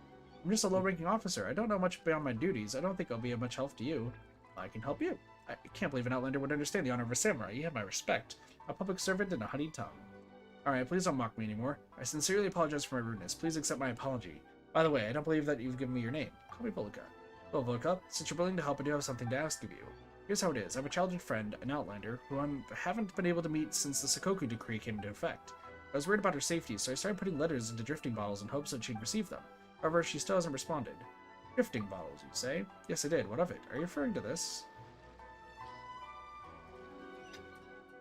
I'm just a low-ranking officer. I don't know much beyond my duties. I don't think I'll be of much help to you. I can help you. I can't believe an Outlander would understand the honor of a samurai. You have my respect. A public servant and a honeyed tongue. Alright, please don't mock me anymore. I sincerely apologize for my rudeness. Please accept my apology. By the way, I don't believe that you've given me your name. Call me Volka. Well, Volka, since you're willing to help, I do have something to ask of you. Here's how it is. I have a childhood friend, an Outlander, who I haven't been able to meet since the Sakoku decree came into effect. I was worried about her safety, so I started putting letters into drifting bottles in hopes that she'd receive them. However, she still hasn't responded. Drifting bottles, you say? Yes, I did. What of it? Are you referring to this?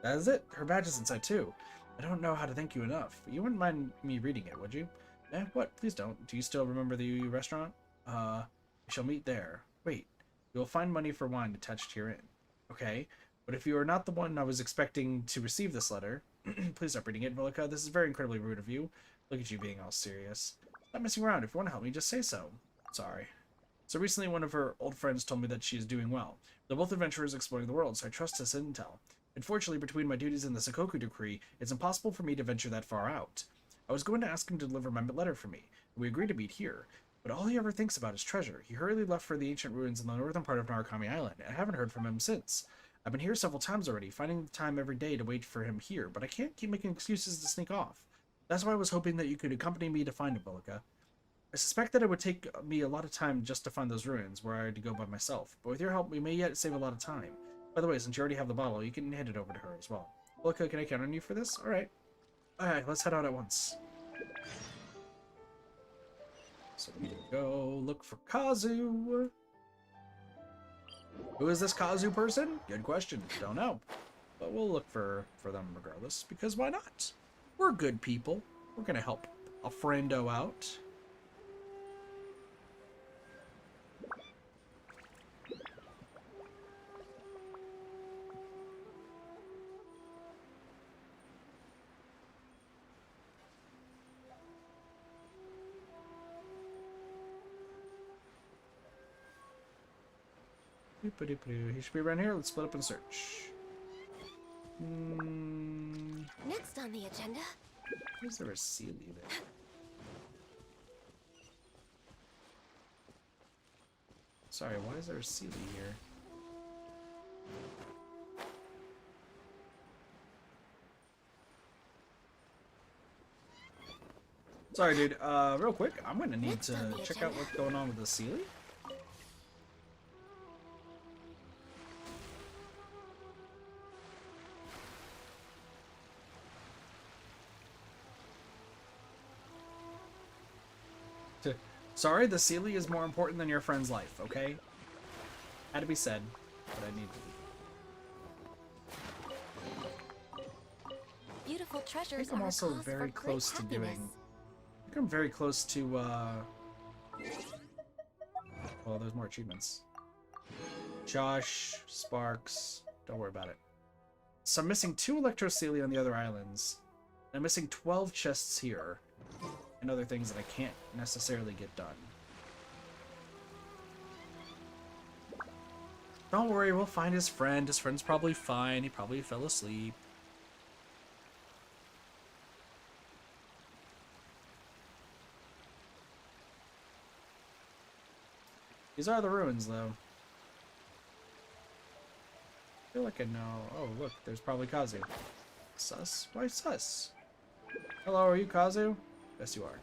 That is it. Her badge is inside, too. I don't know how to thank you enough. You wouldn't mind me reading it, would you? Eh, what? Please don't. Do you still remember the restaurant? We shall meet there. Wait. You will find money for wine attached herein. Okay. But if you are not the one I was expecting to receive this letter... Please stop reading it, Volka. This is very incredibly rude of you. Look at you being all serious. Stop messing around. If you want to help me, just say so. Sorry. So recently, one of her old friends told me that she is doing well. They're both adventurers exploring the world, so I trust this intel. Unfortunately, between my duties and the Sakoku decree, it's impossible for me to venture that far out. I was going to ask him to deliver my letter for me, and we agreed to meet here. But all he ever thinks about is treasure. He hurriedly left for the ancient ruins in the northern part of Narukami Island, and I haven't heard from him since. I've been here several times already, finding the time every day to wait for him here, but I can't keep making excuses to sneak off. That's why I was hoping that you could accompany me to find him, Volka. I suspect that it would take me a lot of time just to find those ruins, where I had to go by myself, but with your help, we may yet save a lot of time. By the way, since you already have the bottle, you can hand it over to her as well. Volka, can I count on you for this? Alright. Alright, let's head out at once. So we need to go look for Kazu. Who is this Kazu person? Good question. Don't know. But we'll look for them regardless, because why not? We're good people. We're gonna help a friendo out. He should be around here. Let's split up and search. Next on the agenda. Is there a Sealy there? Sorry, why is there a Sealy here? Sorry, dude. Real quick, I'm gonna need to check out what's going on with the Sealy. Sorry, the Sealy is more important than your friend's life, okay? Had to be said, but I need to. Beautiful I treasures think I'm are a also cause very for close great to doing. happiness. I think I'm very close to. Well, there's more achievements. Josh, Sparks. Don't worry about it. So I'm missing 2 Electrocelia on the other islands. I'm missing 12 chests here. And other things that I can't necessarily get done. Don't worry, we'll find his friend. His friend's probably fine. He probably fell asleep. These are the ruins, though. I feel like I know. Oh, look, there's probably Kazu. Sus? Why sus? Hello, are you Kazu? Yes, you are.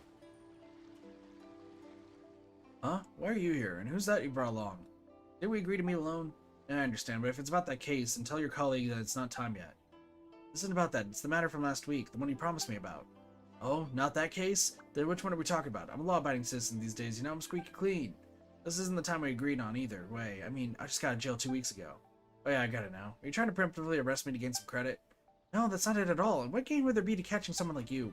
Huh? Why are you here? And who's that you brought along? Did we agree to meet alone? Yeah, I understand, but if it's about that case, then tell your colleague that it's not time yet. This isn't about that. It's the matter from last week, the one you promised me about. Oh, not that case? Then which one are we talking about? I'm a law-abiding citizen these days, you know? I'm squeaky clean. This isn't the time we agreed on either way. I mean, I just got out of jail 2 weeks ago. Oh yeah, I got it now. Are you trying to preemptively arrest me to gain some credit? No, that's not it at all. And what gain would there be to catching someone like you?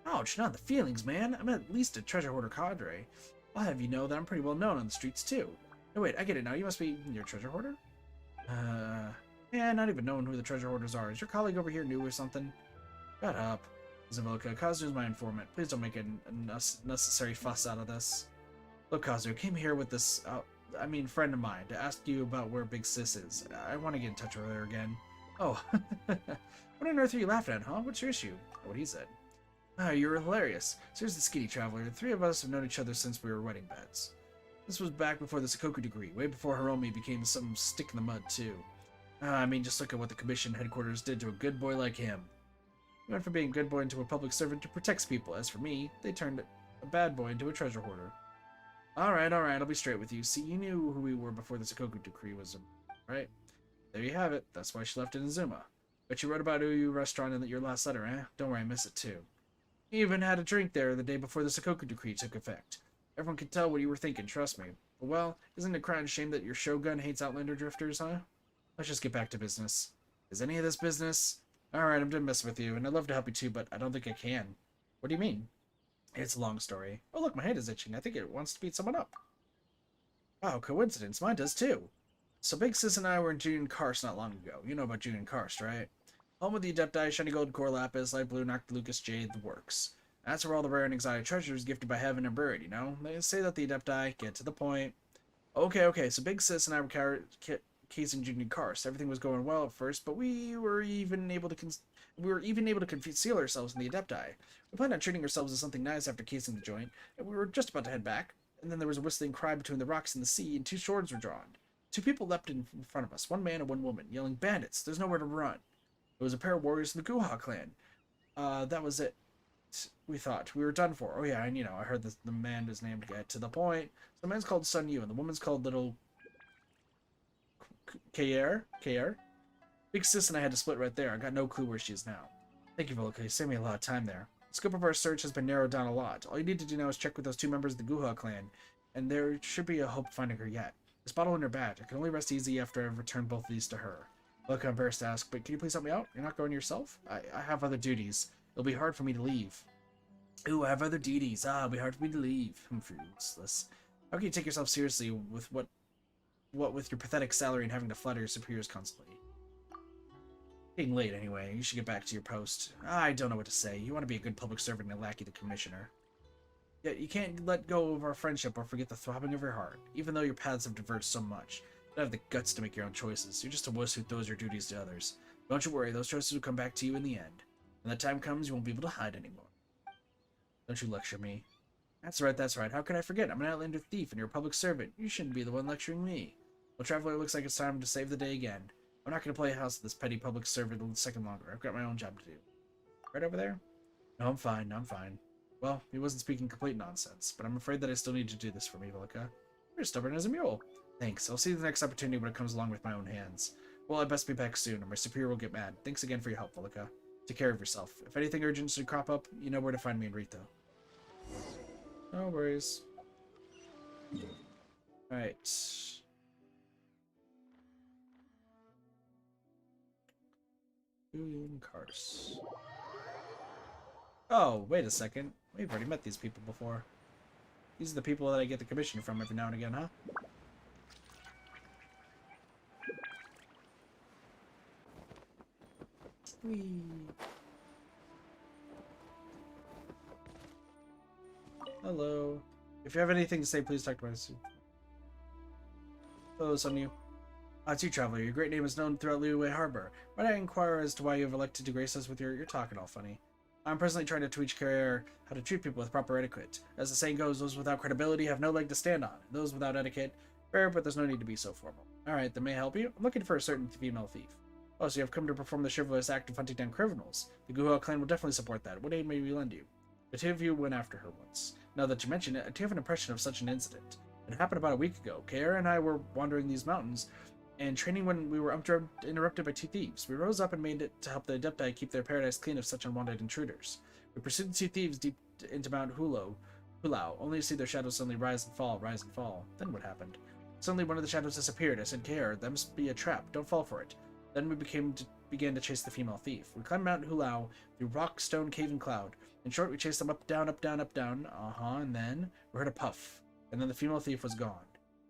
Ouch, not the feelings, man. I'm at least a treasure hoarder cadre. I'll have you know that I'm pretty well known on the streets, too. No, wait, I get it now. You must be your treasure hoarder? Yeah, not even knowing who the treasure hoarders are. Is your colleague over here new or something? Shut up. Zamoka, Kazu's my informant. Please don't make a necessary fuss out of this. Look, Kazu, I came here with this, friend of mine, to ask you about where Big Sis is. I want to get in touch with her again. Oh, what on earth are you laughing at, huh? What's your issue? What he said. Ah, you're hilarious. So here's the skinny traveler. The 3 of us have known each other since we were wedding beds. This was back before the Sakoku degree, way before Hiromi became some stick in the mud, too. Just look at what the commission headquarters did to a good boy like him. He went from being a good boy into a public servant who protects people. As for me, they turned a bad boy into a treasure hoarder. Alright, I'll be straight with you. See, you knew who we were before the Sakoku decree was, right? There you have it. That's why she left Inazuma. But you wrote about Uyu restaurant in your last letter, eh? Don't worry, I miss it too. You even had a drink there the day before the Sakoku decree took effect. Everyone could tell what you were thinking, trust me. But well, isn't it a crying shame that your shogun hates Outlander drifters, huh? Let's just get back to business. Is any of this business? Alright, I'm done messing with you, and I'd love to help you too, but I don't think I can. What do you mean? It's a long story. Oh look, my head is itching. I think it wants to beat someone up. Wow, coincidence. Mine does too. So Big Sis and I were in Julian Karst not long ago. You know about Julian Karst, right? Home of the Adepti, shiny gold core lapis, light blue Noctilucus jade, the works. That's where all the rare and exotic treasures gifted by heaven are buried, you know? They say that the Adepti get to the point. Okay, so Big Sis and I were casing Julian Karst. Everything was going well at first, but we were even able to conceal ourselves in the Adepti. We planned on treating ourselves as something nice after casing the joint, and we were just about to head back. And then there was a whistling cry between the rocks and the sea, and 2 swords were drawn. 2 people leapt in front of us, 1 man and 1 woman, yelling, "Bandits! There's nowhere to run!" It was a pair of warriors from the Guha clan. That was it. We thought. We were done for. Oh yeah, and I heard the man is named Get to the Point. So the man's called Sun Yu, and the woman's called Little Kayer. Big Sis and I had to split right there. I got no clue where she is now. Thank you, Volca. You saved me a lot of time there. The scope of our search has been narrowed down a lot. All you need to do now is check with those 2 members of the Guha clan, and there should be a hope of finding her yet. This bottle in her badge. I can only rest easy after I've returned both of these to her. Look, I'm embarrassed to ask, but can you please help me out? You're not going yourself? I have other duties. It'll be hard for me to leave. Ooh, I have other duties. It'll be hard for me to leave. I'm useless. How can you take yourself seriously with what with your pathetic salary and having to flatter your superiors constantly? Getting late anyway. You should get back to your post. I don't know what to say. You want to be a good public servant and lackey the commissioner. Yet you can't let go of our friendship or forget the throbbing of your heart. Even though your paths have diverged so much, you don't have the guts to make your own choices. You're just a wuss who throws your duties to others. Don't you worry, those choices will come back to you in the end. When that time comes, you won't be able to hide anymore. Don't you lecture me. That's right. How could I forget? I'm an Outlander thief and you're a public servant. You shouldn't be the one lecturing me. Well, Traveler, looks like it's time to save the day again. I'm not going to play house with this petty public servant a second longer. I've got my own job to do. Right over there? No, I'm fine. Well, he wasn't speaking complete nonsense, but I'm afraid that I still need to do this for me, Vilka. You're stubborn as a mule. Thanks. I'll see the next opportunity when it comes along with my own hands. Well, I best be back soon, or my superior will get mad. Thanks again for your help, Vilka. Take care of yourself. If anything urgent should crop up, you know where to find me and Rito. No worries. Alright. Cars. Oh, wait a second. We've already met these people before. These are the people that I get the commission from every now and again, huh? Whee. Hello. If you have anything to say, please talk to my suit. Hello, Sunyu. It's you, Traveler. Your great name is known throughout Liyue Harbor. Might I inquire as to why you have elected to grace us with your talking all funny? I'm personally trying to teach Carrier how to treat people with proper etiquette. As the saying goes, those without credibility have no leg to stand on. Those without etiquette, fair, but there's no need to be so formal. Alright, then may I help you? I'm looking for a certain female thief. Oh, so you have come to perform the chivalrous act of hunting down criminals. The Guhua clan will definitely support that. What aid may we lend you? The two of you went after her once. Now that you mention it, I do have an impression of such an incident. It happened about a week ago. Kara and I were wandering these mountains and training when we were interrupted by two thieves. We rose up and made it to help the Adepti keep their paradise clean of such unwanted intruders. We pursued the two thieves deep into Mount Hulao, only to see their shadows suddenly rise and fall. Then what happened? Suddenly one of the shadows disappeared. I said, Kara, that must be a trap. Don't fall for it. Then we began to chase the female thief. We climbed Mount Hulao through rock, stone, cave, and cloud. In short, we chased them up, down, and then we heard a puff. And then the female thief was gone.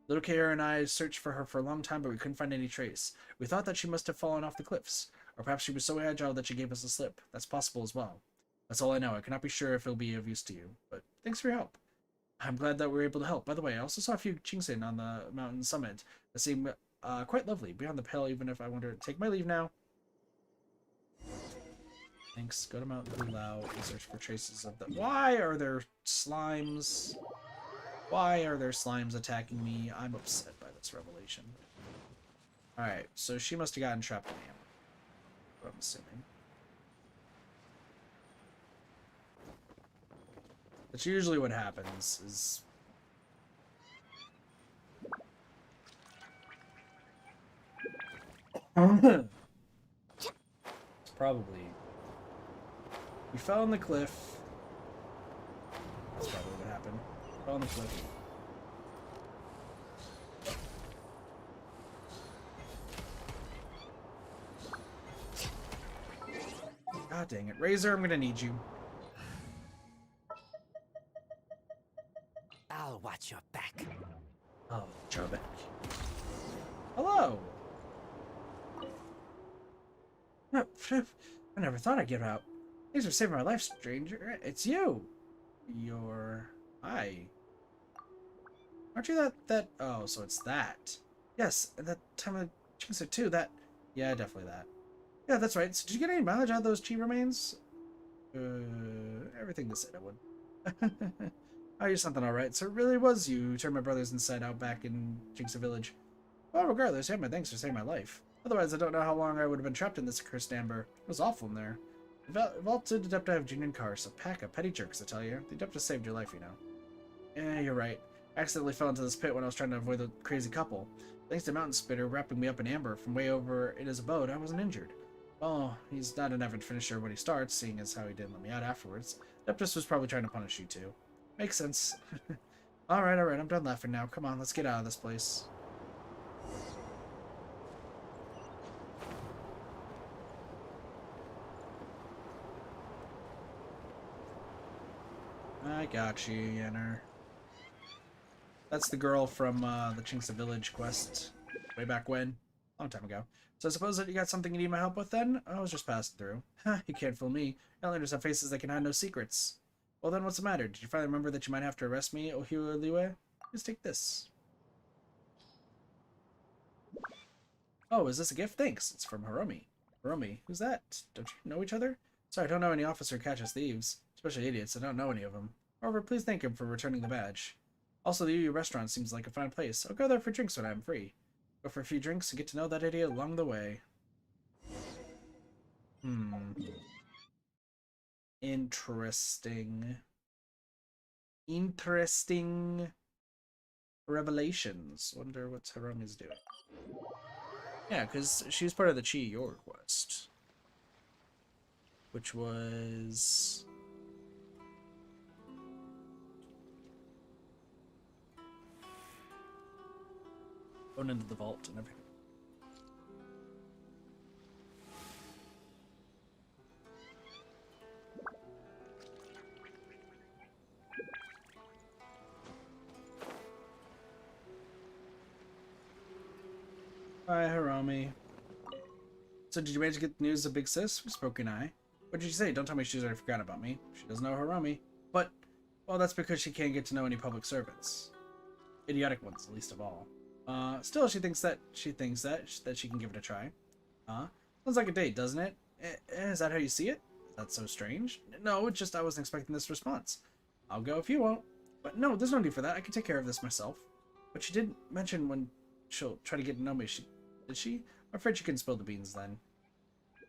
Little Kara and I searched for her for a long time, but we couldn't find any trace. We thought that she must have fallen off the cliffs. Or perhaps she was so agile that she gave us the slip. That's possible as well. That's all I know. I cannot be sure if it'll be of use to you. But thanks for your help. I'm glad that we were able to help. By the way, I also saw a few Chingsin on the mountain summit that seemed quite lovely. Beyond the pale, even if I want to take my leave now. Thanks. Go to Mount Hulao and search for traces of the... Why are there slimes? Why are there slimes attacking me? I'm upset by this revelation. Alright, so she must have gotten trapped in ammo. What I'm assuming. That's usually what happens, is... It's probably... We fell on the cliff. That's probably what happened. Fell on the cliff. God dang it. Razor, I'm gonna need you. I'll watch your back. Oh, Chobek. Hello! No, I never thought I'd get out. Thanks for saving my life, stranger. It's you! Hi. Aren't you that... Oh, so it's that. Yes, and that time of Chingsa too, that... Yeah, definitely that. Yeah, that's right. So did you get any mileage out of those chi remains? Everything they said I would. Oh, you're something alright. So it really was you who turned my brothers inside out back in Jinxa Village. Well, regardless, yeah, my thanks for saving my life. Otherwise, I don't know how long I would have been trapped in this accursed amber. It was awful in there. Vaulted Adepti of Junior Cars, a pack of petty jerks, I tell you. The Adepti saved your life, you know. Yeah, you're right. I accidentally fell into this pit when I was trying to avoid the crazy couple. Thanks to Mountain Spitter wrapping me up in amber from way over in his abode, I wasn't injured. Well, he's not an avid finisher when he starts, seeing as how he didn't let me out afterwards. Adeptus was probably trying to punish you too. Makes sense. Alright, I'm done laughing now. Come on, let's get out of this place. I got you, Yenner. That's the girl from the Chingsa Village quest. Way back when. Long time ago. So I suppose that you got something you need my help with then? I was just passing through. Ha, you can't fool me. Outlanders have faces that can hide no secrets. Well then, what's the matter? Did you finally remember that you might have to arrest me, Ohiwa Liwe? Just take this. Oh, is this a gift? Thanks. It's from Hiromi. Hiromi? Who's that? Don't you know each other? Sorry, I don't know any officer who catches thieves. Especially idiots. I don't know any of them. However, please thank him for returning the badge. Also, the UU restaurant seems like a fine place. I'll go there for drinks when I'm free. Go for a few drinks and get to know that idiot along the way. Interesting. Interesting revelations. Wonder what Hiromi's doing. Yeah, because she's part of the Chi Yor quest. Which was... going into the vault and everything. Hi, Hiromi. So did you manage to get the news of Big Sis? We spoke an eye. What did you say? Don't tell me she's already forgot about me. She doesn't know Hiromi. But, well, that's because she can't get to know any public servants. Idiotic ones, least of all. Still, she thinks that she can give it a try. Sounds like a date, doesn't it? Is that how you see it? That's so strange. No, it's just I wasn't expecting this response. I'll go if you won't. But no, there's no need for that. I can take care of this myself. But she did mention when she'll try to get to know me. Did she? I'm afraid she couldn't spill the beans then.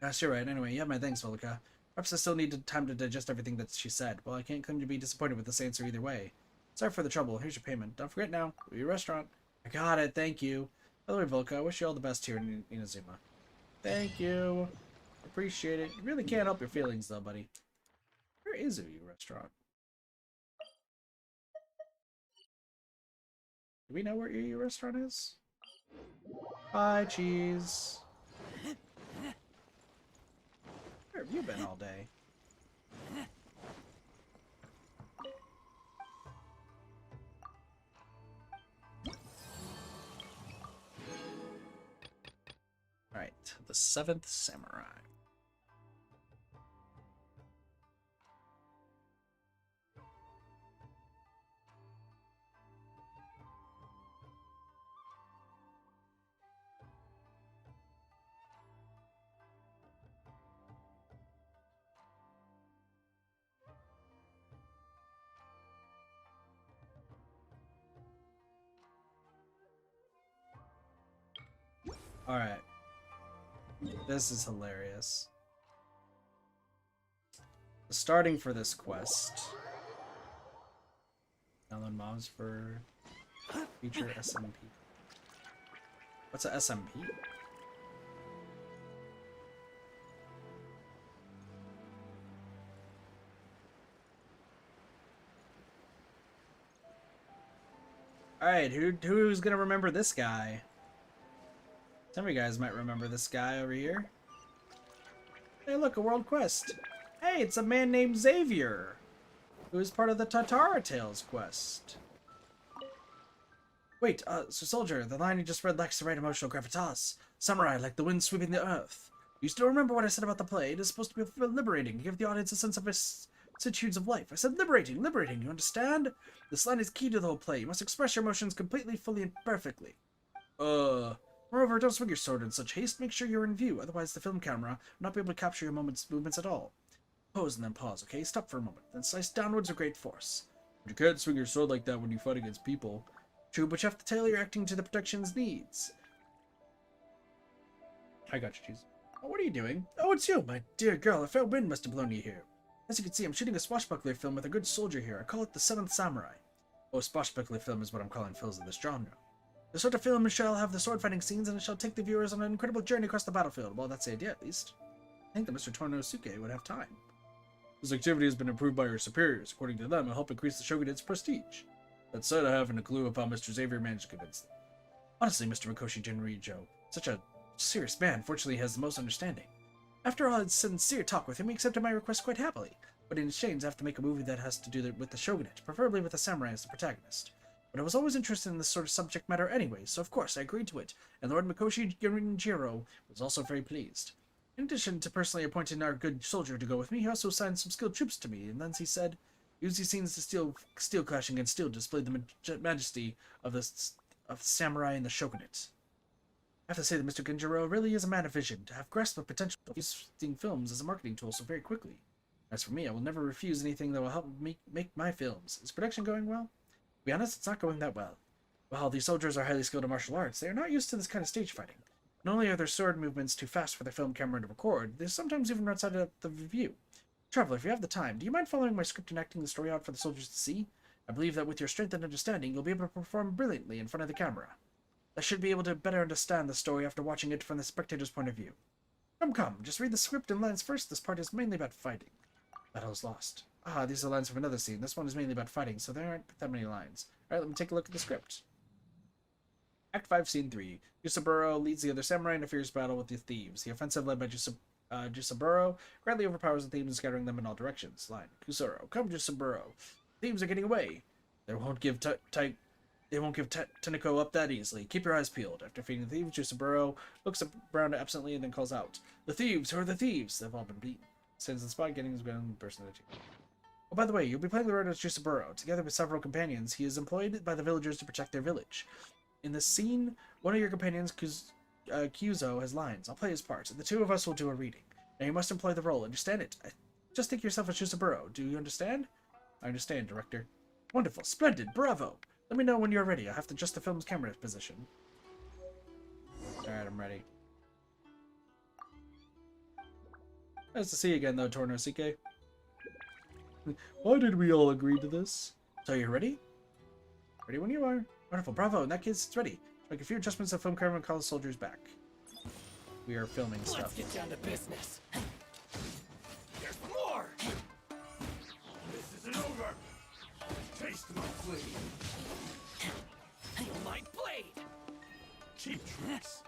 Gosh, you're right. Anyway, you have my thanks, Volika. Perhaps I still need time to digest everything that she said. Well, I can't claim to be disappointed with this answer either way. Sorry for the trouble. Here's your payment. Don't forget now. Go to your restaurant. I got it. Thank you. By the way, Volka, I wish you all the best here in Inazuma. Thank you. Appreciate it. You really can't help your feelings, though, buddy. Where is Uyu restaurant? Do we know where Uyu restaurant is? Bye, cheese. Where have you been all day? Alright, the 7th Samurai. Alright. This is hilarious. Starting for this quest. Download mobs for future SMP. What's a SMP? Alright, who's gonna remember this guy? Some of you guys might remember this guy over here. Hey, look, a world quest. Hey, it's a man named Xavier, who is part of the Tatara Tales quest. Wait, so soldier, the line you just read lacks the right emotional gravitas. Samurai, like the wind sweeping the earth. You still remember what I said about the play? It is supposed to be liberating, give the audience a sense of vicissitudes of life. I said liberating, you understand? This line is key to the whole play. You must express your emotions completely, fully, and perfectly. Moreover, don't swing your sword in such haste. Make sure you're in view, otherwise the film camera will not be able to capture your movements at all. Pose and then pause, okay? Stop for a moment, then slice downwards with great force. But you can't swing your sword like that when you fight against people. True, but you have to tailor your acting to the protection's needs. I got you, cheese. Oh, what are you doing? Oh, it's you, my dear girl. A fair wind must have blown you here. As you can see, I'm shooting a swashbuckler film with a good soldier here. I call it the 7th Samurai. Oh, swashbuckler film is what I'm calling films of this genre. The sort of film shall have the sword fighting scenes, and it shall take the viewers on an incredible journey across the battlefield. Well, that's the idea, at least. I think that Mr. Tornosuke would have time. This activity has been approved by your superiors. According to them, it'll help increase the shogunate's prestige. That said, I haven't a clue of how Mr. Xavier managed to convince them. Honestly, Mr. Mikoshi Genrijo, such a serious man, fortunately has the most understanding. After all, it's sincere talk with him, he accepted my request quite happily. But in exchange, I have to make a movie that has to do with the shogunate, preferably with a samurai as the protagonist. But I was always interested in this sort of subject matter anyway, so of course I agreed to it, and Lord Mikoshi Genrijo was also very pleased. In addition to personally appointing our good soldier to go with me, he also assigned some skilled troops to me, and then he said, use these scenes to steel clashing against steel to display the majesty of the samurai and the shogunate. I have to say that Mr. Genjiro really is a man of vision, to have grasped the potential of using films as a marketing tool so very quickly. As for me, I will never refuse anything that will help make my films. Is production going well? To be honest, it's not going that well. While these soldiers are highly skilled in martial arts, they are not used to this kind of stage fighting. Not only are their sword movements too fast for their film camera to record, they sometimes even run outside of the view. Traveler, if you have the time, do you mind following my script and acting the story out for the soldiers to see? I believe that with your strength and understanding, you'll be able to perform brilliantly in front of the camera. I should be able to better understand the story after watching it from the spectator's point of view. Come, just read the script and lines first. This part is mainly about fighting. Battle is lost. Ah, these are lines from another scene. This one is mainly about fighting, so there aren't that many lines. Alright, let me take a look at the script. Act 5, Scene 3. Yusaburo leads the other samurai in a fierce battle with the thieves. The offensive led by Jusaburo greatly overpowers the thieves, scattering them in all directions. Line. Kusuro, come Jusaburo. Thieves are getting away. They won't give Teniko up that easily. Keep your eyes peeled. After defeating the thieves, Jusaburo looks around absently and then calls out, "The thieves! Who are the thieves? They've all been beaten." Sends the spot, getting his gun burst into two. Oh, by the way, you'll be playing the role as Jusaburo. Together with several companions, he is employed by the villagers to protect their village. In this scene, one of your companions, Kyuzo, has lines. I'll play his part, and the two of us will do a reading. Now you must employ the role. Understand it? Just think yourself as Jusaburo. Do you understand? I understand, director. Wonderful. Splendid. Bravo. Let me know when you're ready. I have to adjust the film's camera position. Alright, I'm ready. Nice to see you again, though, Tornosuke. Why did we all agree to this? So you're ready? Ready when you are. Wonderful, bravo. In that case, it's ready. Make a few adjustments to the film camera and call the soldiers back. We are filming stuff. Let's get down to business. There's more! This isn't over! Taste my blade! My blade! Cheap tricks!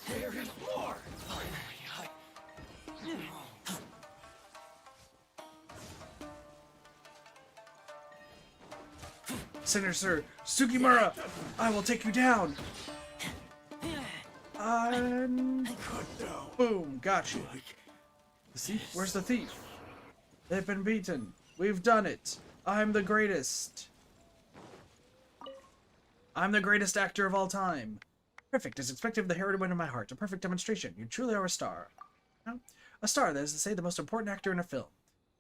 There is more! Sir, Sugimura! I will take you down! Boom, got you. The thief? Where's the thief? They've been beaten. We've done it. I'm the greatest. I'm the greatest actor of all time. Perfect, as expected of the heroine of my heart. A perfect demonstration. You truly are a star. A star, that is to say, the most important actor in a film.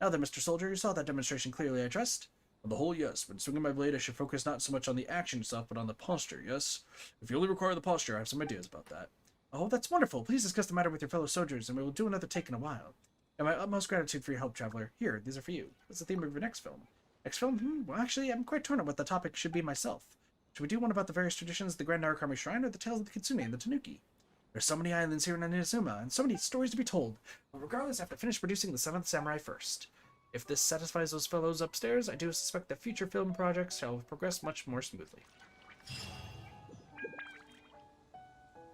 Now then, Mr. Soldier, you saw that demonstration clearly, I trust? On the whole, yes. When swinging my blade, I should focus not so much on the action itself, but on the posture, yes? If you only require the posture, I have some ideas about that. Oh, that's wonderful. Please discuss the matter with your fellow soldiers, and we will do another take in a while. And my utmost gratitude for your help, Traveler. Here, these are for you. What's the theme of your next film? Next film? Well, actually, I'm quite torn on what the topic should be myself. Should we do one about the various traditions of the Grand Narukami Shrine, or the tales of the Kitsune and the Tanuki? There's so many islands here in Inazuma, and so many stories to be told. But regardless, I have to finish producing The Seventh Samurai first. If this satisfies those fellows upstairs, I do suspect that future film projects shall progress much more smoothly.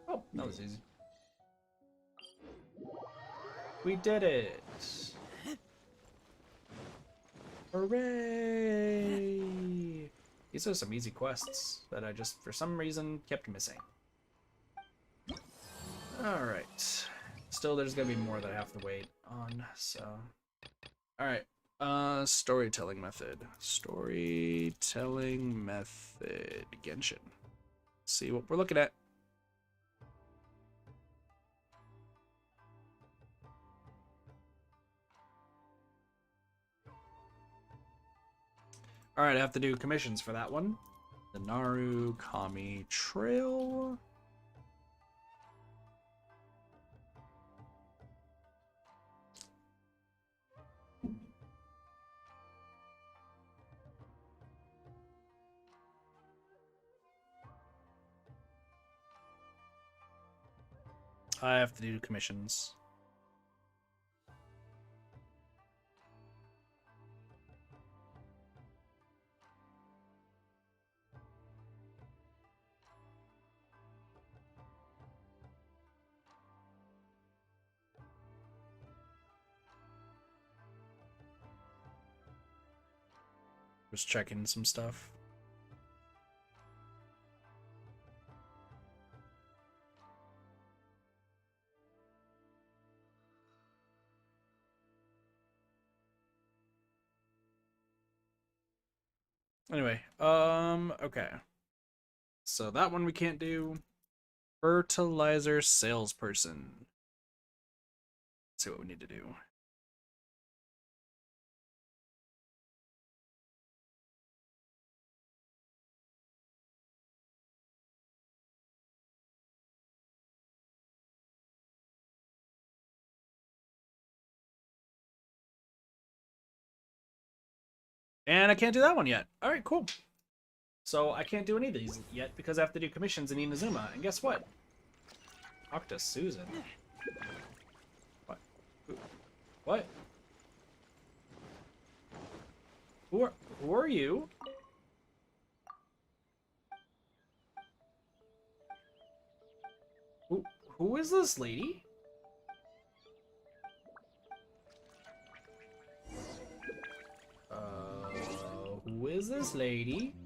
Oh, that was easy. We did it! Hooray! These are some easy quests that I just, for some reason, kept missing. Alright. Still, there's gonna be more that I have to wait on, so... Alright. Storytelling method. Storytelling method. Genshin. Let's see what we're looking at. Alright, I have to do commissions for that one. The Narukami Trail. I have to do commissions. Just checking some stuff. Anyway, okay. So that one we can't do. Fertilizer salesperson. Let's see what we need to do. And I can't do that one yet. All right, cool. So I can't do any of these yet because I have to do commissions in Inazuma. And guess what? Talk to Susan. What? What? Who are you? Who is this lady? Who is this lady?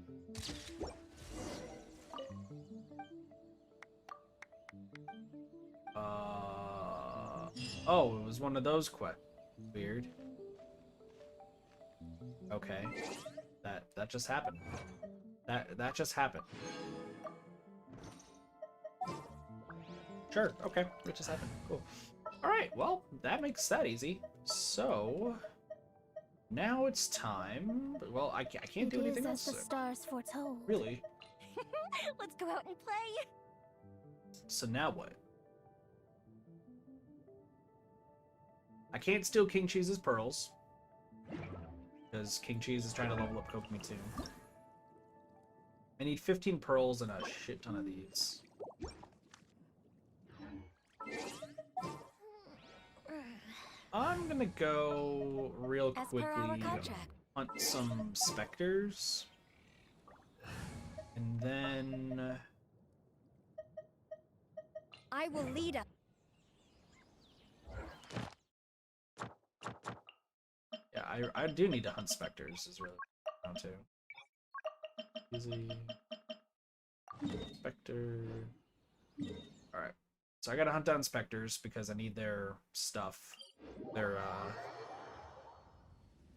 Oh, it was one of those quests. Weird. Okay. That just happened. That just happened. Sure, okay. It just happened. Cool. Alright, well, that makes that easy. So now it's time. Well, I can't do anything else. As the stars foretold. Really? Let's go out and play. So now what? I can't steal King Cheese's pearls because King Cheese is trying to level up Kokomi too. I need 15 pearls and a shit ton of these. I'm gonna go real quickly hunt some specters. And then I will lead us. yeah, I do need to hunt specters is really down too. Easy. Spectre. Alright. So I gotta hunt down specters because I need their stuff. Their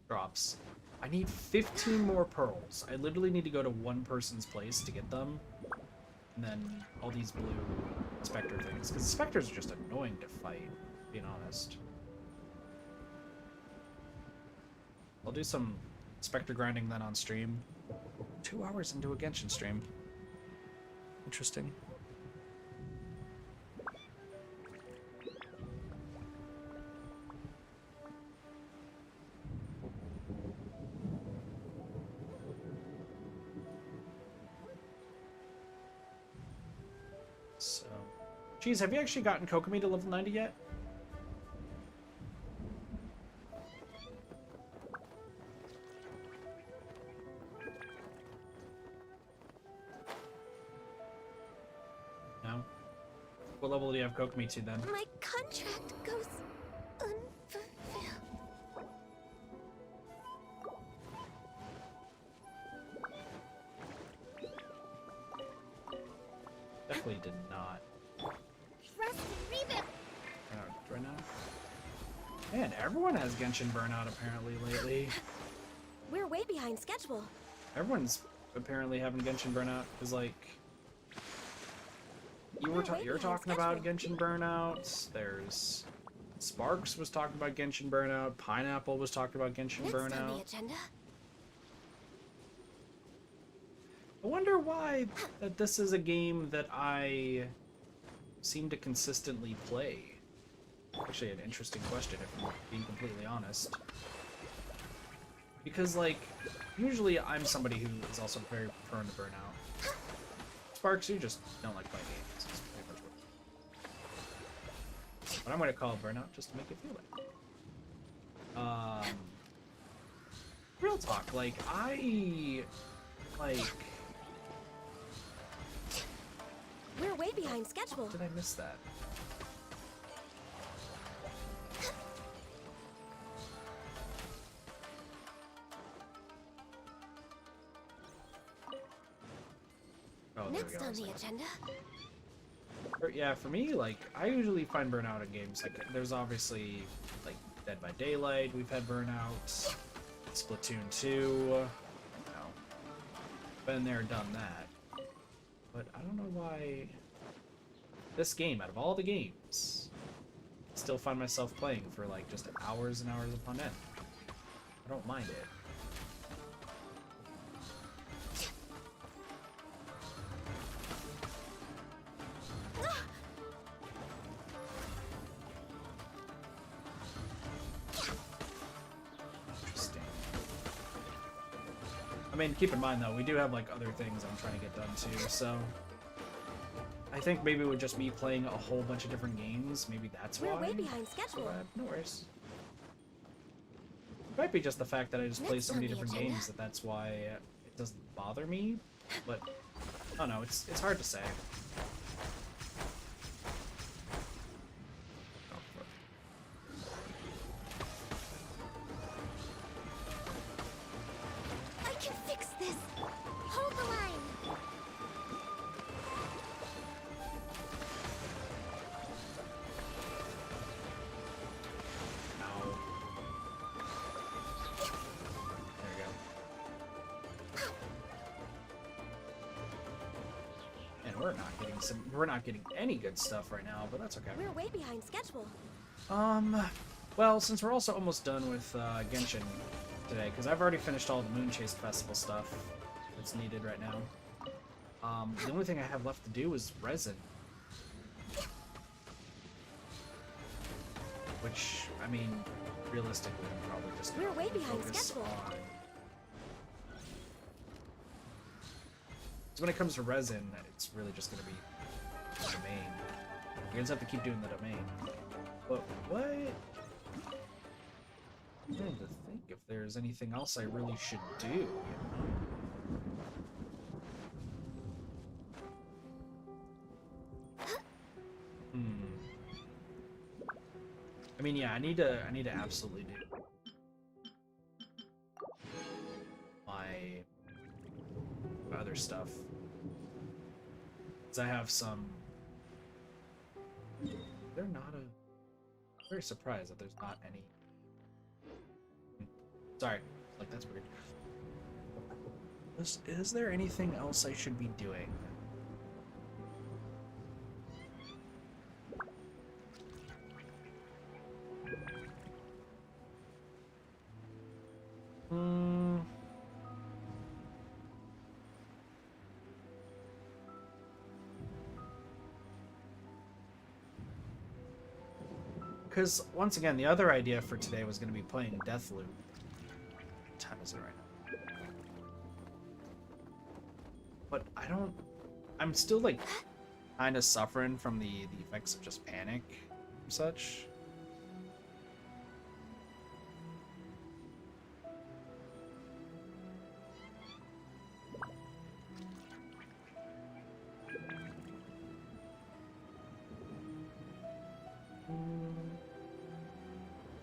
drops. I need 15 more pearls. I literally need to go to one person's place to get them. And then all these blue specter things. Because specters are just annoying to fight, being honest. I'll do some specter grinding then on stream. 2 hours into a Genshin stream. Interesting. So, geez, have you actually gotten Kokomi to level 90 yet? No? What level do you have Kokomi to then? My contract goes unfulfilled. Definitely did not. Rest and rebuild. Right now? Man, everyone has Genshin Burnout apparently lately. We're way behind schedule. Everyone's apparently having Genshin Burnout because, like, you're talking about Genshin Burnout. There's Sparks was talking about Genshin Burnout. Pineapple was talking about Genshin Next on Burnout. the agenda. I wonder why that this is a game that I seem to consistently play. Actually, an interesting question, if I'm being completely honest. Because, like, usually I'm somebody who is also very prone to burnout. Sparks, you just don't like playing games. That's pretty much what. But I'm going to call it burnout just to make it feel better. Real talk, like, We're way behind schedule. did I miss that? Oh, there we Next go. on the agenda. Yeah, for me, like, I usually find burnout in games. Like, there's obviously, like, Dead by Daylight, we've had burnout. Splatoon 2. You know, been there, done that. But I don't know why this game, out of all the games, I still find myself playing for, like, just hours and hours upon end. I don't mind it. Interesting. mean, keep in mind though, we do have like other things I'm trying to get done too, so I think maybe with just me playing a whole bunch of different games, maybe that's why. We're way behind schedule. No worries. It might be just the fact that I just play so many different games that's why it doesn't bother me, but I don't know, it's hard to say. I can fix this. Hold the line. Ow. There we go. And we're not getting any good stuff right now, but that's okay. We're way behind schedule. Well, since we're also almost done with Genshin today, because I've already finished all the Moonshine Festival stuff that's needed right now. The only thing I have left to do is resin. Which, I mean, realistically, I'm probably just gonna We're way behind focus schedule. on... So when it comes to resin, it's really just gonna be the domain. You guys have to keep doing the domain. But what? I'm trying to think if there's anything else I really should do, you know? I mean, yeah, I need to absolutely do my other stuff. 'Cause I have some... They're not a... I'm very surprised that there's not any... Sorry, like that's weird. Is there anything else I should be doing? Because, once again, the other idea for today was going to be playing Deathloop. What time is it right now? But I don't... I'm still, like, kind of suffering from the effects of just panic and such.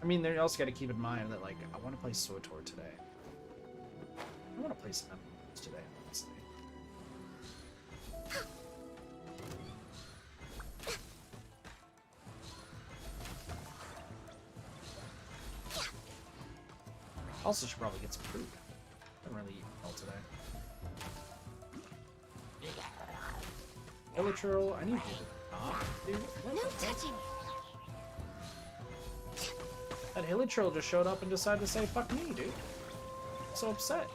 I mean, you also got to keep in mind that, like, I want to play SWTOR today. I want to play some MMOs today, honestly. Also should probably get some food. I haven't really eaten well today. Elytral, I need you to not do... No touching. That Hilichurl just showed up and decided to say, fuck me, dude. I'm so upset.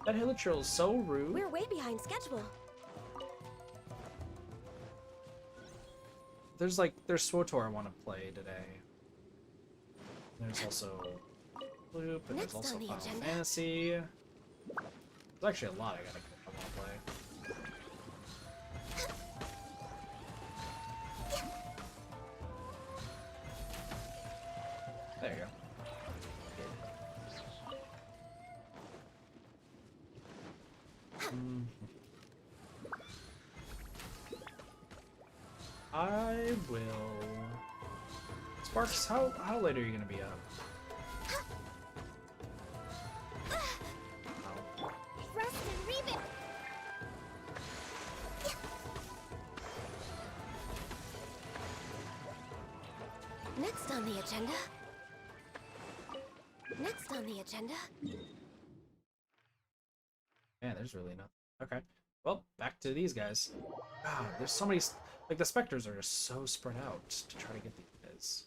That Hilichurl is so rude. We're way behind schedule. There's SWTOR I want to play today. There's also Loop, and there's also Final Fantasy. There's actually a lot I want to play. There you go. I will... Sparks, how late are you gonna be up? Rest and rebuild. Next on the agenda. Next on the agenda. Yeah, there's really nothing. Okay. Well, back to these guys. God, there's so many... Like, the Spectres are just so spread out to try to get these guys.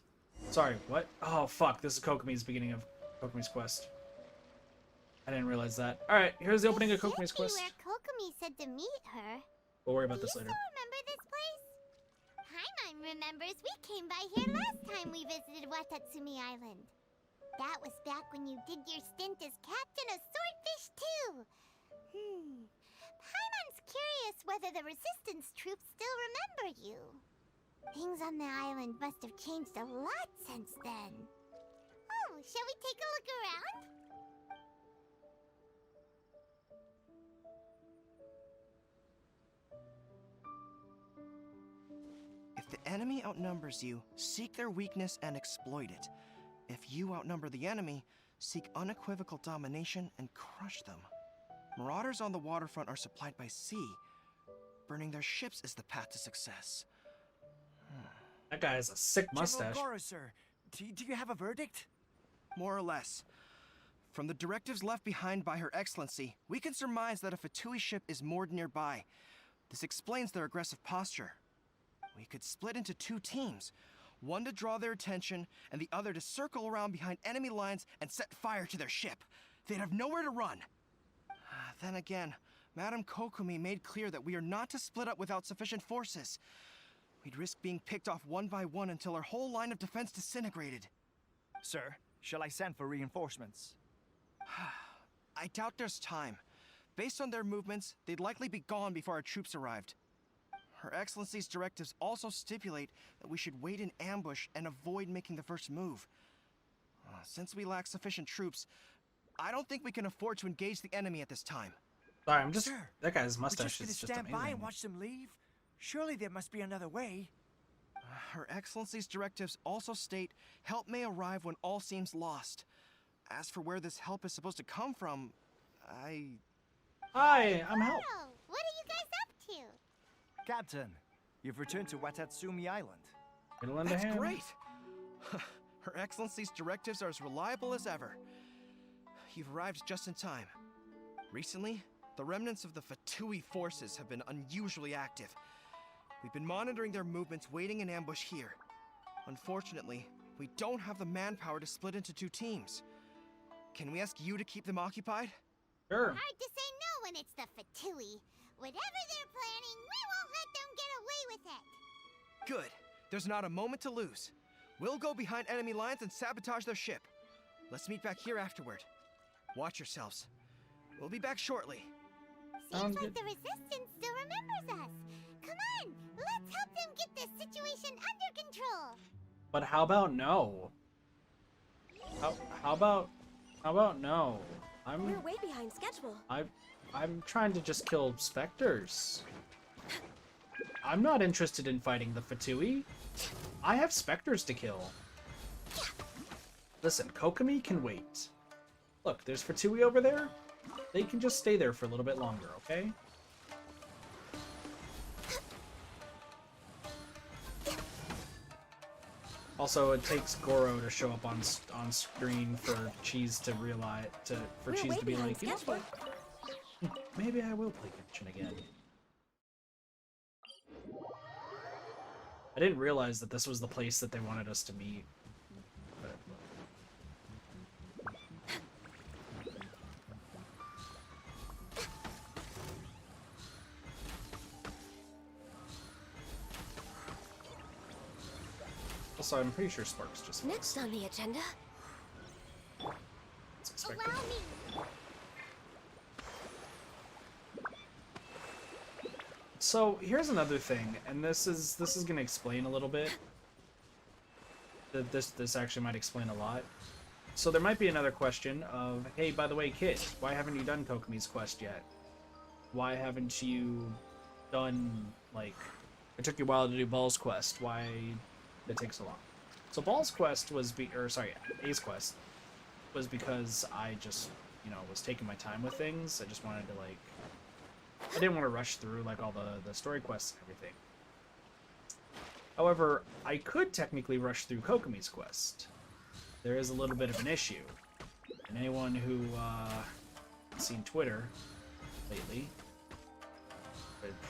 Sorry, what? Oh, fuck. This is Kokomi's beginning of Kokomi's quest. I didn't realize that. Alright, here's the opening of Kokomi's quest. Where Kokomi said to meet her. We'll worry about this Do you later. still remember this place? Paimon remembers we came by here last time we visited Watatsumi Island. That was back when you did your stint as captain of Sword fish too. Paimon's curious whether the resistance troops still remember you. Things on the island must have changed a lot since then. Oh, shall we take a look around? If the enemy outnumbers you, seek their weakness and exploit it. If you outnumber the enemy, seek unequivocal domination and crush them. Marauders on the waterfront are supplied by sea. Burning their ships is the path to success. That guy has a sick mustache. General Goro, sir, do you have a verdict? More or less. From the directives left behind by Her Excellency, we can surmise that a Fatui ship is moored nearby. This explains their aggressive posture. We could split into 2 teams. One to draw their attention, and the other to circle around behind enemy lines and set fire to their ship. They'd have nowhere to run. Then again, Madame Kokumi made clear that we are not to split up without sufficient forces. We'd risk being picked off one by one until our whole line of defense disintegrated. Sir, shall I send for reinforcements? I doubt there's time. Based on their movements, they'd likely be gone before our troops arrived. Her Excellency's directives also stipulate that we should wait in ambush and avoid making the first move. Since we lack sufficient troops, I don't think we can afford to engage the enemy at this time. Sorry, I'm just... Sir, that guy's We're mustache just is gonna just stand by amazing. and watch them leave? Surely there must be another way. Her Excellency's directives also state help may arrive when all seems lost. As for where this help is supposed to come from, Hi, I'm help. Oh, what are you guys up to? Captain, you've returned to Watatsumi Island. It'll lend a That's hand. great! Her Excellency's directives are as reliable as ever. You've arrived just in time. Recently, the remnants of the Fatui forces have been unusually active. We've been monitoring their movements, waiting in ambush here. Unfortunately, we don't have the manpower to split into 2 teams. Can we ask you to keep them occupied? Sure. Hard to say no when it's the Fatui. Whatever they're planning, we won't let them get away with it. Good. There's not a moment to lose. We'll go behind enemy lines and sabotage their ship. Let's meet back here afterward. Watch yourselves. We'll be back shortly. Seems Sounds like good. the Resistance still remembers us. Come on, let's help them get this situation under control. But how about no? How about no? We're way behind schedule. I'm trying to just kill specters. I'm not interested in fighting the Fatui. I have specters to kill. Listen, Kokomi can wait. Look, there's Fatui over there. They can just stay there for a little bit longer, okay? Also, it takes Goro to show up on screen for Cheese to realize for Cheese to be like, you know what? Maybe I will play Genshin again. I didn't realize that this was the place that they wanted us to meet. But, also, I'm pretty sure Sparks just Next on the agenda. was expected. Allow me. So here's another thing, and this is going to explain a little bit. This actually might explain a lot. So there might be another question of, hey, by the way, Kit, why haven't you done Kokomi's quest yet? Why haven't you done, like, it took you a while to do Ball's quest. Why did it take so long? So Ball's quest was A's quest was because I just, was taking my time with things. I just wanted to, like, I didn't want to rush through like all the story quests and everything. However, I could technically rush through Kokomi's quest. There is a little bit of an issue. And anyone who has seen Twitter lately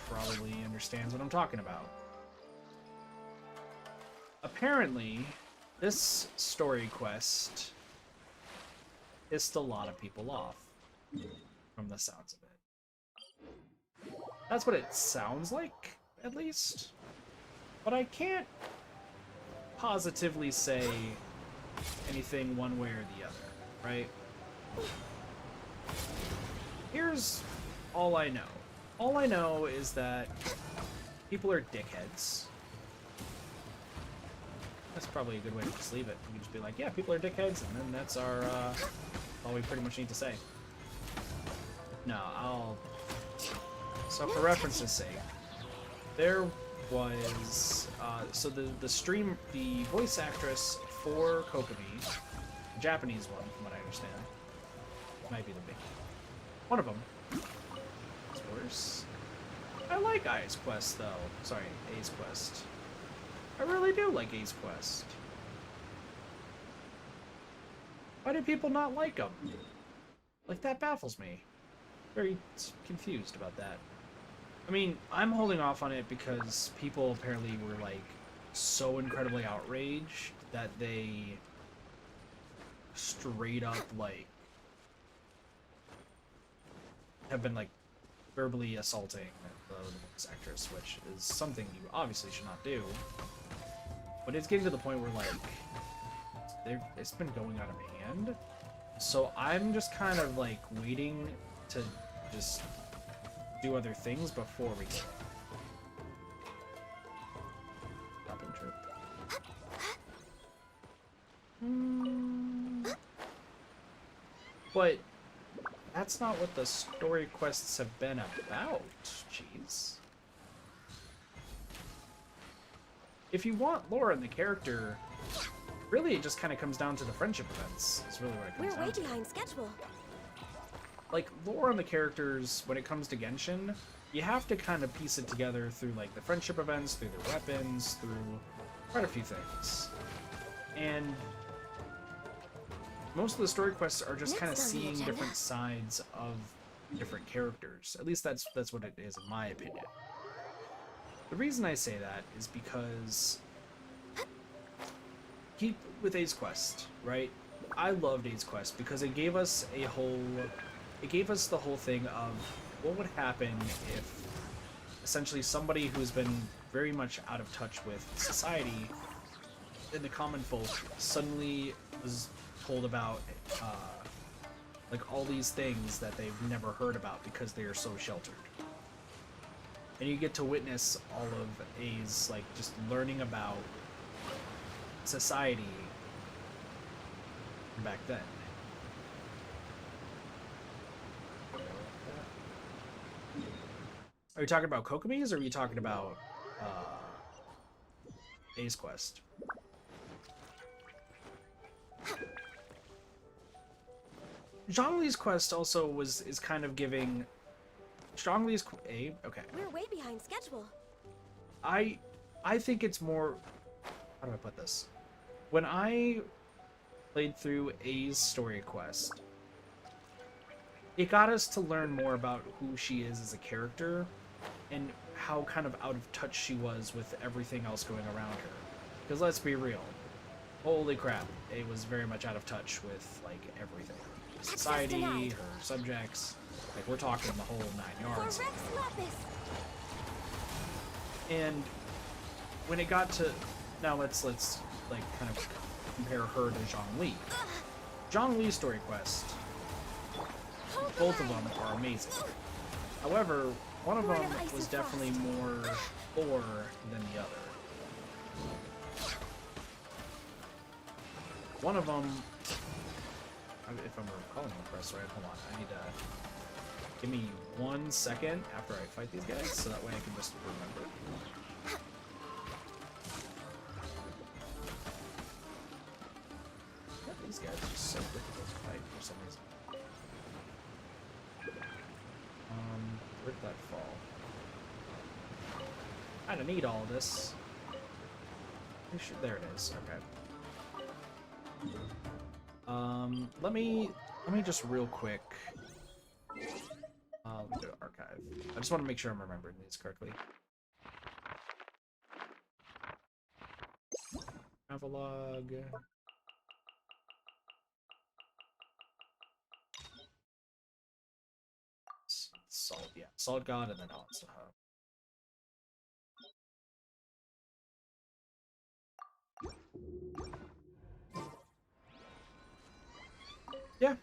probably understands what I'm talking about. Apparently, this story quest pissed a lot of people off, from the sounds of it. That's what it sounds like, at least. But I can't positively say anything one way or the other, right? Here's all I know. All I know is that people are dickheads. That's probably a good way to just leave it. You can just be like, yeah, people are dickheads, and then that's our, all we pretty much need to say. No, so for reference's sake, there was, so the voice actress for Kokomi, the Japanese one, from what I understand, might be the big one of them. It's worse. I like A's Quest, though. Sorry, A's Quest. I really do like A's Quest. Why do people not like them? Like, that baffles me. Very confused about that. I mean, I'm holding off on it because people apparently were, like, so incredibly outraged that they straight up, like, have been, like, verbally assaulting the voice actress, which is something you obviously should not do. But it's getting to the point where, like, it's been going out of hand. So I'm just kind of, like, waiting to just do other things before we get shopping trip. But that's not what the story quests have been about. Jeez. If you want lore in the character, really it just kind of comes down to the friendship events. Is really what it comes down to. We're way behind schedule. Like, lore on the characters, when it comes to Genshin, you have to kind of piece it together through, like, the friendship events, through their weapons, through quite a few things. And most of the story quests are just kind of seeing different sides of different characters. At least that's what it is, in my opinion. The reason I say that is because keep with A's Quest, right? I loved A's Quest because it gave us the whole thing of what would happen if essentially somebody who's been very much out of touch with society and the common folk suddenly was told about like all these things that they've never heard about because they are so sheltered. And you get to witness all of A's, like, just learning about society back then. Are you talking about Kokomi's, or are you talking about A's Quest? Zhongli's quest also is kind of giving Zhongli's okay. We're way behind schedule. I think it's more, how do I put this? When I played through A's story quest, it got us to learn more about who she is as a character and how kind of out of touch she was with everything else going around her. Because let's be real, holy crap, A was very much out of touch with, like, everything. Society, her subjects, like, we're talking the whole 9 yards. And when it got to, now let's like kind of compare her to Zhongli. Zhongli's story quest, both of them are amazing. However, one of them was definitely more lore than the other. One of them, if I'm recalling the press right, hold on, I need to give me 1 second after I fight these guys, so that way I can just remember. These guys are so difficult to fight for some reason. Where'd that fall? I don't need all of this. There it is. Okay. Let me just real quick. Let me go to archive. I just want to make sure I'm remembering these correctly. Travelogue. Solid God, and then Hansa Hub. Yeah.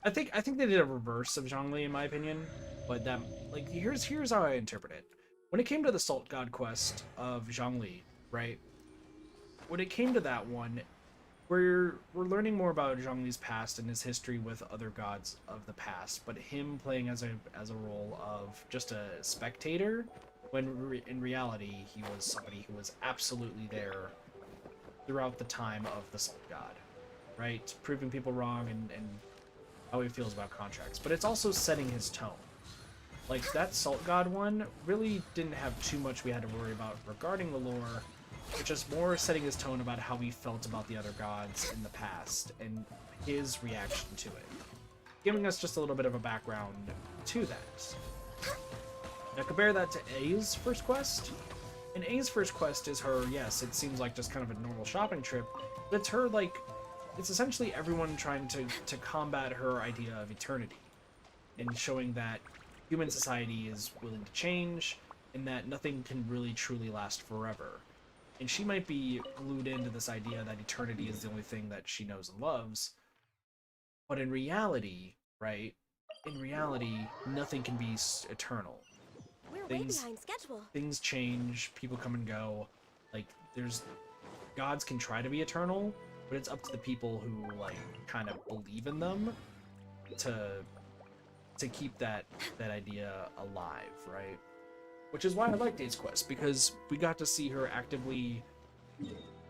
I think they did a reverse of Zhongli in my opinion, but that like here's how I interpret it. When it came to the Salt God quest of Zhongli, right? When it came to that one, we're learning more about Zhongli's past and his history with other gods of the past, but him playing as a role of just a spectator, when in reality he was somebody who was absolutely there throughout the time of the Salt God, right? Proving people wrong and how he feels about contracts. But it's also setting his tone. Like, that Salt God one really didn't have too much we had to worry about regarding the lore, but just more setting his tone about how he felt about the other gods in the past and his reaction to it. Giving us just a little bit of a background to that. Now compare that to A's first quest. And A's first quest is her, yes, it seems like just kind of a normal shopping trip, but it's her, like, it's essentially everyone trying to combat her idea of eternity and showing that human society is willing to change and that nothing can really truly last forever. And she might be glued into this idea that eternity is the only thing that she knows and loves, but in reality, right, in reality, nothing can be eternal. We're way behind schedule. Things change, people come and go, like, gods can try to be eternal, but it's up to the people who, like, kind of believe in them to keep that idea alive, right? Which is why I liked A's quest, because we got to see her actively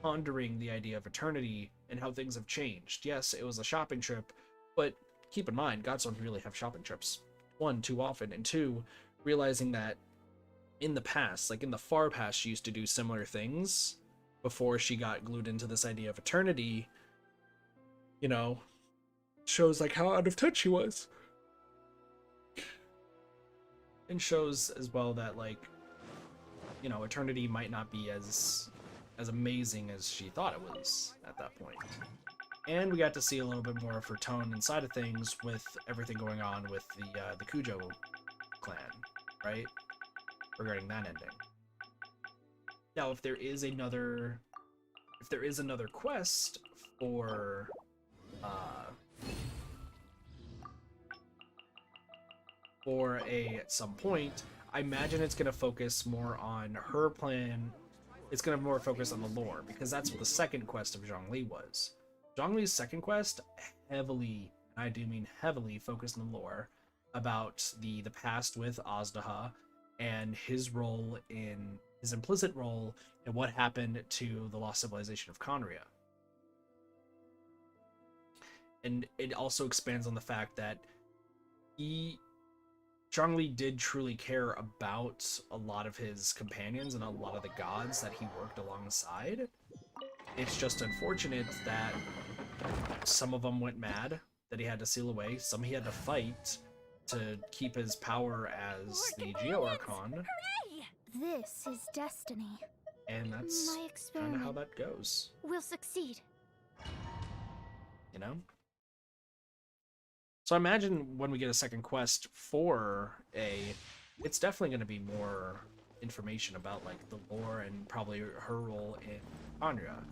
pondering the idea of eternity and how things have changed. Yes, it was a shopping trip, but keep in mind, gods don't really have shopping trips. One, too often, and two, realizing that in the past, like in the far past, she used to do similar things before she got glued into this idea of eternity, you know, shows like how out of touch she was. And shows as well that, like, you know, eternity might not be as amazing as she thought it was at that point. And we got to see a little bit more of her tone inside of things with everything going on with the Kujo clan, right? Regarding that ending. Now, if there is another quest for at some point, I imagine it's going to focus more on her plan. It's going to more focus on the lore, because that's what the second quest of Zhongli was. Zhongli's second quest heavily, and I do mean heavily, focused on the lore about the past with Azdaha and his role in his implicit role in what happened to the lost civilization of Conria. And it also expands on the fact that Zhongli did truly care about a lot of his companions and a lot of the gods that he worked alongside. It's just unfortunate that some of them went mad, that he had to seal away. Some he had to fight to keep his power as the Geo-Archon. This is destiny. And that's kind of how that goes. We'll succeed. You know? So I imagine when we get a second quest for it's definitely going to be more information about, like, the lore and probably her role in Conria.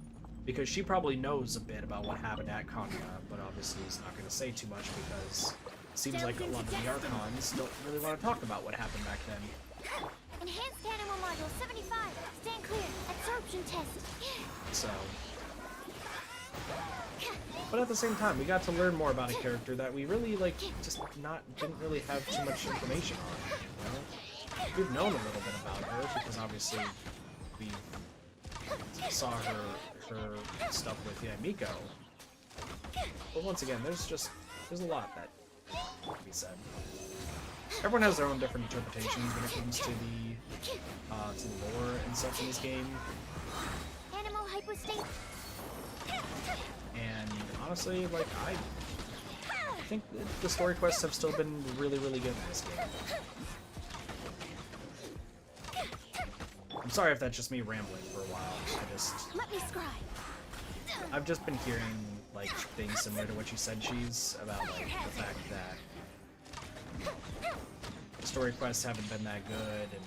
Because she probably knows a bit about what happened at Conria, but obviously is not going to say too much because it seems like a lot of the Archons don't really want to talk about what happened back then. Enhanced animal module 75. Stand clear. Absorption test. So... But at the same time, we got to learn more about a character that we really, like, just didn't really have too much information on, you know? We've known a little bit about her, because obviously we saw her stuff with Miko. But once again, there's a lot that can be said. Everyone has their own different interpretations when it comes to the lore and such in this game. Animal hypostate. And honestly, like, I think the story quests have still been really, really good in this game. I'm sorry if that's just me rambling for a while. Let me scribe. I've just been hearing, like, things similar to what you said, Cheese, about, like, the fact that the story quests haven't been that good and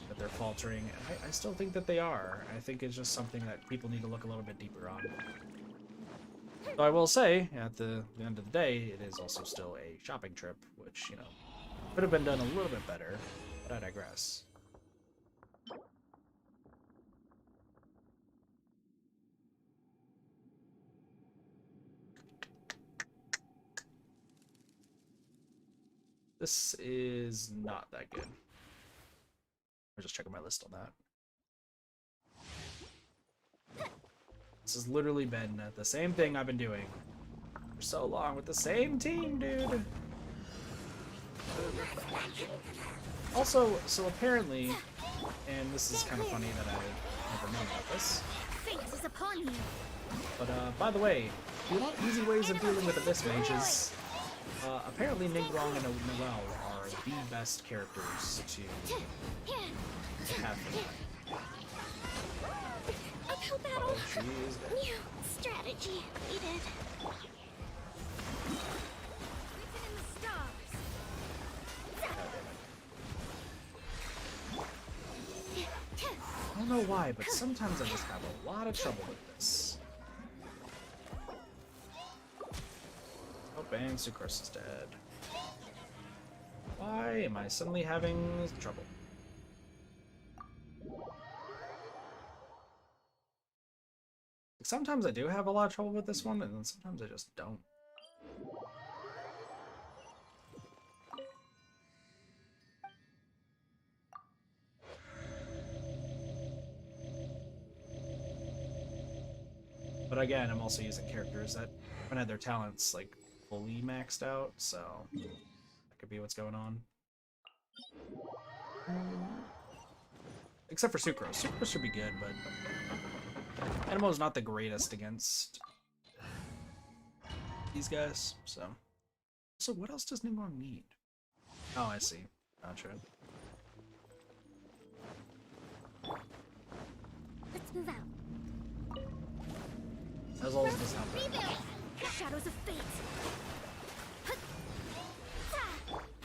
that they're faltering. And I still think that they are. I think it's just something that people need to look a little bit deeper on. So I will say, at the end of the day, it is also still a shopping trip, which, you know, could have been done a little bit better, but I digress. This is not that good. I'm just checking my list on that. This has literally been the same thing I've been doing for so long with the same team, dude. Also, so apparently, and this is kind of funny that I never known about this, Fate is upon you. but by the way, if you want easy ways of dealing with abyss mages, apparently Nightwrong and Noelle are the best characters to have for that. Uphill battle. Oh, she is dead. New strategy needed. Written in the stars. I don't know why, but sometimes I just have a lot of trouble with this. Oh, bang, Sucrose is dead. Why am I suddenly having trouble? Sometimes I do have a lot of trouble with this one, and then sometimes I just don't. But again, I'm also using characters that haven't had their talents, like, fully maxed out, so that could be what's going on. Except for Sucrose. Sucrose should be good, but Animo's not the greatest against these guys, so. So what else does Nightwrong need? Oh, I see. Gotcha. Let's move out. As always, does not bad. Rebuild. Shadows of fate.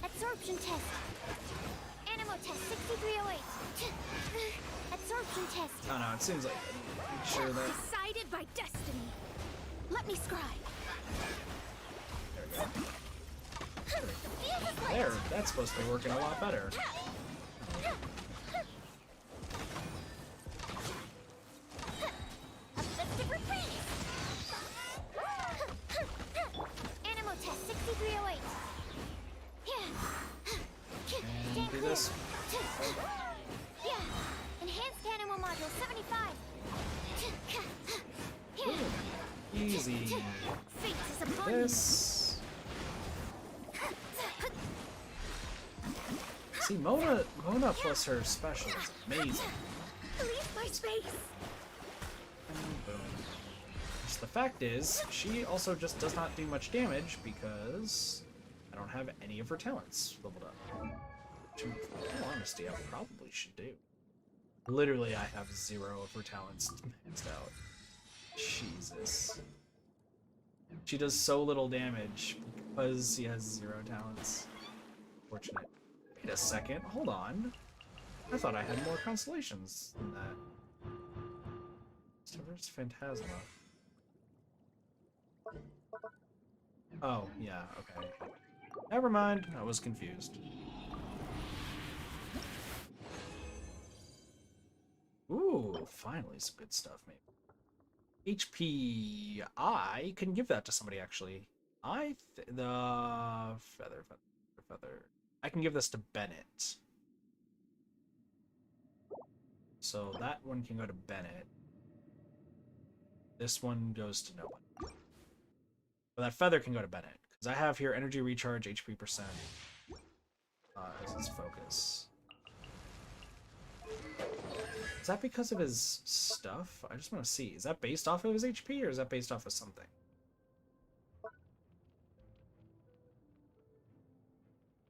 Absorption test. Animo test 6308. Absorption test. Oh no, it seems like I'm sure that. Decided by destiny. Let me scribe. There we go. There, that's supposed to be working a lot better. Uplifted retreat. Animo test 6308. And do this. Yeah. Enhanced Animo module 75. Easy. Fate is upon you. This. See, Mona plus her special is amazing. Leave my space. And boom. Just the fact is, she also just does not do much damage because I don't have any of her talents leveled up. Which, in all honesty, I probably should do. Literally, I have 0 of her talents maxed out. Jesus. She does so little damage because she has 0 talents. Fortunate. Wait a second, hold on. I thought I had more constellations than that. So where's Phantasma? Oh, yeah, okay. Never mind, I was confused. Ooh, finally some good stuff, maybe. HP, I can give that to somebody, actually. The feather. I can give this to Bennett. So that one can go to Bennett. This one goes to no one. But that feather can go to Bennett. Because I have here energy recharge, HP percent. As his focus. Is that because of his stuff? I just want to see. Is that based off of his HP or is that based off of something?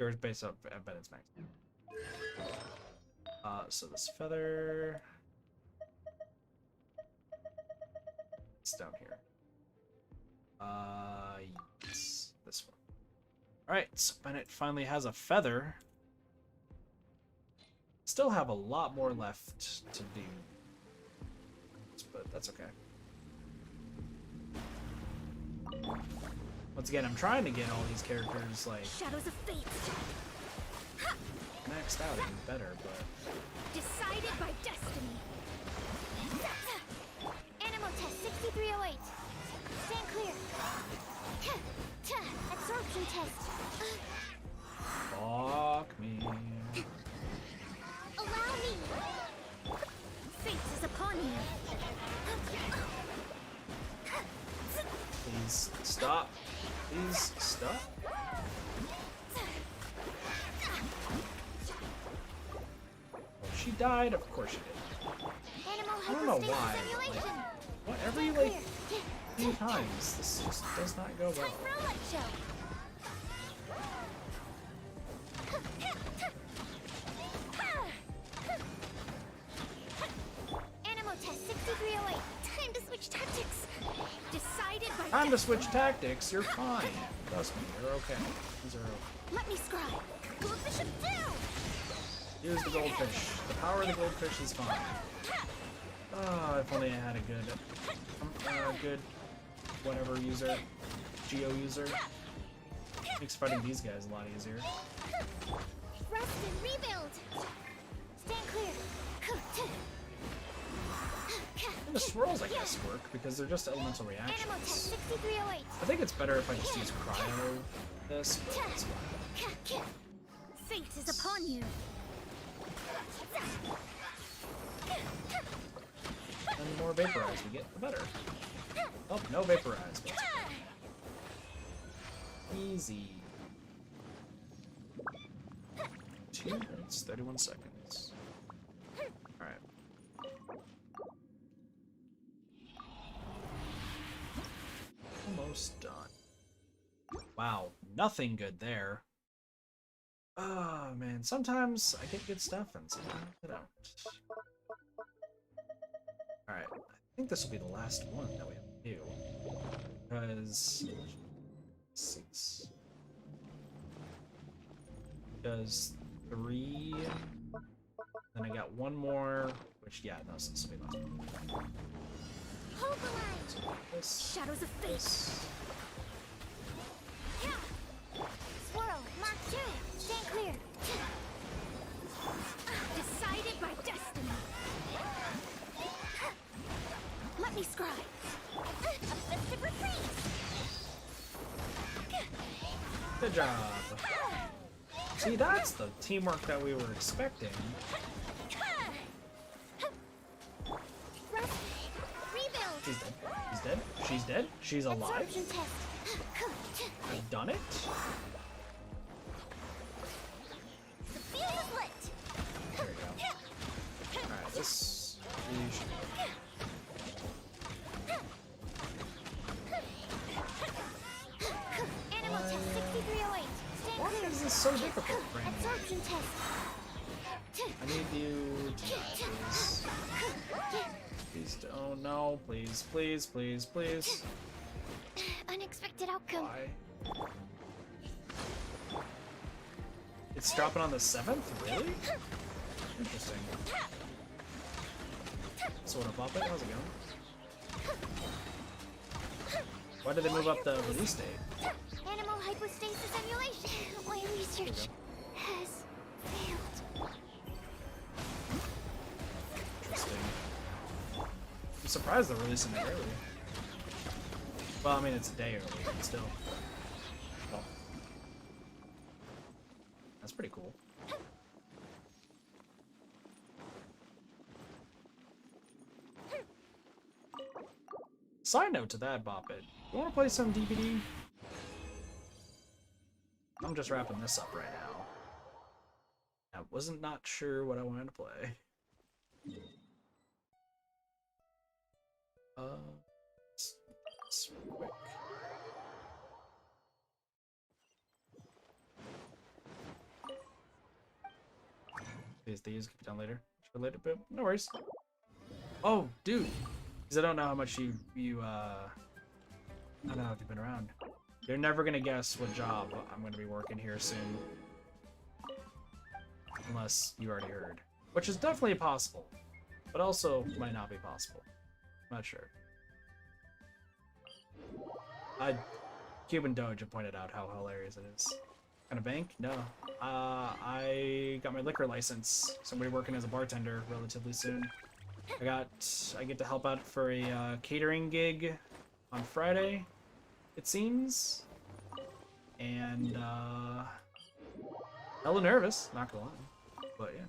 Or it's based off Bennett's max. So this feather. It's down here. Yes, this one. Alright, so Bennett finally has a feather. Still have a lot more left to do. But that's okay. Once again, I'm trying to get all these characters like Shadows of fate. maxed out and better, but Decided by destiny. Animal test 6308. Stand clear. Absorption test. fuck me. Allow me. Fate is upon you. Please stop. Please stop. Oh, she died? Of course she did. Animal I don't know hypostasis why. simulation. What, every Stand like clear. few times, this just does not go well. Time for a light show. Animal test 6308. Time to switch tactics. Decided by Time to destiny. switch tactics, you're fine. Trust me, you're okay. These are okay. Let me scribe. Goldfish it down. Use the goldfish. The power of the goldfish is fine. Oh, if only I had a good whatever user, geo user. Makes fighting these guys a lot easier. Rest and rebuild. Stand clear. And the swirls, I guess, work because they're just elemental Animal test reactions. 6308. I think it's better if I just use cryo this, but it's fine. Fate is upon you. And the more vaporize we get, the better. Oh, no vaporize. But easy. 2 minutes, 31 seconds. Alright. Almost done. Wow, nothing good there. Oh man, sometimes I get good stuff and sometimes I don't. Alright, I think this will be the last one that we have to do. Because... 6... Does 3... Then I got one more, which, yeah, no, this will be the last one. Hold the line. So this, Shadows of fate. this... Swirl. Mark 2. Stand clear. Decided by destiny. Let me scribe. Obsessive retreat. Good job! See, that's the teamwork that we were expecting. Rest. Rebuild. She's dead. She's dead. She's dead. She's alive. Absorption test. I've done it. The fuse is lit. There we go. Alright, this... we should... Animal test 6308. Stand Why clear. is this so difficult right now? Absorption test. I need you to die, please. Please don't. No, please, please, please, please. Unexpected outcome. Why? It's dropping on the 7th? Really? Interesting. So what up, it? How's it going? Why did they move up the release date? Animal hypostasis emulation. My research has failed. Interesting. I'm surprised they're releasing it early. Well, I mean, it's a day early, but still. Well, that's pretty cool. Side note to that, Bop It. You want to play some DVD? I'm just wrapping this up right now. I wasn't not sure what I wanted to play. It's quick. These can be done later. Later, but no worries. Oh, dude, because I don't know how much I don't know if you've been around. You're never gonna guess what job I'm gonna be working here soon, unless you already heard, which is definitely possible, but also might not be possible. I'm not sure. Cuban Doge had pointed out how hilarious it is. Kind of bank? No. I got my liquor license. Somebody working as a bartender relatively soon. I get to help out for a catering gig on Friday, it seems. And hella nervous, not gonna lie. But yeah.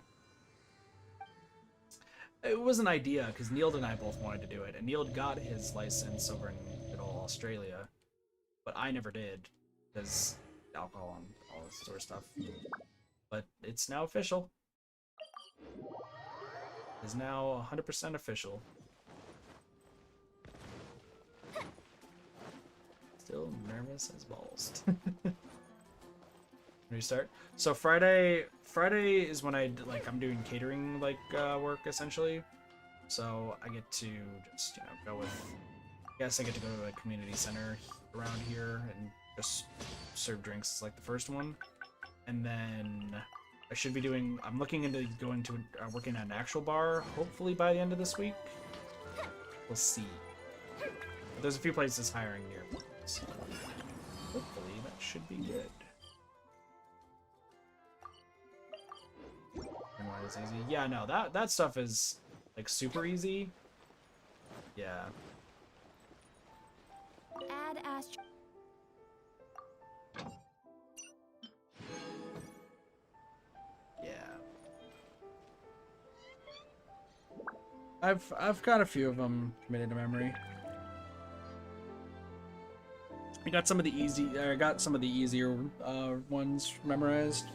It was an idea because Neil and I both wanted to do it, and Neil got his license over in good old Australia, but I never did because alcohol and all this sort of stuff. But it's now official. It's now 100% official. Still nervous as balls. Restart. So Friday is when I'm doing catering work essentially. So I get to just go with. I guess I get to go to a community center around here and just serve drinks like the first one, and then I should be doing. I'm looking into going to working at an actual bar. Hopefully by the end of this week. We'll see. But there's a few places hiring near, so hopefully that should be good. And why is easy? Yeah, no, that stuff is like super easy. Yeah. Add Astro. Yeah. I've got a few of them committed to memory. I got some of the easier ones memorized.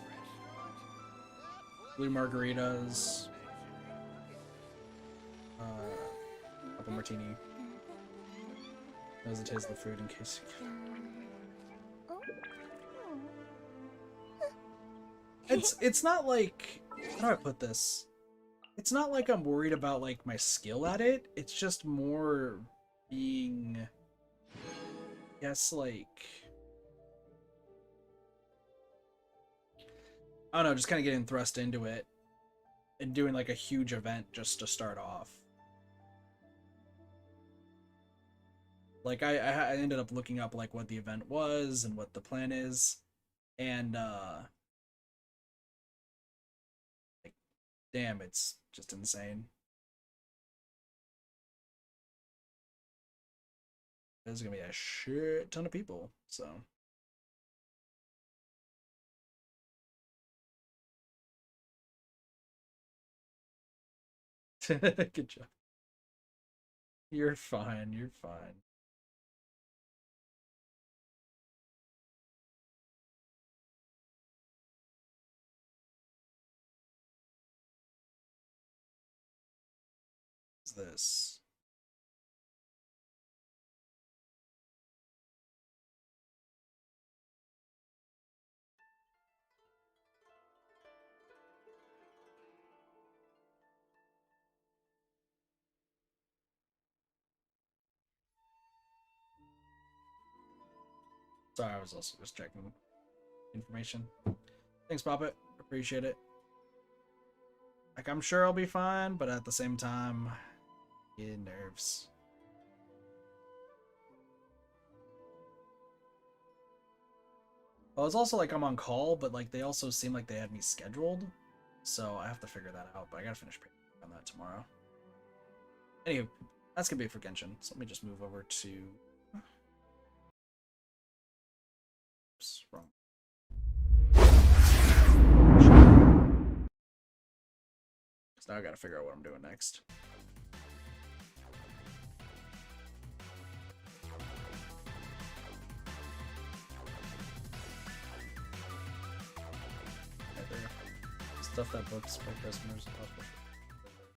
Blue margaritas. Apple martini. Knows the taste of the food in case. It's not like, how do I put this? It's not like I'm worried about like my skill at it. It's just more being, I guess, like, I don't know, just kind of getting thrust into it and doing like a huge event just to start off. Like I ended up looking up like what the event was and what the plan is, and like, damn, it's just insane. There's gonna be a shit ton of people, so. Good job. You're fine, you're fine. What's this? Sorry, I was also just checking information. Thanks, Poppet. Appreciate it. Like, I'm sure I'll be fine, but at the same time, getting nerves. Well, it's also like I'm on call, but like they also seem like they had me scheduled, so I have to figure that out. But I gotta finish on that tomorrow. Anywho, that's gonna be it for Genshin. So let me just move over to. Oops, wrong. So now I gotta figure out what I'm doing next. Stuff that books by customers is possible.